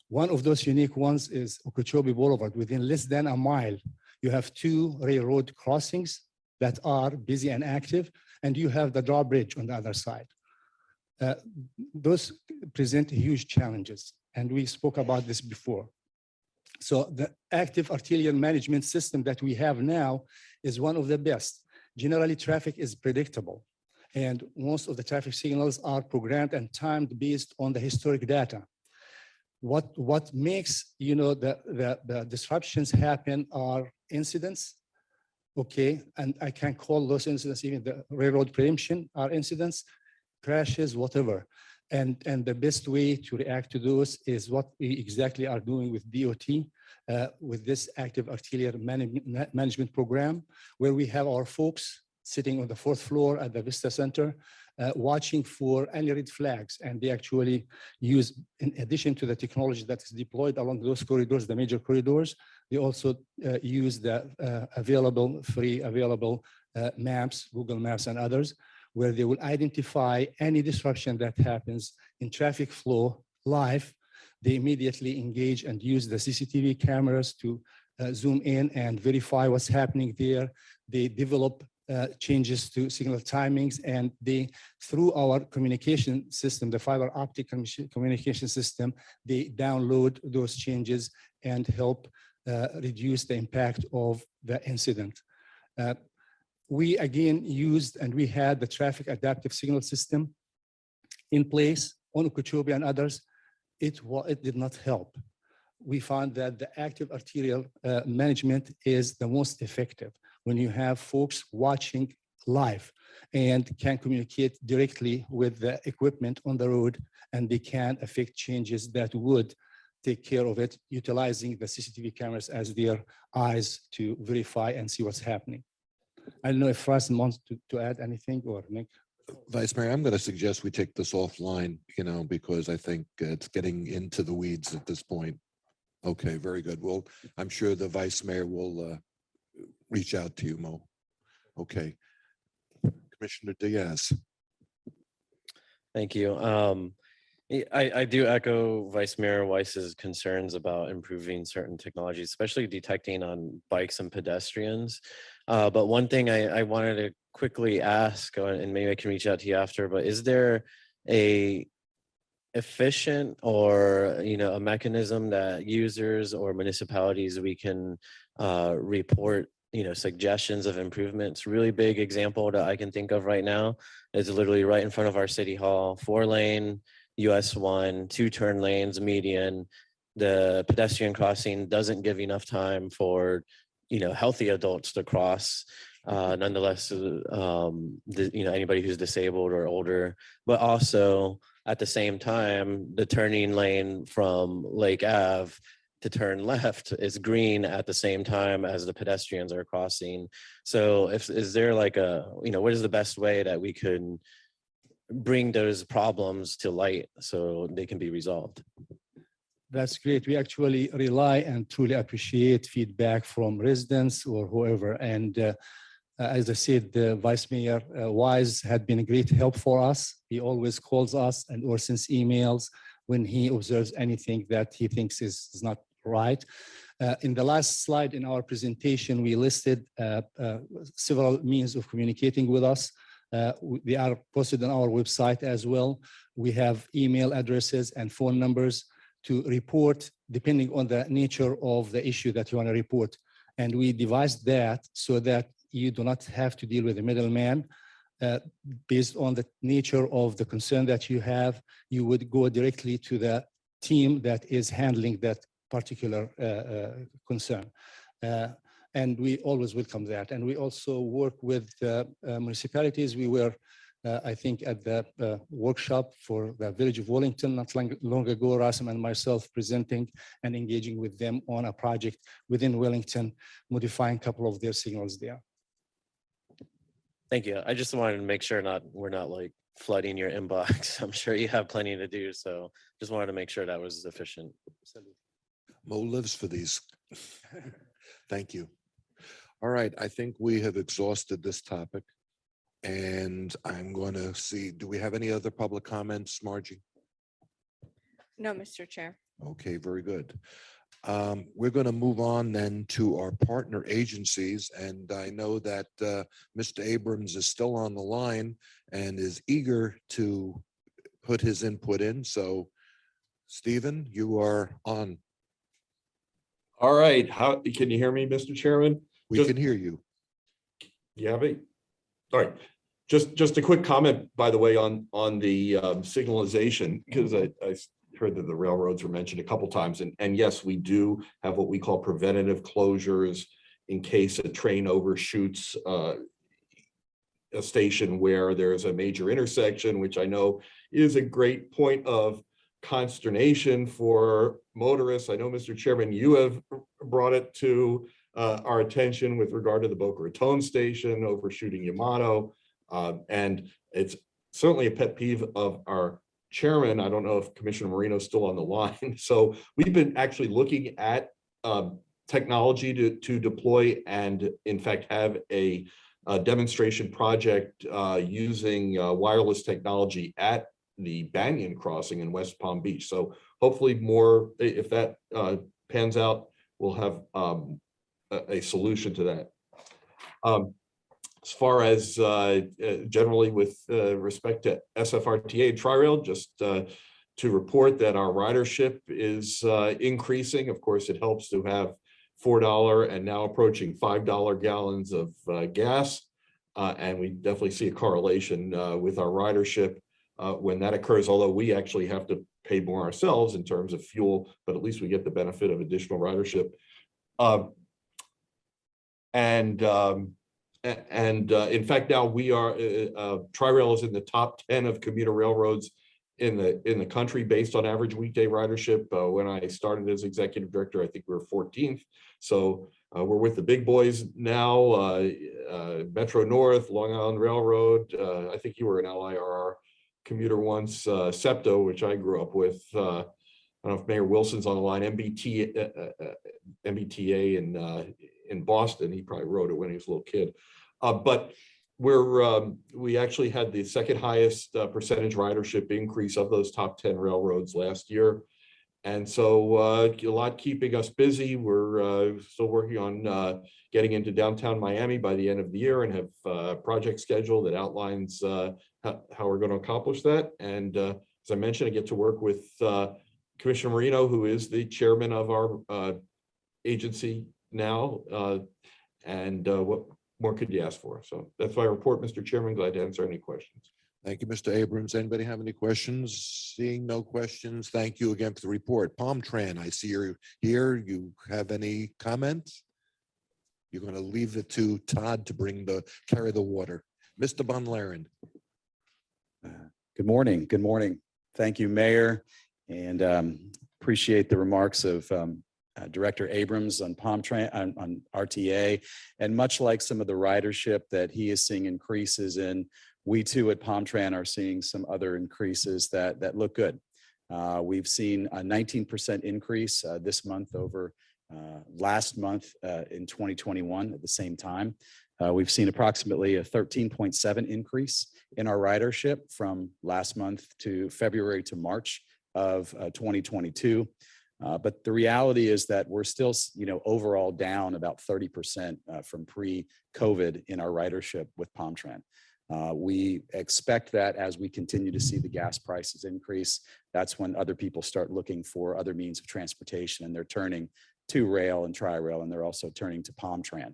Speaker 16: One of those unique ones is Okeechobee Boulevard. Within less than a mile, you have two railroad crossings that are busy and active, and you have the drawbridge on the other side. Those present huge challenges, and we spoke about this before. So the active arterial management system that we have now is one of the best. Generally, traffic is predictable, and most of the traffic signals are programmed and timed based on the historic data. What makes the disruptions happen are incidents, okay, and I can call those incidents, even the railroad preemption are incidents, crashes, whatever. And the best way to react to those is what we exactly are doing with DOT, with this active arterial management program, where we have our folks sitting on the 4th floor at the Vista Center, watching for any red flags. And they actually use, in addition to the technology that is deployed along those corridors, the major corridors, they also use the free available maps, Google Maps and others, where they will identify any disruption that happens in traffic flow live. They immediately engage and use the CCTV cameras to zoom in and verify what's happening there. They develop changes to signal timings, and they, through our communication system, the fiber optic communication system, they download those changes and help reduce the impact of the incident. We again used, and we had the traffic adaptive signal system in place on Okeechobee and others. It did not help. We found that the active arterial management is the most effective when you have folks watching live and can communicate directly with the equipment on the road, and they can affect changes that would take care of it, utilizing the CCTV cameras as their eyes to verify and see what's happening. I don't know if Faraz wants to add anything, or Nick.
Speaker 1: Vice Mayor, I'm going to suggest we take this offline, because I think it's getting into the weeds at this point. Okay, very good. Well, I'm sure the Vice Mayor will reach out to you, Mo. Okay. Commissioner Diaz.
Speaker 19: Thank you. I do echo Vice Mayor Weiss's concerns about improving certain technologies, especially detecting on bikes and pedestrians. But one thing I wanted to quickly ask, and maybe I can reach out to you after, but is there a efficient or a mechanism that users or municipalities we can report suggestions of improvements? Really big example that I can think of right now is literally right in front of our city hall, 4-lane US 1, 2 turn lanes, median. The pedestrian crossing doesn't give enough time for healthy adults to cross. Nonetheless, anybody who's disabled or older, but also at the same time, the turning lane from Lake Ave to turn left is green at the same time as the pedestrians are crossing. So is there like what is the best way that we could bring those problems to light so they can be resolved?
Speaker 16: That's great. We actually rely and truly appreciate feedback from residents or whoever. And as I said, the Vice Mayor Wise had been a great help for us. He always calls us or sends emails when he observes anything that he thinks is not right. In the last slide in our presentation, we listed several means of communicating with us. They are posted on our website as well. We have email addresses and phone numbers to report depending on the nature of the issue that you want to report. And we devised that so that you do not have to deal with a middleman. Based on the nature of the concern that you have, you would go directly to the team that is handling that particular concern. and we always welcome that. And we also work with municipalities. We were, I think, at the workshop for the Village of Wellington not long ago, Rasim and myself presenting and engaging with them on a project within Wellington, modifying a couple of their signals there.
Speaker 19: Thank you. I just wanted to make sure we're not like flooding your inbox. I'm sure you have plenty to do. So just wanted to make sure that was efficient.
Speaker 1: Mo lives for these. Thank you. All right, I think we have exhausted this topic. And I'm going to see, do we have any other public comments, Margie?
Speaker 2: No, Mr. Chair.
Speaker 1: Okay, very good. We're going to move on then to our partner agencies. And I know that Mr. Abrams is still on the line and is eager to put his input in. So, Stephen, you are on.
Speaker 13: All right. How can you hear me, Mr. Chairman?
Speaker 1: We can hear you.
Speaker 13: You have it? All right. Just a quick comment, by the way, on the signalization, because I heard that the railroads were mentioned a couple times. And yes, we do have what we call preventative closures in case a train overshoots a station where there's a major intersection, which I know is a great point of consternation for motorists. I know, Mr. Chairman, you have brought it to our attention with regard to the Boca Raton station overshooting Yamato. And it's certainly a pet peeve of our chairman. I don't know if Commissioner Marino is still on the line. So we've been actually looking at technology to deploy and in fact have a demonstration project using wireless technology at the Banyan Crossing in West Palm Beach. So hopefully more, if that pans out, we'll have a solution to that. As far as generally with respect to SFRTA and Tri-Rail, just to report that our ridership is increasing. Of course, it helps to have $4 and now approaching $5 gallons of gas. And we definitely see a correlation with our ridership when that occurs, although we actually have to pay more ourselves in terms of fuel, but at least we get the benefit of additional ridership. In fact, now we are, Tri-Rail is in the top 10 of commuter railroads in the country based on average weekday ridership. When I started as executive director, I think we were 14th. So we're with the big boys now, Metro North, Long Island Railroad. I think you were an LIRR commuter once, SEPTA, which I grew up with. I don't know if Mayor Wilson's on the line, MBTA in Boston. He probably rode it when he was a little kid. But we actually had the second highest percentage ridership increase of those top 10 railroads last year. And so a lot keeping us busy. We're still working on getting into downtown Miami by the end of the year and have a project schedule that outlines how we're going to accomplish that. And as I mentioned, I get to work with Commissioner Marino, who is the chairman of our agency now. What more could you ask for? So that's my report, Mr. Chairman. Glad to answer any questions.
Speaker 1: Thank you, Mr. Abrams. Anybody have any questions? Seeing no questions, thank you again for the report. Palm Tran, I see you're here. You have any comments? You're going to leave it to Todd to carry the water. Mr. Bonlaren.
Speaker 20: Good morning. Good morning. Thank you, Mayor, and appreciate the remarks of Director Abrams on Palm Tran, on RTA, and much like some of the ridership that he is seeing increases in, we too at Palm Tran are seeing some other increases that look good. We've seen a 19% increase this month over last month in 2021 at the same time. We've seen approximately a 13.7 increase in our ridership from last month to February to March of 2022. But the reality is that we're still, overall down about 30% from pre-COVID in our ridership with Palm Tran. We expect that as we continue to see the gas prices increase, that's when other people start looking for other means of transportation, and they're turning to rail and Tri-Rail, and they're also turning to Palm Tran.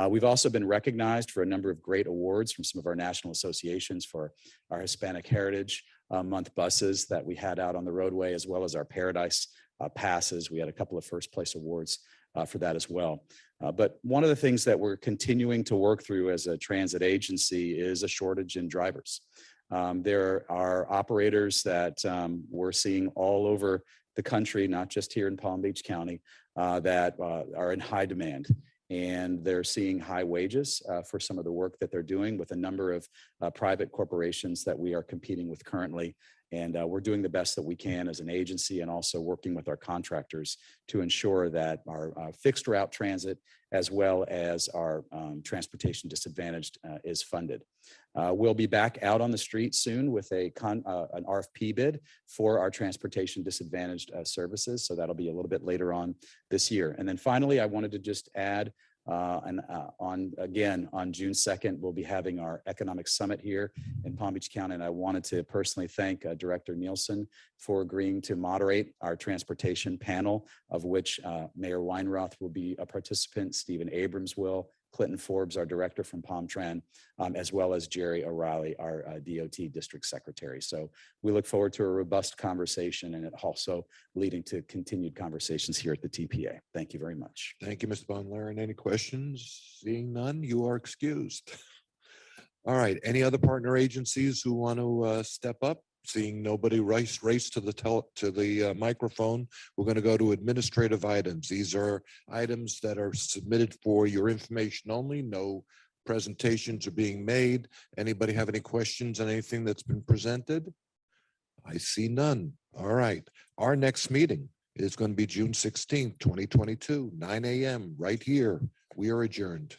Speaker 20: We've also been recognized for a number of great awards from some of our national associations for our Hispanic Heritage Month buses that we had out on the roadway, as well as our Paradise passes. We had a couple of first place awards for that as well. But one of the things that we're continuing to work through as a transit agency is a shortage in drivers. There are operators that we're seeing all over the country, not just here in Palm Beach County, that are in high demand. And they're seeing high wages for some of the work that they're doing with a number of private corporations that we are competing with currently. And we're doing the best that we can as an agency and also working with our contractors to ensure that our fixed route transit as well as our transportation disadvantaged is funded. We'll be back out on the street soon with an RFP bid for our transportation disadvantaged services. So that'll be a little bit later on this year. And then finally, I wanted to just add on June 2nd, we'll be having our economic summit here in Palm Beach County. And I wanted to personally thank Director Nielsen for agreeing to moderate our transportation panel, of which Mayor Weinroth will be a participant, Stephen Abrams will, Clinton Forbes, our director from PalmTran, as well as Jerry O'Reilly, our DOT district secretary. So we look forward to a robust conversation and it also leading to continued conversations here at the TPA. Thank you very much.
Speaker 1: Thank you, Mr. Von Laren. Any questions? Seeing none, you are excused. All right. Any other partner agencies who want to step up? Seeing nobody race to the microphone, we're going to go to administrative items. These are items that are submitted for your information only. No presentations are being made. Anybody have any questions on anything that's been presented? I see none. All right. Our next meeting is going to be June 16th, 2022, 9 a.m. right here. We are adjourned.